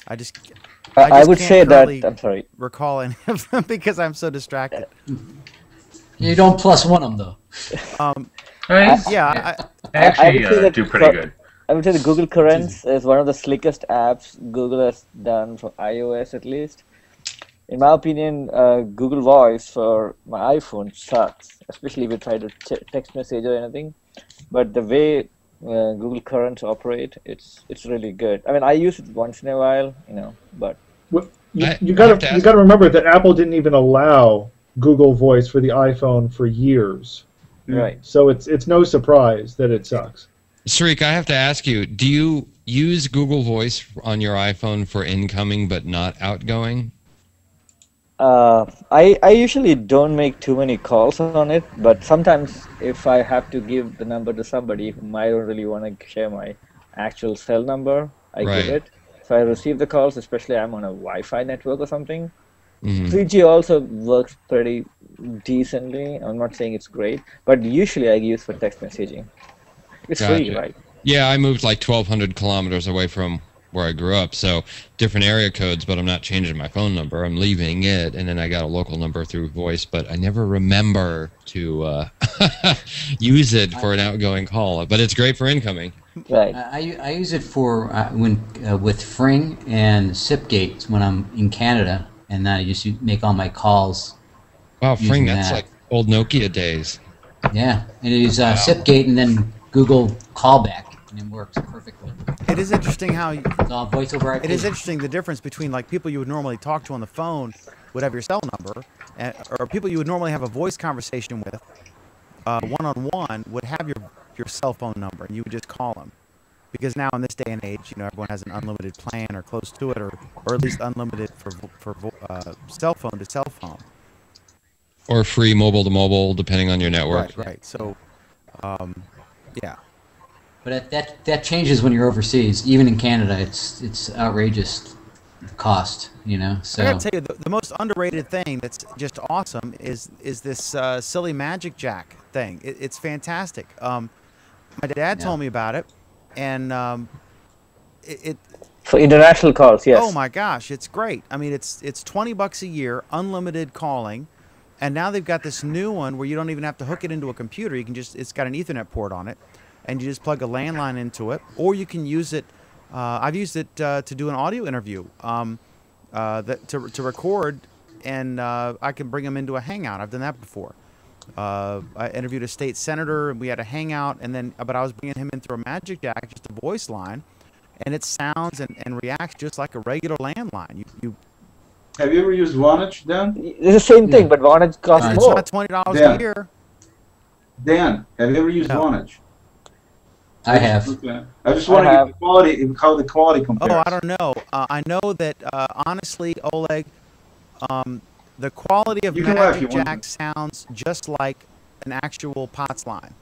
I would say that, I'm sorry, recall any of them because I'm so distracted. You don't +1 them though. I actually do pretty good. I would say the Google Currents is one of the slickest apps Google has done for iOS, at least. in my opinion, Google Voice for my iPhone sucks, especially if you try to text message or anything. But the way Google Current operate, it's really good. I mean, I use it once in a while, but you got to remember that Apple didn't even allow Google Voice for the iPhone for years. Right. So it's no surprise that it sucks. Sarik, I have to ask you, do you use Google Voice on your iPhone for incoming but not outgoing? I usually don't make too many calls on it, but sometimes if I have to give the number to somebody whom I don't really want to share my actual cell number, I give it. So I receive the calls, especially I'm on a Wi-Fi network or something. 3G also works pretty decently. I'm not saying it's great, but usually I use for text messaging. It's free, right? Yeah, I moved like 1,200 kilometers away from where I grew up, so different area codes, but I'm not changing my phone number. I'm leaving it, and then I got a local number through voice, but I never remember to use it for an outgoing call. But it's great for incoming. Right. I use it for when with Fring and Sipgate when I'm in Canada, and I just make all my calls. Wow, Fring, that's like old Nokia days. Yeah, and it is Sipgate and then Google Callback, and it works perfectly. It is interesting how it's all voice over IP. It is interesting the difference between like people you would normally talk to on the phone would have your cell number, or people you would normally have a voice conversation with, one-on-one, would have your cell phone number, and you would just call them. Because now in this day and age, everyone has an unlimited plan or close to it, or at least unlimited for cell phone to cell phone. Or free mobile to mobile, depending on your network. Right. So, yeah. But that changes when you're overseas. Even in Canada, it's outrageous cost. So I gotta tell you, the most underrated thing that's just awesome is this silly Magic Jack thing. It's fantastic. My dad told me about it, and for international calls, yes. Oh my gosh, it's great. I mean, it's $20 a year, unlimited calling, and now they've got this new one where you don't even have to hook it into a computer. You can it's got an Ethernet port on it, and you just plug a landline into it, or you can use it. I've used it to do an audio interview, to record, and I can bring them into a Hangout. I've done that before. I interviewed a state senator, and we had a Hangout, but I was bringing him in through a Magic Jack, just a voice line, and it sounds and reacts just like a regular landline. Have you ever used Vonage, Dan? It's the same thing, but Vonage costs more. It's not $20 a year. Dan, have you ever used Vonage? I have. I just want to get the quality, how the quality compares. Oh, I don't know. I know that, honestly, Oleg, the quality of Magic Jack sounds just like an actual POTS line.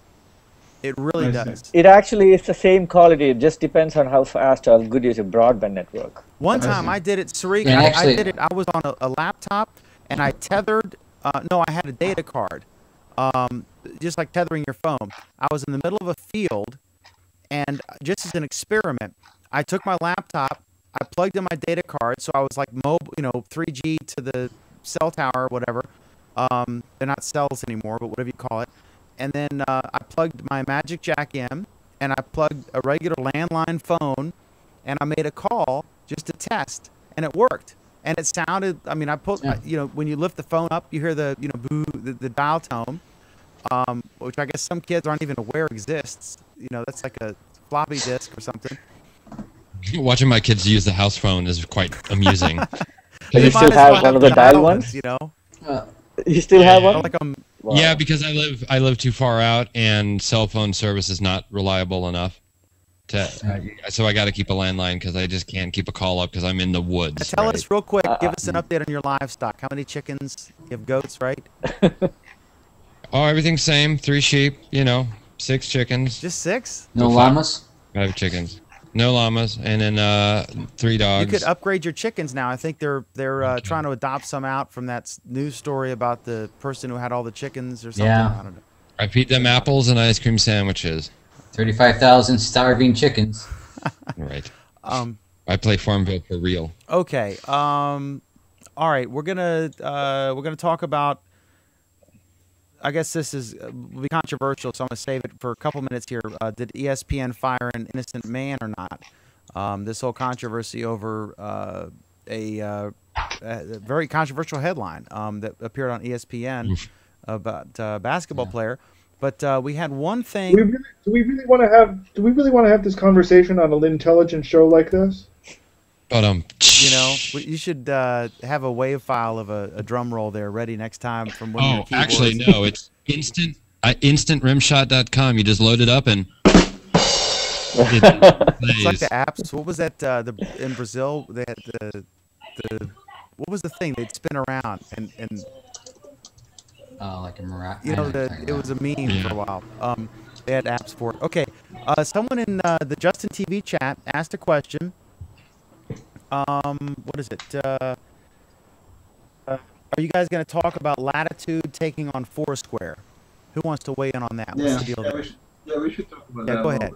It really does. It actually is the same quality. It just depends on how fast or how good is your broadband network. One time I did it, Sarik. I did it. I was on a laptop, and I tethered. No, I had a data card, just like tethering your phone. I was in the middle of a field, and just as an experiment, I took my laptop. I plugged in my data card, so I was like mobile, 3G to the cell tower or whatever. They're not cells anymore, but whatever you call it. And then I plugged my Magic Jack in, and I plugged a regular landline phone, and I made a call just to test, and it worked. And it sounded, I mean, when you lift the phone up, you hear the, boo, the dial tone, which I guess some kids aren't even aware exists. That's like a floppy disk or something. Watching my kids use the house phone is quite amusing. Do you still have one of the dial ones? You still have one? Wow. Yeah, because I live too far out, and cell phone service is not reliable enough. So I got to keep a landline because I just can't keep a call up because I'm in the woods. Tell us real quick. Give us an update on your livestock. How many chickens? You have goats, right? Oh, everything's same. 3 sheep. 6 chickens. Just 6? No llamas? 5 chickens. No llamas, and then 3 dogs. You could upgrade your chickens now. I think they're trying to adopt some out from that news story about the person who had all the chickens or something. Yeah. I don't know. I feed them apples and ice cream sandwiches. 35,000 starving chickens. Right. I play Farmville for real. Okay. All right. We're gonna talk about. I guess this will be controversial, so I'm going to save it for a couple minutes here. Did ESPN fire an innocent man or not? This whole controversy over a very controversial headline that appeared on ESPN about a basketball player. But we had one thing. Do we really want to have this conversation on an intelligent show like this? You know, you should have a wave file of a drum roll there ready next time from one of your keyboards. Actually, no. It's instantrimshot.com. You just load it up and it's like the apps. What was that? In Brazil, they had the what was the thing they'd spin around and like a miracle. You know, it was a meme for a while. They had apps for it. Okay, someone in the Justin TV chat asked a question. What is it? Are you guys going to talk about Latitude taking on FourSquare? Who wants to weigh in on that? What's the deal there? We should talk about that. Yeah, go ahead.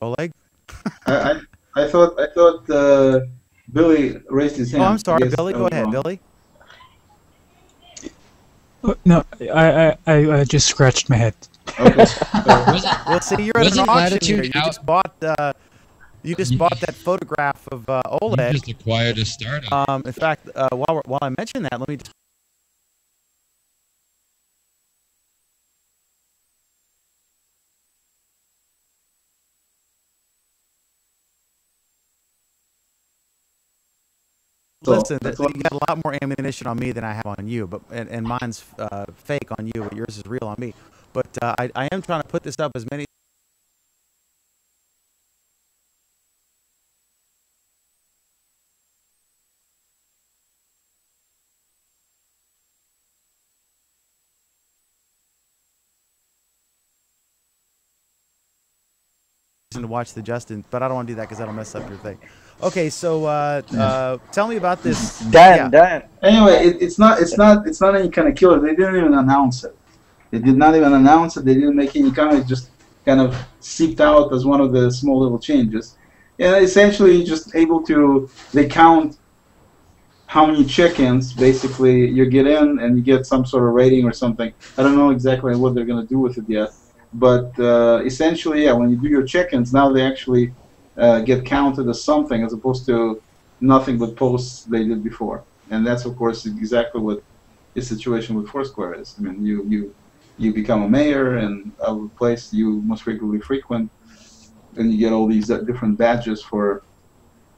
Oleg? I thought Billy raised his hand. Oh, I'm sorry, Billy. Go ahead, Billy. No, I just scratched my head. Okay. Well, see, you're at an auction here. You just bought that photograph of Oleg. You just acquired a startup. In fact, while I mention that, let me just. Listen, you got a lot more ammunition on me than I have on you, and mine's fake on you, but yours is real on me. But I am trying to put this up as many. To watch the Justin, but I don't want to do that because that'll mess up your thing. Okay, so tell me about this. Dan. Anyway, it's not any kind of killer. They didn't even announce it. They did not even announce it. They didn't make any comment. It just kind of seeped out as one of the small little changes. And essentially, just able to, they count how many check-ins basically you get in, and you get some sort of rating or something. I don't know exactly what they're going to do with it yet. But essentially, yeah, when you do your check-ins, now they actually get counted as something as opposed to nothing but posts they did before. And that's, of course, exactly what the situation with FourSquare is. I mean, you become a mayor and of a place you most regularly frequent, and you get all these different badges for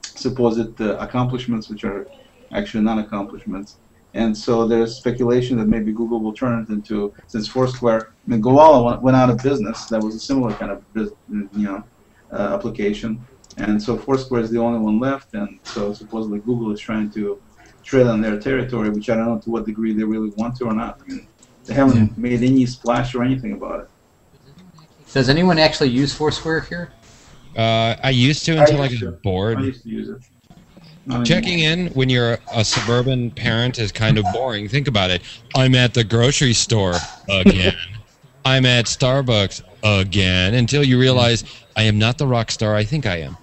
supposed accomplishments, which are actually non-accomplishments. And so there's speculation that maybe Google will turn it into, since FourSquare, I mean, Goala went out of business. That was a similar kind of application. And so FourSquare is the only one left, and so supposedly Google is trying to tread on their territory, which I don't know to what degree they really want to or not. I mean, they haven't made any splash or anything about it. Does anyone actually use FourSquare here? I used to until I got bored. I used to use it. Checking in when you're a suburban parent is kind of boring. Think about it. I'm at the grocery store again. I'm at Starbucks again, until you realize I am not the rock star I think I am.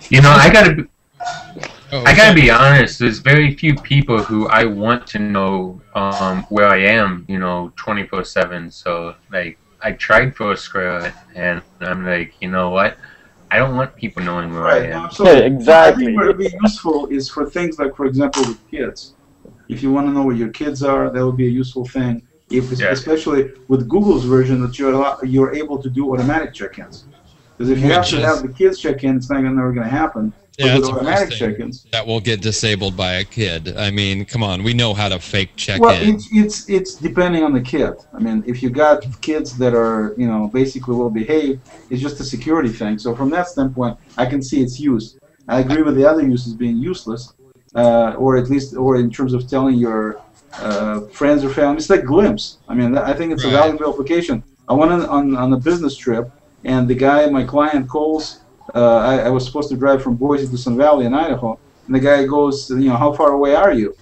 You know, I gotta be honest. There's very few people who I want to know where I am, 24/7. So, like, I tried FourSquare, and I'm like, you know what? I don't want people knowing where I am. Yeah, exactly. I think what would be useful is for things like, for example, with kids. If you want to know where your kids are, that would be a useful thing. Especially with Google's version, that you're able to do automatic check-ins. Because if you have to have the kids check in, it's never going to happen. Yeah, with automatic check-ins, that will get disabled by a kid. I mean, come on, we know how to fake check-in. Well, it's depending on the kid. I mean, if you got kids that are basically well behaved, it's just a security thing. So from that standpoint, I can see its use. I agree with the other uses being useless, or in terms of telling your friends or family. It's like Glimpse. I mean, I think it's a valuable application. I went on a business trip, and the guy, my client, calls. I was supposed to drive from Boise to Sun Valley in Idaho, and the guy goes, how far away are you?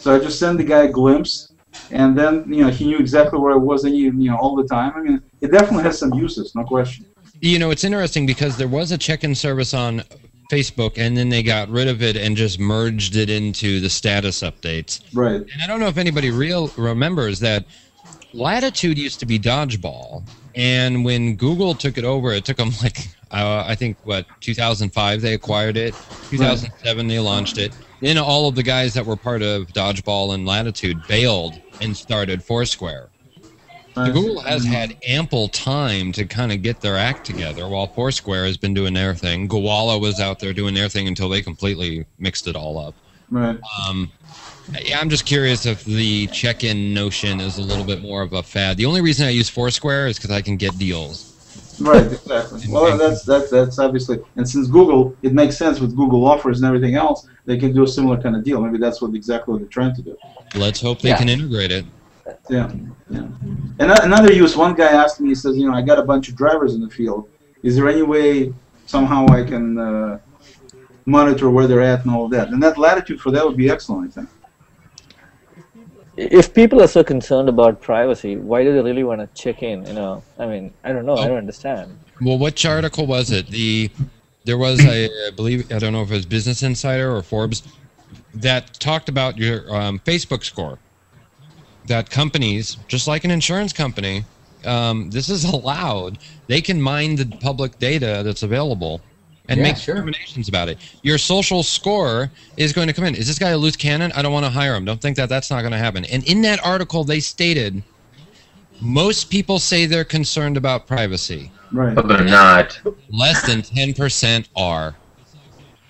So I just sent the guy a glimpse, and then he knew exactly where I was, all the time. I mean, it definitely has some uses, no question. It's interesting because there was a check-in service on Facebook, and then they got rid of it and just merged it into the status updates. Right. And I don't know if anybody remembers that Latitude used to be Dodgeball, and when Google took it over, it took them like I think, 2005 they acquired it. 2007 they launched it. Then all of the guys that were part of Dodgeball and Latitude bailed and started FourSquare. So Google has had ample time to kind of get their act together while FourSquare has been doing their thing. Gowalla was out there doing their thing until they completely mixed it all up. Right. Yeah, I'm just curious if the check-in notion is a little bit more of a fad. The only reason I use FourSquare is because I can get deals. Right, exactly. Well, that's obviously, and since Google, it makes sense with Google offers and everything else, they can do a similar kind of deal. Maybe that's exactly what they're trying to do. Let's hope they can integrate it. Yeah, yeah. And another use, one guy asked me, he says, I got a bunch of drivers in the field. Is there any way somehow I can monitor where they're at and all of that? And that Latitude for that would be excellent, I think. If people are so concerned about privacy, why do they really want to check in? I mean, I don't know. I don't understand. Well, which article was it? There was I believe, I don't know if it was Business Insider or Forbes, that talked about your Facebook score. That companies, just like an insurance company, this is allowed. They can mine the public data that's available and make determinations about it. Your social score is going to come in. Is this guy a loose cannon? I don't want to hire him. Don't think that's not going to happen. And in that article, they stated most people say they're concerned about privacy. Right. But they're not. Less than 10% are.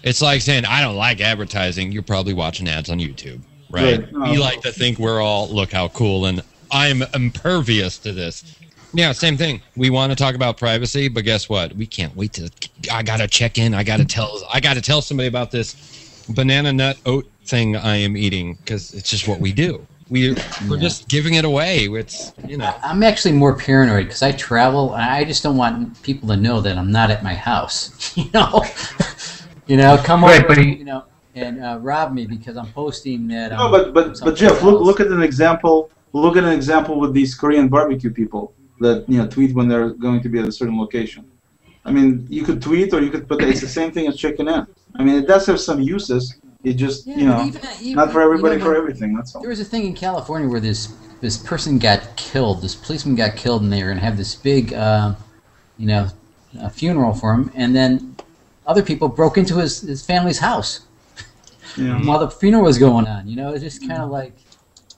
It's like saying, I don't like advertising. You're probably watching ads on YouTube, right? We like to think we're all, look how cool, and I'm impervious to this. Yeah, same thing. We want to talk about privacy, but guess what? We can't wait to. I gotta check in. I gotta tell somebody about this banana nut oat thing I am eating because it's just what we do. We're just giving it away. It's I'm actually more paranoid because I travel and I just don't want people to know that I'm not at my house. Come over, and rob me because I'm posting that. No, but Jeff, look at an example. Look at an example with these Korean barbecue people that tweet when they're going to be at a certain location. I mean, you could tweet or you could put. It's the same thing as checking in. I mean, it does have some uses. It just not for everybody for everything. That's all. There was a thing in California where this person got killed. This policeman got killed, and they were going to have this big, a funeral for him. And then other people broke into his family's house while the funeral was going on. It's just kind of like.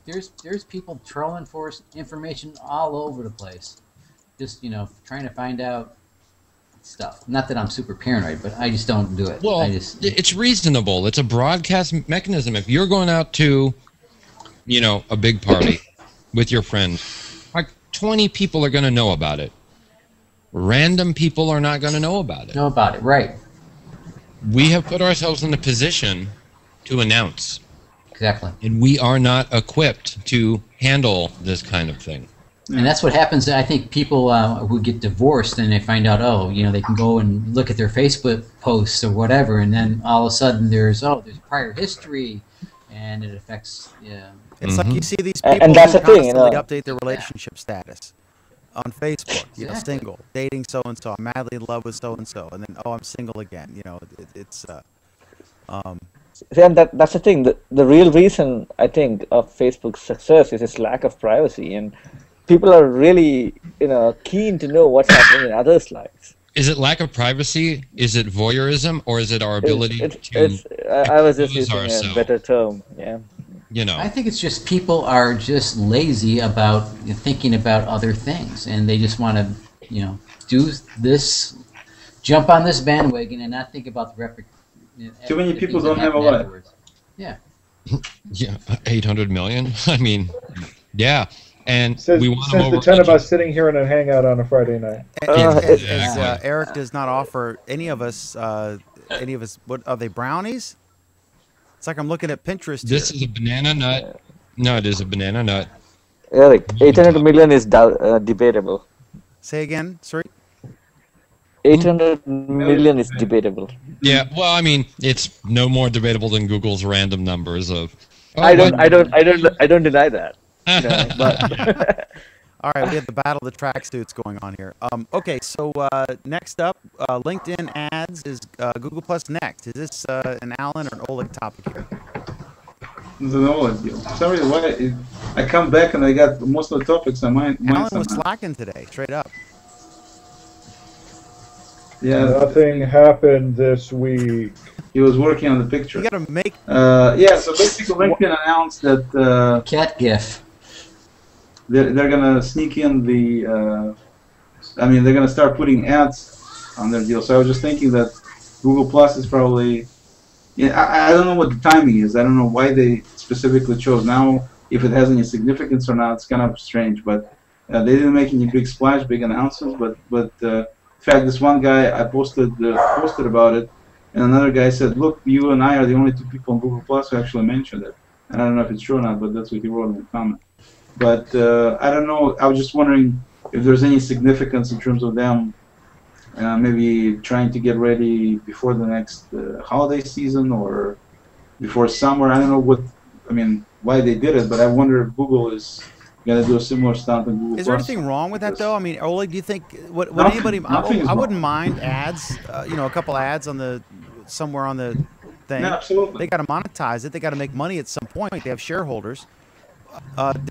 There's people trolling for information all over the place, just trying to find out stuff. Not that I'm super paranoid, but I just don't do it. Well, it's reasonable. It's a broadcast mechanism. If you're going out to, a big party with your friends, like 20 people are going to know about it. Random people are not going to know about it. Know about it, right? We have put ourselves in a position to announce. Exactly. And we are not equipped to handle this kind of thing. And that's what happens. I think people who get divorced and they find out, they can go and look at their Facebook posts or whatever, and then all of a sudden there's prior history, and it affects. It's like you see these people and that's who the thing, constantly update their relationship status on Facebook. Exactly. Single, dating so and so, I'm madly in love with so and so, and then I'm single again. It's. And that's the thing. The real reason I think of Facebook's success is its lack of privacy, and people are really keen to know what's happening in others' lives. Is it lack of privacy? Is it voyeurism, or is it our ability to? I was just using a better term. Yeah. I think it's just people are just lazy about thinking about other things, and they just want to do this, jump on this bandwagon, and not think about the repercussions. Too many people don't have a life. Yeah. Yeah, 800 million. I mean, yeah, and we want the 10 of us sitting here in a hangout on a Friday night. Eric does not offer any of us. What are they? Brownies? It's like I'm looking at Pinterest. This is a banana nut. No, it is a banana nut. Eric, 800 million is debatable. Say again, sorry. 800 million is debatable. Yeah, well, I mean, it's no more debatable than Google's random numbers of. I don't deny that. But all right, we have the battle of the tracksuits going on here. Okay, so next up, LinkedIn ads is Google Plus Next. Is this an Alan or an Oleg topic here? It's an Oleg deal. Sorry, why? I come back and I got most of the topics on mine. Alan was slacking today, straight up. Yeah. Nothing happened this week. He was working on the picture. You gotta make. Yeah. So basically, LinkedIn announced that Cat GIF. they're gonna sneak in the. I mean, they're gonna start putting ads on their deal. So I was just thinking that Google Plus is probably. Yeah, I don't know what the timing is. I don't know why they specifically chose now. If it has any significance or not, it's kind of strange. But they didn't make any big splash, big announcements. But in fact, this one guy I posted about it, and another guy said, "Look, you and I are the only two people on Google Plus who actually mentioned it." And I don't know if it's true or not, but that's what he wrote in the comment. But I don't know. I was just wondering if there's any significance in terms of them maybe trying to get ready before the next holiday season or before summer. I don't know why they did it, but I wonder if Google is going to do a similar stunt on Google. Is there anything wrong with that though? I mean, Oleg, do you think would Nothing- anybody? nothing is I wouldn't wrong. mind ads. A couple ads on somewhere on the thing. Yeah, absolutely. They got to monetize it. They got to make money at some point. They have shareholders.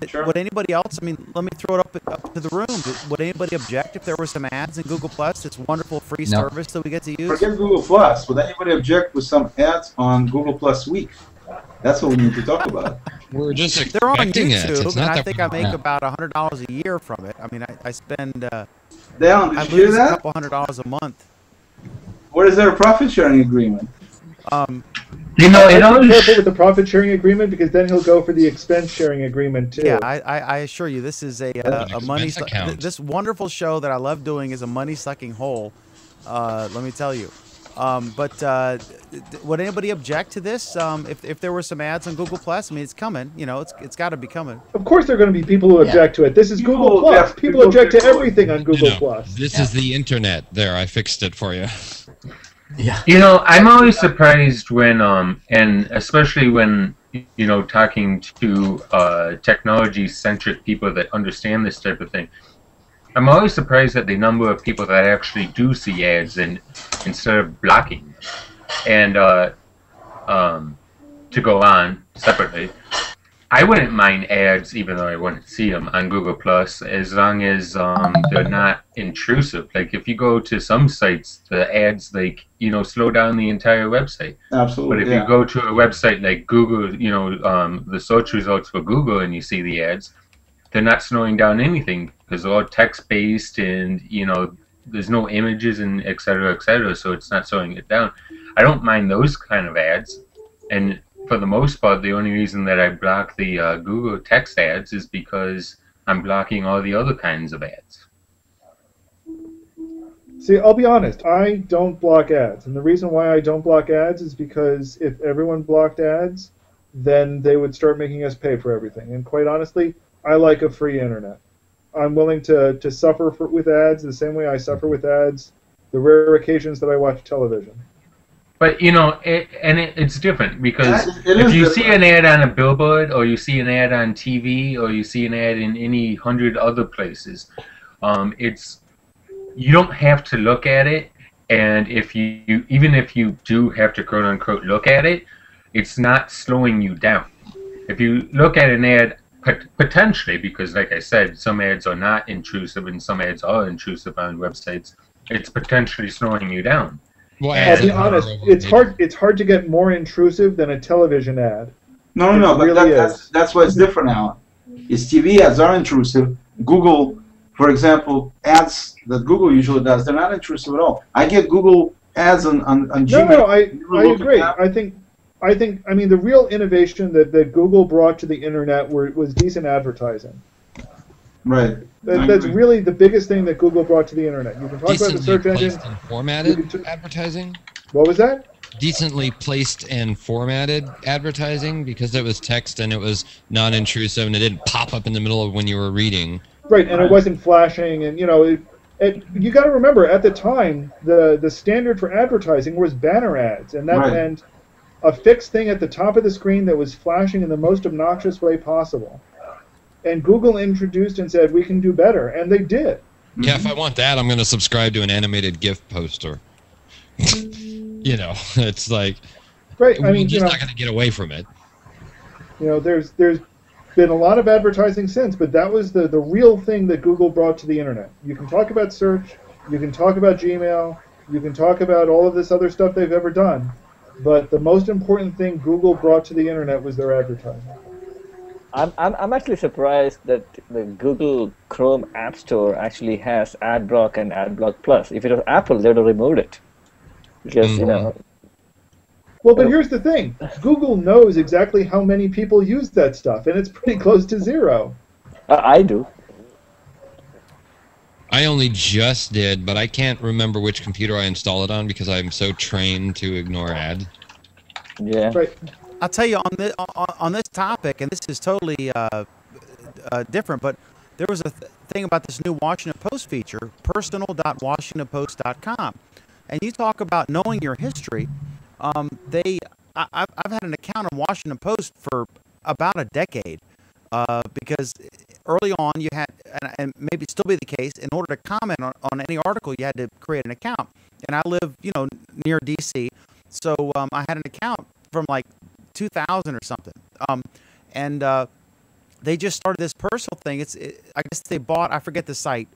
Sure. Would anybody else? I mean, let me throw it up to the room. Would anybody object if there were some ads in Google Plus? This wonderful free No. service that we get to use. Forget Google Plus. Would anybody object with some ads on Google Plus Week? That's what we need to talk about. We're just They're on expecting it. YouTube, It's and not I that think we're- I make Yeah. about $100 a year from it. I mean, I spend. Down, I did you hear lose a that? couple $100 a month. Where is there a profit sharing agreement? You know, I it have to be always. careful with the profit sharing agreement because then he'll go for the expense sharing agreement too. Yeah, I assure you, this is a money. expense account. This wonderful show that I love doing is a money sucking hole. Let me tell you. Would anybody object to this? If there were some ads on Google Plus, I mean, it's coming. You know, it's got to be coming. Of course, there are going to be people who object to it. This is People Google Plus. definitely People object to object to it. everything on Google No, Plus. This is the internet. There, I fixed it for you. Yeah. You know, I'm always surprised when, and especially when, you know, talking to technology-centric people that understand this type of thing. I'm always surprised at the number of people that actually do see ads instead of blocking them. And to go on separately, I wouldn't mind ads, even though I wouldn't see them on Google Plus, as long as they're not intrusive. Like if you go to some sites, the ads slow down the entire website. Absolutely. But if yeah. you go to a website like Google, the search results for Google, and you see the ads, they're not slowing down anything because they're all text-based, and there's no images and et cetera, so it's not slowing it down. I don't mind those kind of ads, and for the most part, the only reason that I block the Google text ads is because I'm blocking all the other kinds of ads. See, I'll be honest. I don't block ads, and the reason why I don't block ads is because if everyone blocked ads, then they would start making us pay for everything. And quite honestly, I like a free internet. I'm willing to suffer with ads the same way I suffer with ads the rare occasions that I watch television. But it's different because It if is you different. see an ad on a billboard, or you see an ad on TV, or you see an ad in any 100 other places, you don't have to look at it. And even if you do have to quote unquote look at it, it's not slowing you down. If you look at an ad, potentially, because like I said, some ads are not intrusive and some ads are intrusive on websites, it's potentially slowing you down. Well, I'll be honest. It's hard to get more intrusive than a television ad. No, It but really that's why it's different now. Is TV ads are intrusive. Google, for example, ads that Google usually does, they're not intrusive at all. I get Google ads on Gmail. No, I You ever look at agree. that? I mean, the real innovation that Google brought to the internet was decent advertising. Right. That's really the biggest thing that Google brought to the internet. You can talk about the Decently search engine. placed and formatted advertising. What was that? Decently placed and formatted advertising, because it was text and it was non-intrusive and it didn't pop up in the middle of when you were reading. Right, and it wasn't flashing, and you got to remember at the time the standard for advertising was banner ads, and that Right. meant a fixed thing at the top of the screen that was flashing in the most obnoxious way possible. And Google introduced and said, we can do better, and they did. Yeah, if I want that, I'm going to subscribe to an animated GIF poster. It's like, Right, I we're mean, just not going to get away from it. there's been a lot of advertising since, but that was the real thing that Google brought to the internet. You can talk about search, you can talk about Gmail, You can talk about all of this other stuff they've ever done, but the most important thing Google brought to the internet was their advertising. I'm actually surprised that the Google Chrome App Store actually has AdBlock and AdBlock Plus. If it was Apple, they would have removed it. Because, you know... Well, but here's the thing. Google knows exactly how many people use that stuff, and it's pretty close to zero. I do. I only just did, but I can't remember which computer I install it on because I'm so trained to ignore ads. Yeah. Right. I'll tell you on this topic, and this is totally different, but there was a thing about this new Washington Post feature, personal.washingtonpost.com, and you talk about knowing your history. I've had an account on Washington Post for about a decade because early on you had, and maybe still be the case, in order to comment on any article you had to create an account. And I live, near DC, so I had an account from like 2000 or something. And they just started this personal thing. I guess they bought, I forget the site,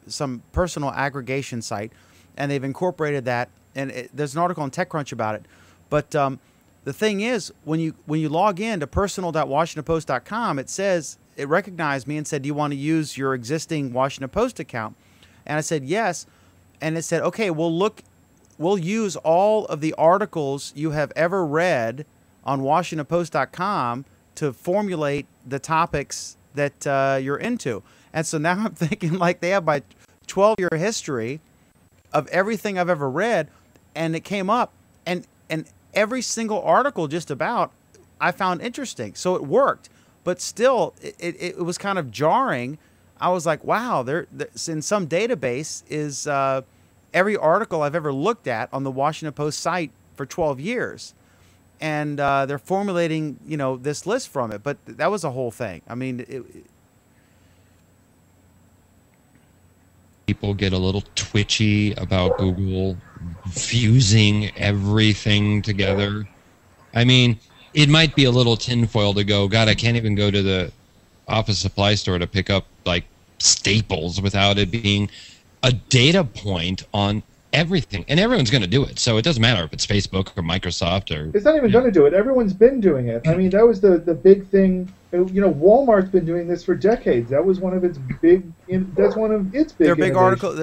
some personal aggregation site, and they've incorporated that. And there's an article on TechCrunch about it. But the thing is, when you log in to personal.washingtonpost.com, it recognized me and said, "Do you want to use your existing Washington Post account?" And I said yes. And it said, "Okay, we'll use all of the articles you have ever read on WashingtonPost.com to formulate the topics that you're into." And so now I'm thinking, like, they have my 12-year history of everything I've ever read, and it came up, and every single article just about I found interesting. So it worked, but still it was kind of jarring. I was like, wow, there's in some database is every article I've ever looked at on the Washington Post site for 12 years. And they're formulating, this list from it. But that was a whole thing. I mean, people get a little twitchy about Google fusing everything together. I mean, it might be a little tinfoil to go, God, I can't even go to the office supply store to pick up, like, staples without it being a data point on everything. And everyone's going to do it. So it doesn't matter if it's Facebook or Microsoft or... It's not even going to do it. Everyone's been doing it. I mean, that was the big thing. Walmart's been doing this for decades. That was one of its big... That's one of its big... Their big article...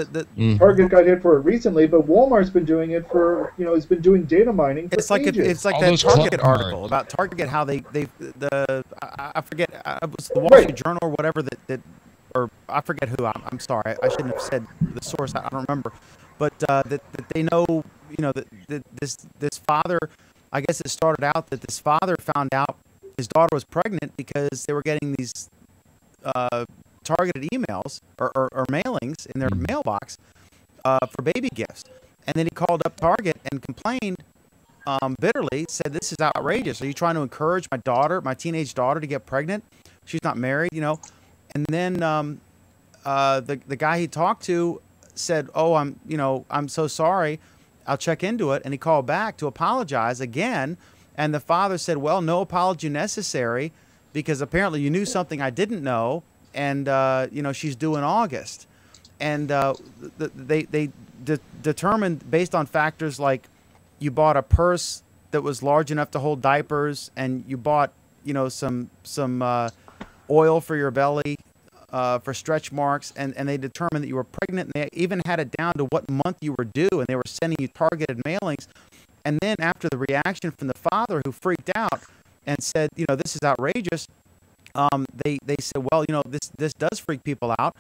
Target got hit for it recently, but Walmart's been doing it for... It's been doing data mining for ages. It's like that Target article about Target, how I forget, it was the Wall Street Journal or whatever or I forget who. I'm sorry. I shouldn't have said the source. I don't remember. But that they know, that this father, I guess it started out that this father found out his daughter was pregnant because they were getting these targeted emails or mailings in their mailbox for baby gifts. And then he called up Target and complained bitterly, said, "This is outrageous. Are you trying to encourage my teenage daughter to get pregnant? She's not married, And then the guy he talked to said, "Oh, I'm so sorry. I'll check into it." And he called back to apologize again. And the father said, "Well, no apology necessary because apparently you knew something I didn't know. And, she's due in August." And they determined based on factors like you bought a purse that was large enough to hold diapers, and you bought, some oil for your belly, for stretch marks, and they determined that you were pregnant, and they even had it down to what month you were due, and they were sending you targeted mailings. And then after the reaction from the father, who freaked out and said, "This is outrageous," they said, "Well, this does freak people out."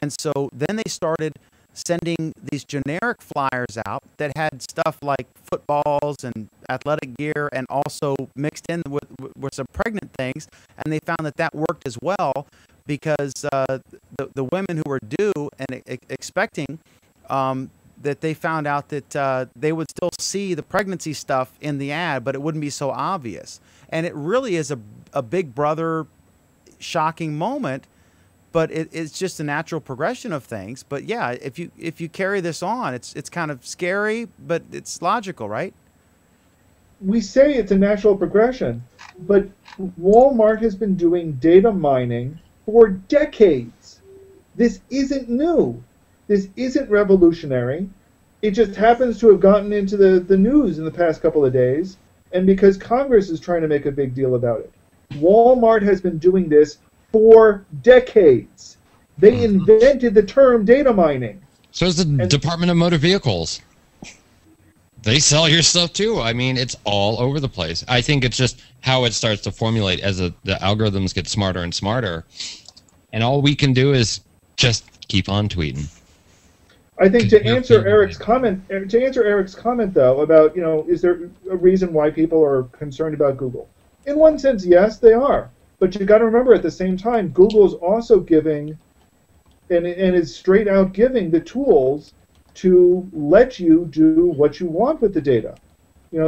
And so then they started sending these generic flyers out that had stuff like footballs and athletic gear, and also mixed in with some pregnant things, and they found that worked as well, because the women who were due and expecting, that they found out that they would still see the pregnancy stuff in the ad, but it wouldn't be so obvious. And it really is a Big Brother shocking moment, but it's just a natural progression of things. But yeah, if you carry this on, it's kind of scary, but it's logical, right? We say it's a natural progression, but Walmart has been doing data mining for decades. This isn't new. This isn't revolutionary. it just happens to have gotten into the news in the past couple of days, and because Congress is trying to make a big deal about it. Walmart has been doing this for decades. They invented the term data mining. So is the Department of Motor Vehicles. They sell your stuff too. I mean, it's all over the place. I think it's just how it starts to formulate as the algorithms get smarter and smarter. And all we can do is just keep on tweeting. I think to answer Eric's comment, though, about, is there a reason why people are concerned about Google? In one sense, yes, they are. But you got to remember, at the same time, Google is also giving, and is straight out giving the tools to let you do what you want with the data.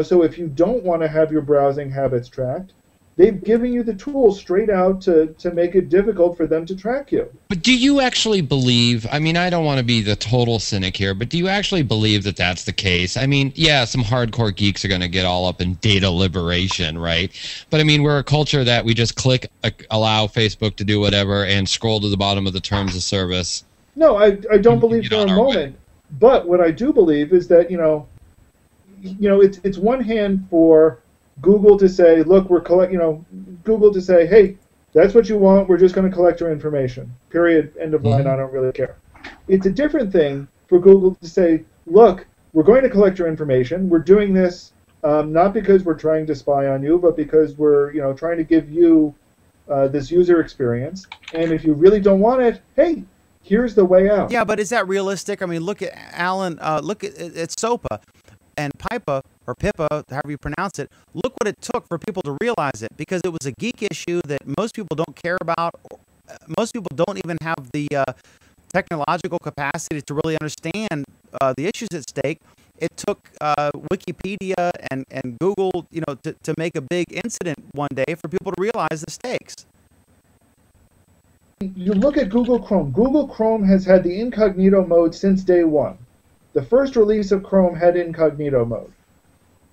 So if you don't want to have your browsing habits tracked, they've given you the tools straight out to make it difficult for them to track you. But do you actually believe, I mean, I don't want to be the total cynic here, but do you actually believe that that's the case? I mean, yeah, some hardcore geeks are going to get all up in data liberation, right? But I mean, we're a culture that we just click, allow Facebook to do whatever, and scroll to the bottom of the terms of service. No, I don't believe for a moment. But what I do believe is that, it's one hand for Google to say, look, Google to say, hey, that's what you want, we're just going to collect your information. Period. End of line, I don't really care. It's a different thing for Google to say, look, we're going to collect your information. We're doing this not because we're trying to spy on you, but because we're, trying to give you this user experience. And if you really don't want it, hey, here's the way out. Yeah, but is that realistic? I mean, look at Alan, look at SOPA and PIPA, or PIPA, however you pronounce it. Look what it took for people to realize it, because it was a geek issue that most people don't care about. Most people don't even have the technological capacity to really understand the issues at stake. It took Wikipedia and Google, to make a big incident one day for people to realize the stakes. You look at Google Chrome. Google Chrome has had the incognito mode since day one. The first release of Chrome had incognito mode.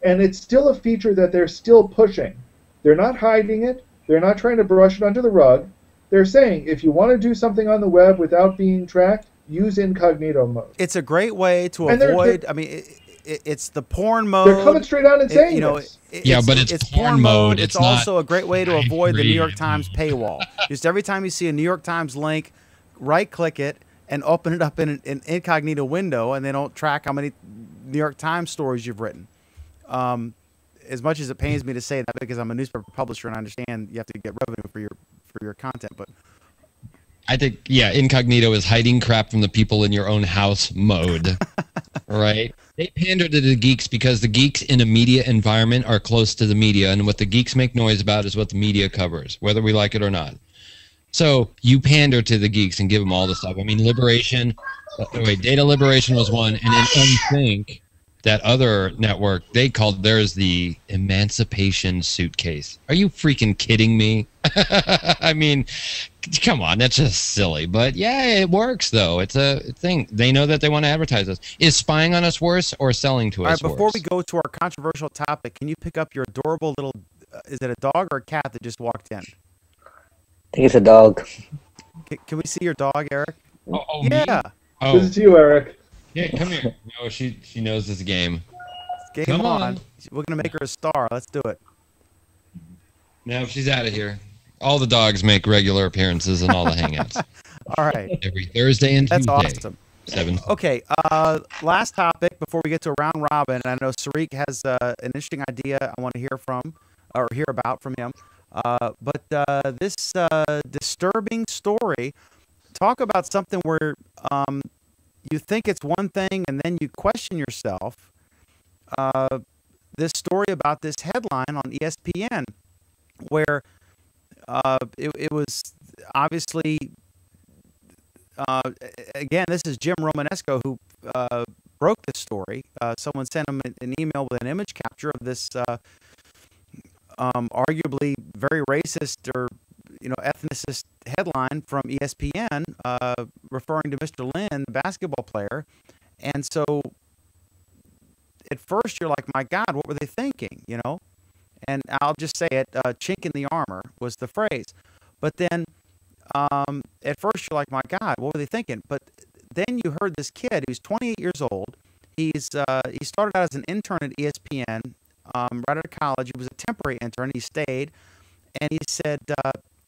And it's still a feature that they're still pushing. They're not hiding it. They're not trying to brush it under the rug. They're saying, if you want to do something on the web without being tracked, use incognito mode. It's a great way to avoid, I mean, it's the porn mode. They're coming straight out and saying this. But it's porn mode. It's also a great way to avoid the New York Times paywall. Just every time you see a New York Times link, right-click it and open it up in an incognito window, and they don't track how many New York Times stories you've written. As much as it pains me to say that, because I'm a newspaper publisher and I understand you have to get revenue for your content, but I think, yeah, incognito is hiding crap from the people in your own house mode, right? They pander to the geeks because the geeks in a media environment are close to the media, and what the geeks make noise about is what the media covers, whether we like it or not. So you pander to the geeks and give them all the stuff. I mean, data liberation was one, and then Unsync, that other network, they called theirs the Emancipation Suitcase. Are you freaking kidding me? I mean, come on, that's just silly. But yeah, it works, though. It's a thing. They know that they want to advertise us. Is spying on us worse or selling to us worse? Before we go to our controversial topic, can you pick up your adorable little, is it a dog or a cat that just walked in? I think it's a dog. Can we see your dog, Eric? Oh, yeah. Me? Oh. This is you, Eric. Yeah, come here. No, she knows this game. Game on. We're going to make her a star. Let's do it. No, she's out of here. All the dogs make regular appearances in all the hangouts. All right. Every Thursday and Tuesday. That's awesome. 7. Okay, last topic before we get to a round robin. I know Sarik has an interesting idea I want to hear about from him. But this disturbing story, talk about something where you think it's one thing and then you question yourself. This story about this headline on ESPN where it was obviously, again, this is Jim Romanesco who broke this story. Someone sent him an email with an image capture of this arguably very racist or ethnicist headline from ESPN referring to Mr. Lin, the basketball player. And so at first you're like, my God, what were they thinking, And I'll just say it, chink in the armor was the phrase. But then at first you're like, my God, what were they thinking? But then you heard this kid who's 28 years old. he started out as an intern at ESPN right out of college. He was a temporary intern. He stayed, and he said,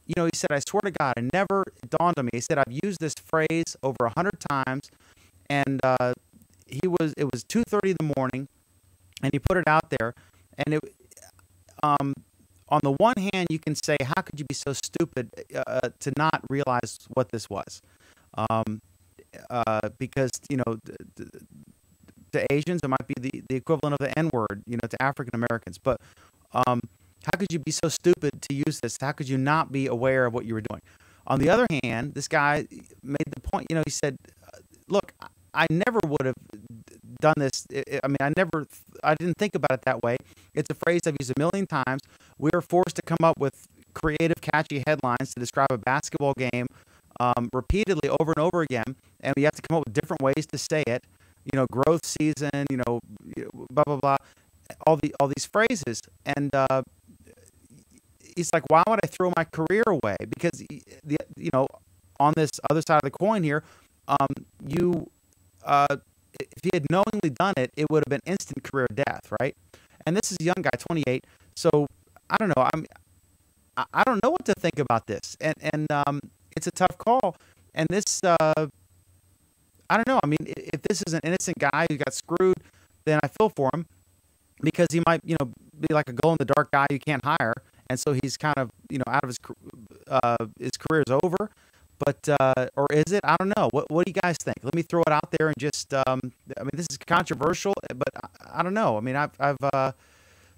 he said, I swear to God, it never dawned on me. He said, I've used this phrase over 100 times, and it was 2:30 in the morning, and he put it out there, and it. On the one hand, you can say, how could you be so stupid to not realize what this was? Because, to Asians, it might be the equivalent of the N-word, to African Americans. But how could you be so stupid to use this? How could you not be aware of what you were doing? On the other hand, this guy made the point, he said, look, I never would have done this. I mean, I didn't think about it that way. It's a phrase I've used a million times. We are forced to come up with creative, catchy headlines to describe a basketball game repeatedly over and over again, and we have to come up with different ways to say it. Growth season, blah blah blah, all these phrases, and he's like, why would I throw my career away? Because on this other side of the coin here, if he had knowingly done it, it would have been instant career death, right? And this is a young guy, 28. So I don't know. I don't know what to think about this, and it's a tough call. And this, I don't know. I mean, if this is an innocent guy who got screwed, then I feel for him, because he might, be like a glow-in-the-dark guy you can't hire, and so he's kind of, out of his career is over. But or is it? I don't know. What do you guys think? Let me throw it out there and just. I mean, this is controversial, but I don't know. I mean,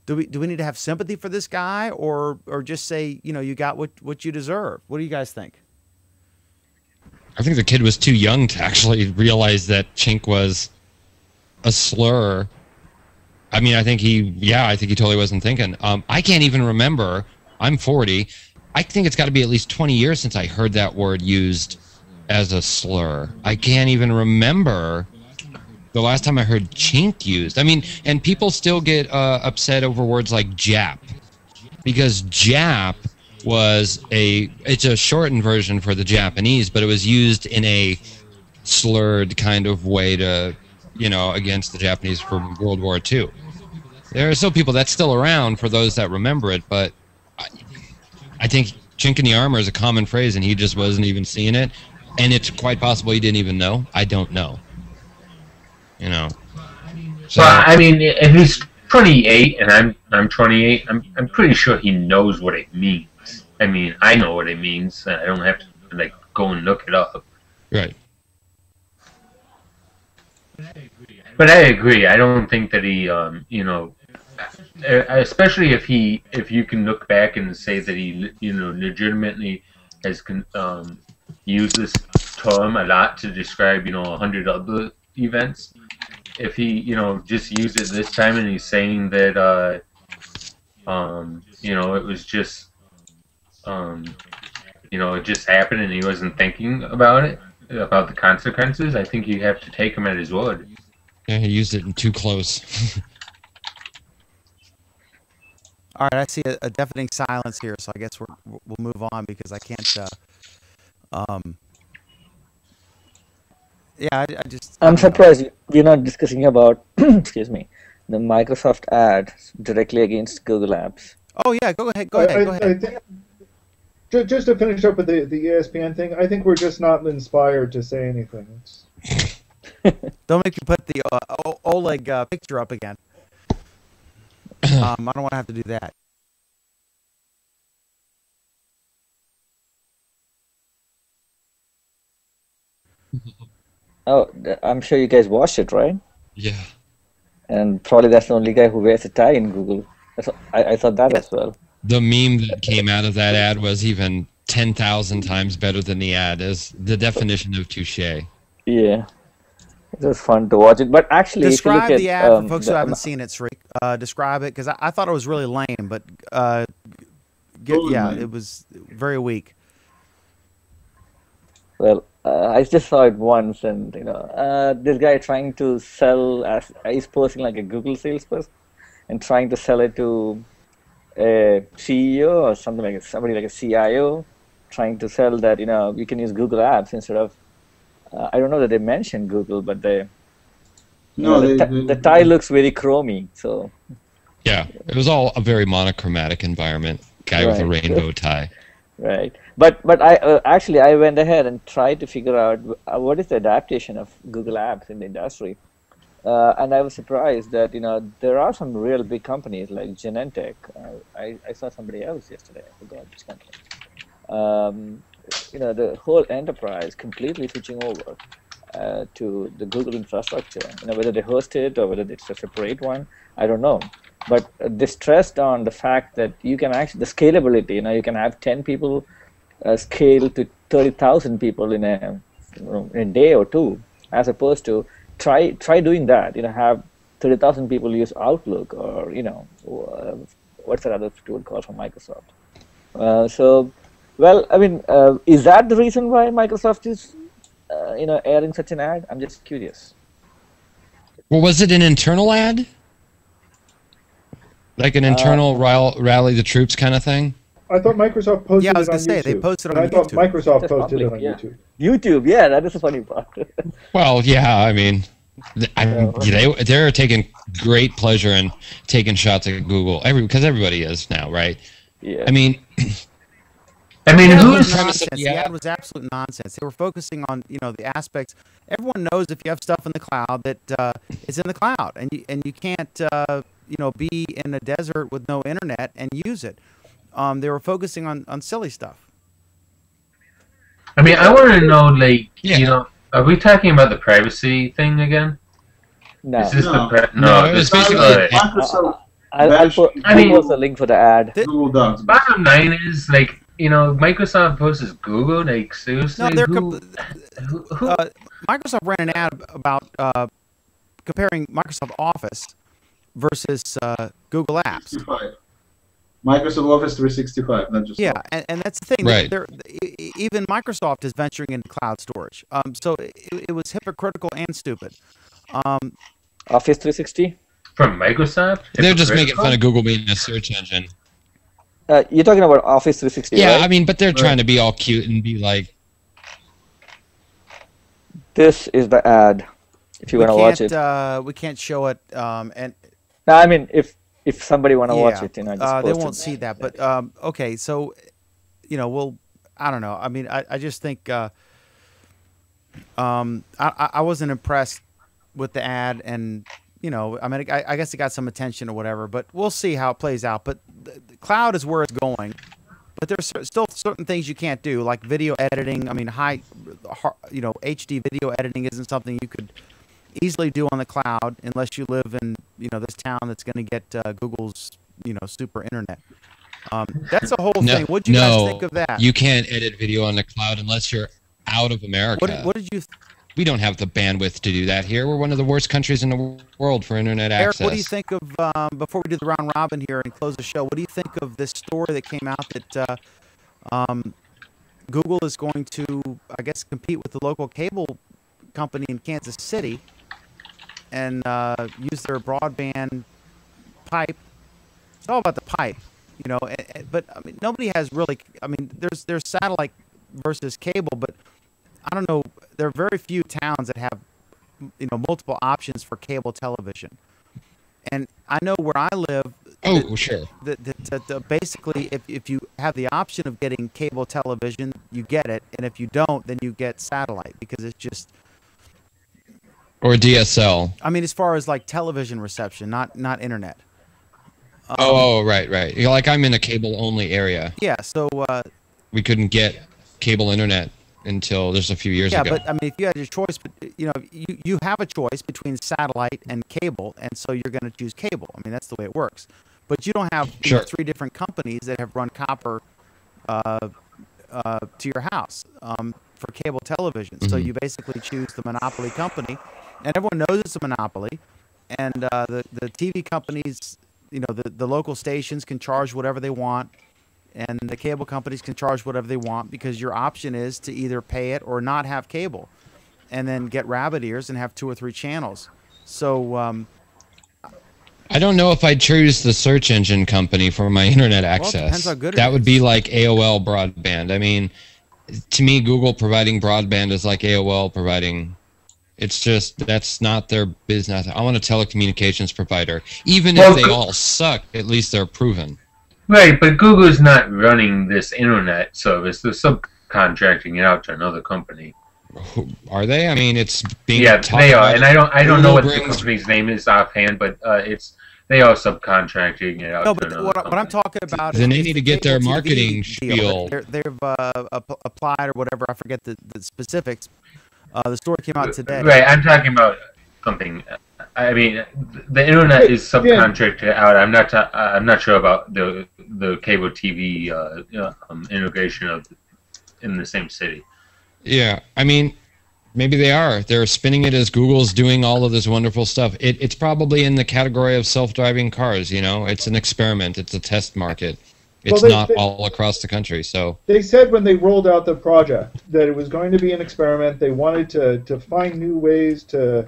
do we need to have sympathy for this guy, or just say, you got what you deserve? What do you guys think? I think the kid was too young to actually realize that chink was a slur. I mean, I think he totally wasn't thinking. I can't even remember. I'm 40. I think it's got to be at least 20 years since I heard that word used as a slur. I can't even remember the last time I heard chink used. I mean, and people still get upset over words like Jap, because Jap it's a shortened version for the Japanese, but it was used in a slurred kind of way to, against the Japanese for World War II. There are still people that's still around for those that remember it, but I think chink in the armor is a common phrase, and he just wasn't even seeing it. And it's quite possible he didn't even know. I don't know. So, well, I mean, if he's 28 and I'm 28, I'm pretty sure he knows what it means. I mean, I know what it means. I don't have to go and look it up. Right. But I agree. I don't think that he, especially if you can look back and say that he, legitimately has used this term a lot to describe, 100 other events. If he, just used it this time and he's saying that, it was just, it just happened and he wasn't thinking about it, about the consequences, I think you have to take him at his word. Yeah, he used it in too close. All right, I see a deafening silence here, so I guess we'll move on, because I can't. I'm surprised we're not discussing about, excuse me, the Microsoft ad directly against Google Apps. Oh yeah, go ahead. I think, just to finish up with the ESPN thing, I think we're just not inspired to say anything. Don't make me put the Oleg picture up again. I don't want to have to do that. Oh, I'm sure you guys watched it, right? Yeah. And probably that's the only guy who wears a tie in Google. I thought that as well. The meme that came out of that ad was even 10,000 times better than the ad. Is the definition of touche. Yeah. It was fun to watch it, but actually, describe if you look the at, ad for folks who haven't seen it, Srik. Describe it, because I thought it was really lame, but it was very weak. Well, I just saw it once, and this guy trying to sell, he's posing like a Google salesperson, and trying to sell it to a CEO or something like somebody like a CIO, trying to sell that you can use Google Apps instead of. I don't know that they mentioned Google, but they No, the tie looks very chromy, so. Yeah, it was all a very monochromatic environment. Guy with a rainbow tie. Right, but I actually I went ahead and tried to figure out what is the adaptation of Google Apps in the industry, and I was surprised that there are some real big companies like Genentech. I saw somebody else yesterday. I forgot this company. The whole enterprise completely switching over to the Google infrastructure. Whether they host it or whether it's a separate one, I don't know. But they stressed on the fact that you can actually, the scalability, you can have 10 people scale to 30,000 people in a day or two, as opposed to try doing that, have 30,000 people use Outlook or, what's that other tool called from Microsoft. Well, I mean, is that the reason why Microsoft is, airing such an ad? I'm just curious. Well, was it an internal ad? Like an internal rally the troops kind of thing? I thought Microsoft posted it on YouTube. Yeah, I was going to say, they posted it on YouTube. I thought Microsoft That's posted public, it on YouTube. YouTube, yeah, that is the funny part. Well, yeah, I mean, they're taking great pleasure in taking shots at Google, because everybody is now, right? Yeah. I mean, who's nonsense? The ad was absolute nonsense. They were focusing on the aspects. Everyone knows if you have stuff in the cloud that it's in the cloud, and you can't be in a desert with no internet and use it. They were focusing on silly stuff. I mean, I want to know, are we talking about the privacy thing again? No. Is this No. it was basically Microsoft. I'll post a link for the ad. Google Docs. Bottom line is, Microsoft versus Google, seriously? No, Microsoft ran an ad about comparing Microsoft Office versus Google Apps. 365. Microsoft Office 365, not just and that's the thing. Right. Even Microsoft is venturing into cloud storage. So it was hypocritical and stupid. Office 360? From Microsoft? They're just making fun of Google being a search engine. You're talking about Office 360, Yeah, right? I mean, but they're trying to be all cute and be like... This is the ad, if you want to watch it. We can't show it. And no, I mean, if somebody want to watch it, just post they won't see that. But okay, so I don't know. I mean, I just think I wasn't impressed with the ad, and I mean, I guess it got some attention or whatever. But we'll see how it plays out. But the cloud is where it's going. But there's still certain things you can't do, like video editing. I mean, HD video editing isn't something you could easily do on the cloud unless you live in this town that's going to get Google's super internet. That's a whole thing. What did you guys think of that? You can't edit video on the cloud unless you're out of America. What did you? We don't have the bandwidth to do that here. We're one of the worst countries in the world for internet access. Eric, what do you think of before we do the round robin here and close the show? What do you think of this story that came out that Google is going to, I guess, compete with the local cable company in Kansas City and use their broadband pipe? It's all about the pipe, but I mean, nobody has really. I mean, there's satellite versus cable, but I don't know. There are very few towns that have, multiple options for cable television. And I know where I live. Oh, sure. Basically, if you have the option of getting cable television, you get it, and if you don't, then you get satellite because it's just. Or DSL. I mean, as far as like television reception, not internet. Right. Like I'm in a cable-only area. Yeah, so. We couldn't get cable internet until just a few years ago. Yeah, but I mean, if you had your choice, you have a choice between satellite and cable, and so you're going to choose cable. I mean, that's the way it works. But you don't have 3 different companies that have run copper to your house for cable television. Mm-hmm. So you basically choose the monopoly company, and everyone knows it's a monopoly. And the TV companies, the local stations can charge whatever they want. And the cable companies can charge whatever they want because your option is to either pay it or not have cable and then get rabbit ears and have 2 or 3 channels. So I don't know if I'd choose the search engine company for my internet access. Well, it depends how good that would be like AOL broadband. I mean, to me, Google providing broadband is like AOL providing It's just that's not their business. I want a telecommunications provider. Even if they all suck, at least they're proven. Right, but Google's not running this internet service. They're subcontracting it out to another company. Are they? I mean, it's being they are, and I don't know what the company's name is offhand, but they are subcontracting it out. No, but what I'm talking about is they need to get their marketing spiel. They've applied or whatever. I forget the specifics. The story came out today. Right, I'm talking about something. I mean, the internet is subcontracted out. I'm not sure about the cable TV integration in the same city. Yeah, I mean, maybe they are. They're spinning it as Google's doing all of this wonderful stuff. It's probably in the category of self-driving cars. You know, it's an experiment. It's a test market. It's not all across the country. So they said when they rolled out the project that it was going to be an experiment. They wanted to find new ways to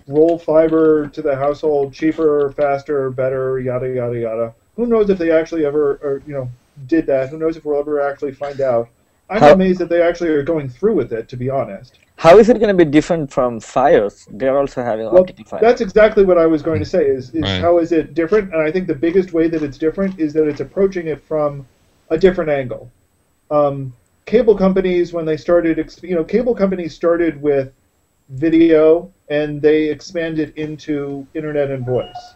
roll fiber to the household cheaper, faster, better, yada yada yada. Who knows if they actually ever did that? Who knows if we'll ever actually find out? I'm amazed that they actually are going through with it, to be honest. How is it going to be different from Fios? They're also having optical fiber. That's exactly what I was going to say, is right. How is it different? And I think the biggest way that it's different is that it's approaching it from a different angle. Cable companies, when they started, cable companies started with video, and they expanded into internet and voice.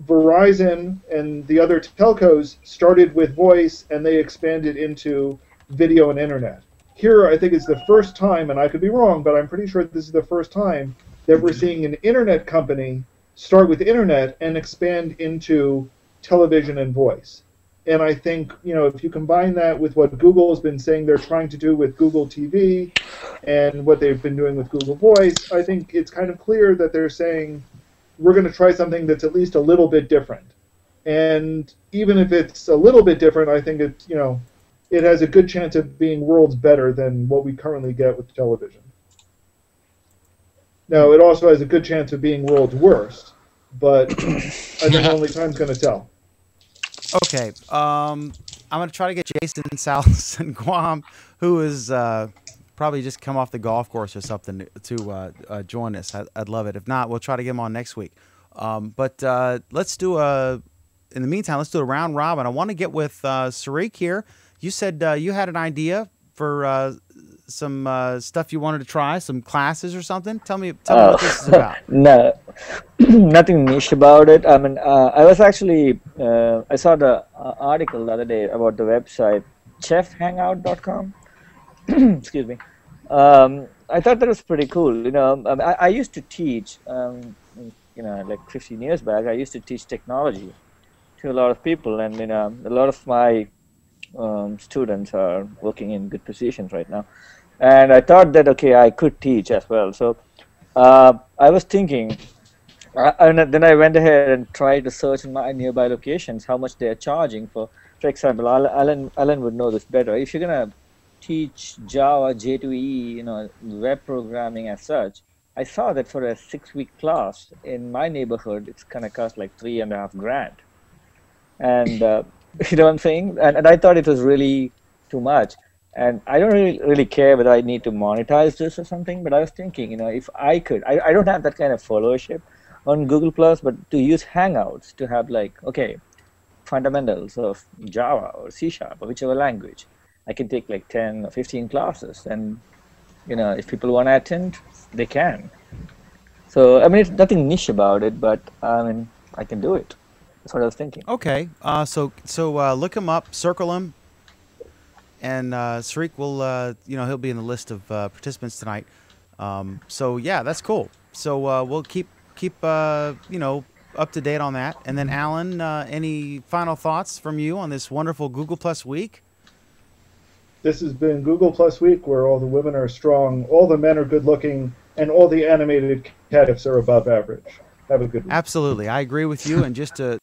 Verizon and the other telcos started with voice, and they expanded into video and internet. Here, I think it's the first time, and I could be wrong, but I'm pretty sure this is the first time that we're seeing an internet company start with internet and expand into television and voice. And I think, if you combine that with what Google has been saying they're trying to do with Google TV and what they've been doing with Google Voice, I think it's kind of clear that they're saying, we're going to try something that's at least a little bit different. And even if it's a little bit different, I think it's, it has a good chance of being worlds better than what we currently get with television. Now, it also has a good chance of being worlds worse, but I think only time's going to tell. Okay, I'm going to try to get Jason Salas and Guam, who is probably just come off the golf course or something, to join us. I'd love it. If not, we'll try to get him on next week. But let's do in the meantime, let's do a round robin. I want to get with Sarik here. You said you had an idea for some stuff you wanted to try, some classes or something. Tell me what this is about. No, nothing niche about it. I mean, I was actually I saw the article the other day about the website chefhangout.com. Excuse me. I thought that was pretty cool. I used to teach. Like 15 years back, I used to teach technology to a lot of people, and a lot of my students are working in good positions right now. And I thought that, okay, I could teach as well. So I was thinking, and then I went ahead and tried to search in my nearby locations how much they are charging for example, Alan would know this better. If you're going to teach Java, J2E, web programming as such, I saw that for a 6-week class in my neighborhood, it's going to cost like $3.5 grand. And you know what I'm saying? And I thought it was really too much. And I don't really care whether I need to monetize this or something, but I was thinking, if I could, I don't have that kind of followership on Google+, but to use Hangouts to have like, okay, fundamentals of Java or C# or whichever language, I can take like 10 or 15 classes, and if people want to attend, they can. So I mean, it's nothing niche about it, but I mean, I can do it. That's what I was thinking. Okay, so look him up, circle him, and Sarik will, he'll be in the list of participants tonight. So yeah, that's cool. So we'll keep up to date on that. And then Alan, any final thoughts from you on this wonderful Google Plus week? This has been Google Plus week, where all the women are strong, all the men are good looking, and all the animated cat-ifs are above average. Have a good week. Absolutely, I agree with you. And just to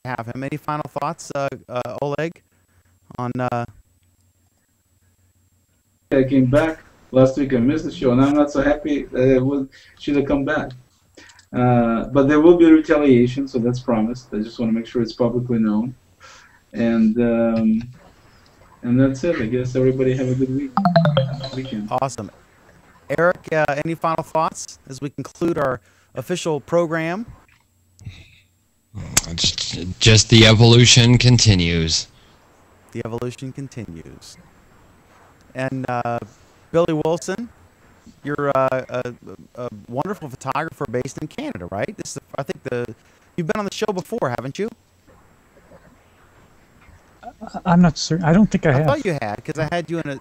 have him, any final thoughts, Oleg, on? I came back last week. I missed the show, and I'm not so happy that it should have come back. But there will be retaliation, so that's promised. I just want to make sure it's publicly known. And that's it. I guess everybody have a good weekend. Awesome. Eric, any final thoughts as we conclude our official program? Just the evolution continues. The evolution continues. And Billy Wilson, you're a wonderful photographer based in Canada, right? This is, I think, you've been on the show before, haven't you? I'm not certain. I don't think I have. I thought you had, because I had you in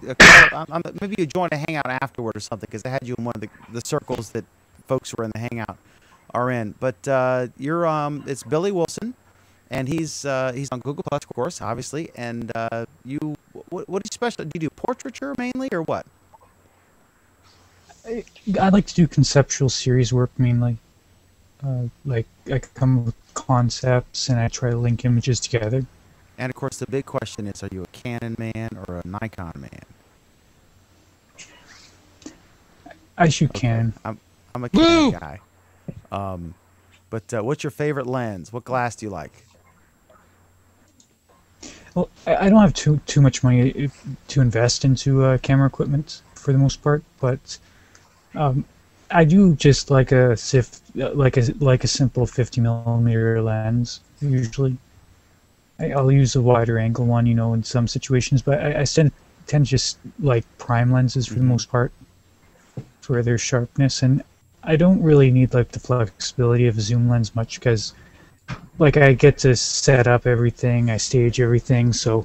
maybe you joined a hangout afterward or something, because I had you in one of the circles that folks who are in the hangout are in. But it's Billy Wilson, and he's on Google Plus, of course, obviously. And what do you special? Do you do portraiture mainly, or what? I like to do conceptual series work mainly. Like I come up with concepts and I try to link images together. And of course, the big question is: are you a Canon man or a Nikon man? I shoot Canon. I'm a Canon guy. But what's your favorite lens? What glass do you like? Well, I don't have too much money to invest into camera equipment for the most part, but I do just like a simple 50mm lens usually. I'll use a wider angle one, in some situations, but I tend to just like prime lenses for the most part for their sharpness, and I don't really need like the flexibility of a zoom lens much because like I get to set up everything, I stage everything, so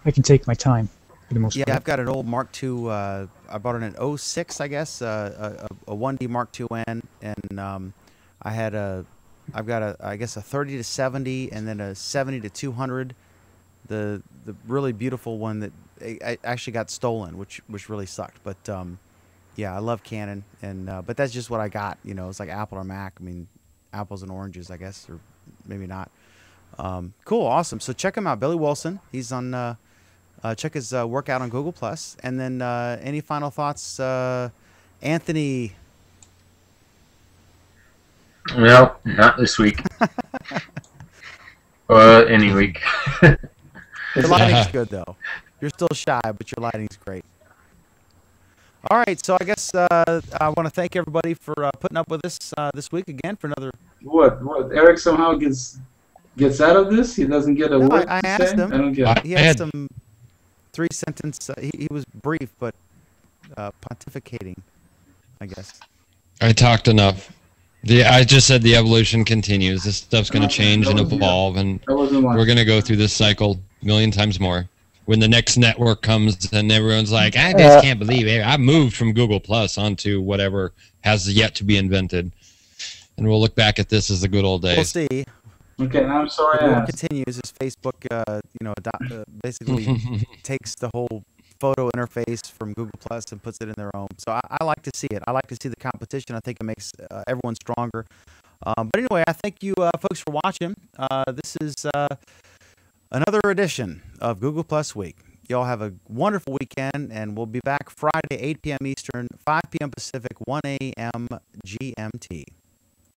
I can take my time for the most part. Yeah, I've got an old Mark II. I bought it in 06, I guess, a 1D Mark IIN, and I've got I guess a 30 to 70, and then a 70 to 200. The really beautiful one that I actually got stolen, which really sucked. But yeah, I love Canon, and but that's just what I got. It's like Apple or Mac. I mean, apples and oranges, I guess, or maybe not. Cool, awesome. So check him out, Billy Wilson. He's on. Check his work out on Google Plus. And then any final thoughts, Anthony? Well, not this week. Or any week. Your lighting's good, though. You're still shy, but your lighting's great. All right, so I guess I want to thank everybody for putting up with us this week again for another... What? Eric somehow gets out of this? He doesn't get a word I to asked say? him. I don't get it. He had some 3-sentence... he was brief, but pontificating, I guess. I talked enough. I just said the evolution continues. This stuff's going to change and evolve, and we're going to go through this cycle a million times more. When the next network comes and everyone's like, I just can't believe it. I moved from Google Plus onto whatever has yet to be invented. And we'll look back at this as the good old days. We'll see. Okay, I'm sorry. What continues is Facebook, basically takes the whole photo interface from Google Plus and puts it in their own. So I like to see it. I like to see the competition. I think it makes everyone stronger. But anyway, I thank you folks for watching. This is another edition of Google Plus Week. Y'all have a wonderful weekend, and we'll be back Friday, 8 p.m. Eastern, 5 p.m. Pacific, 1 a.m. GMT.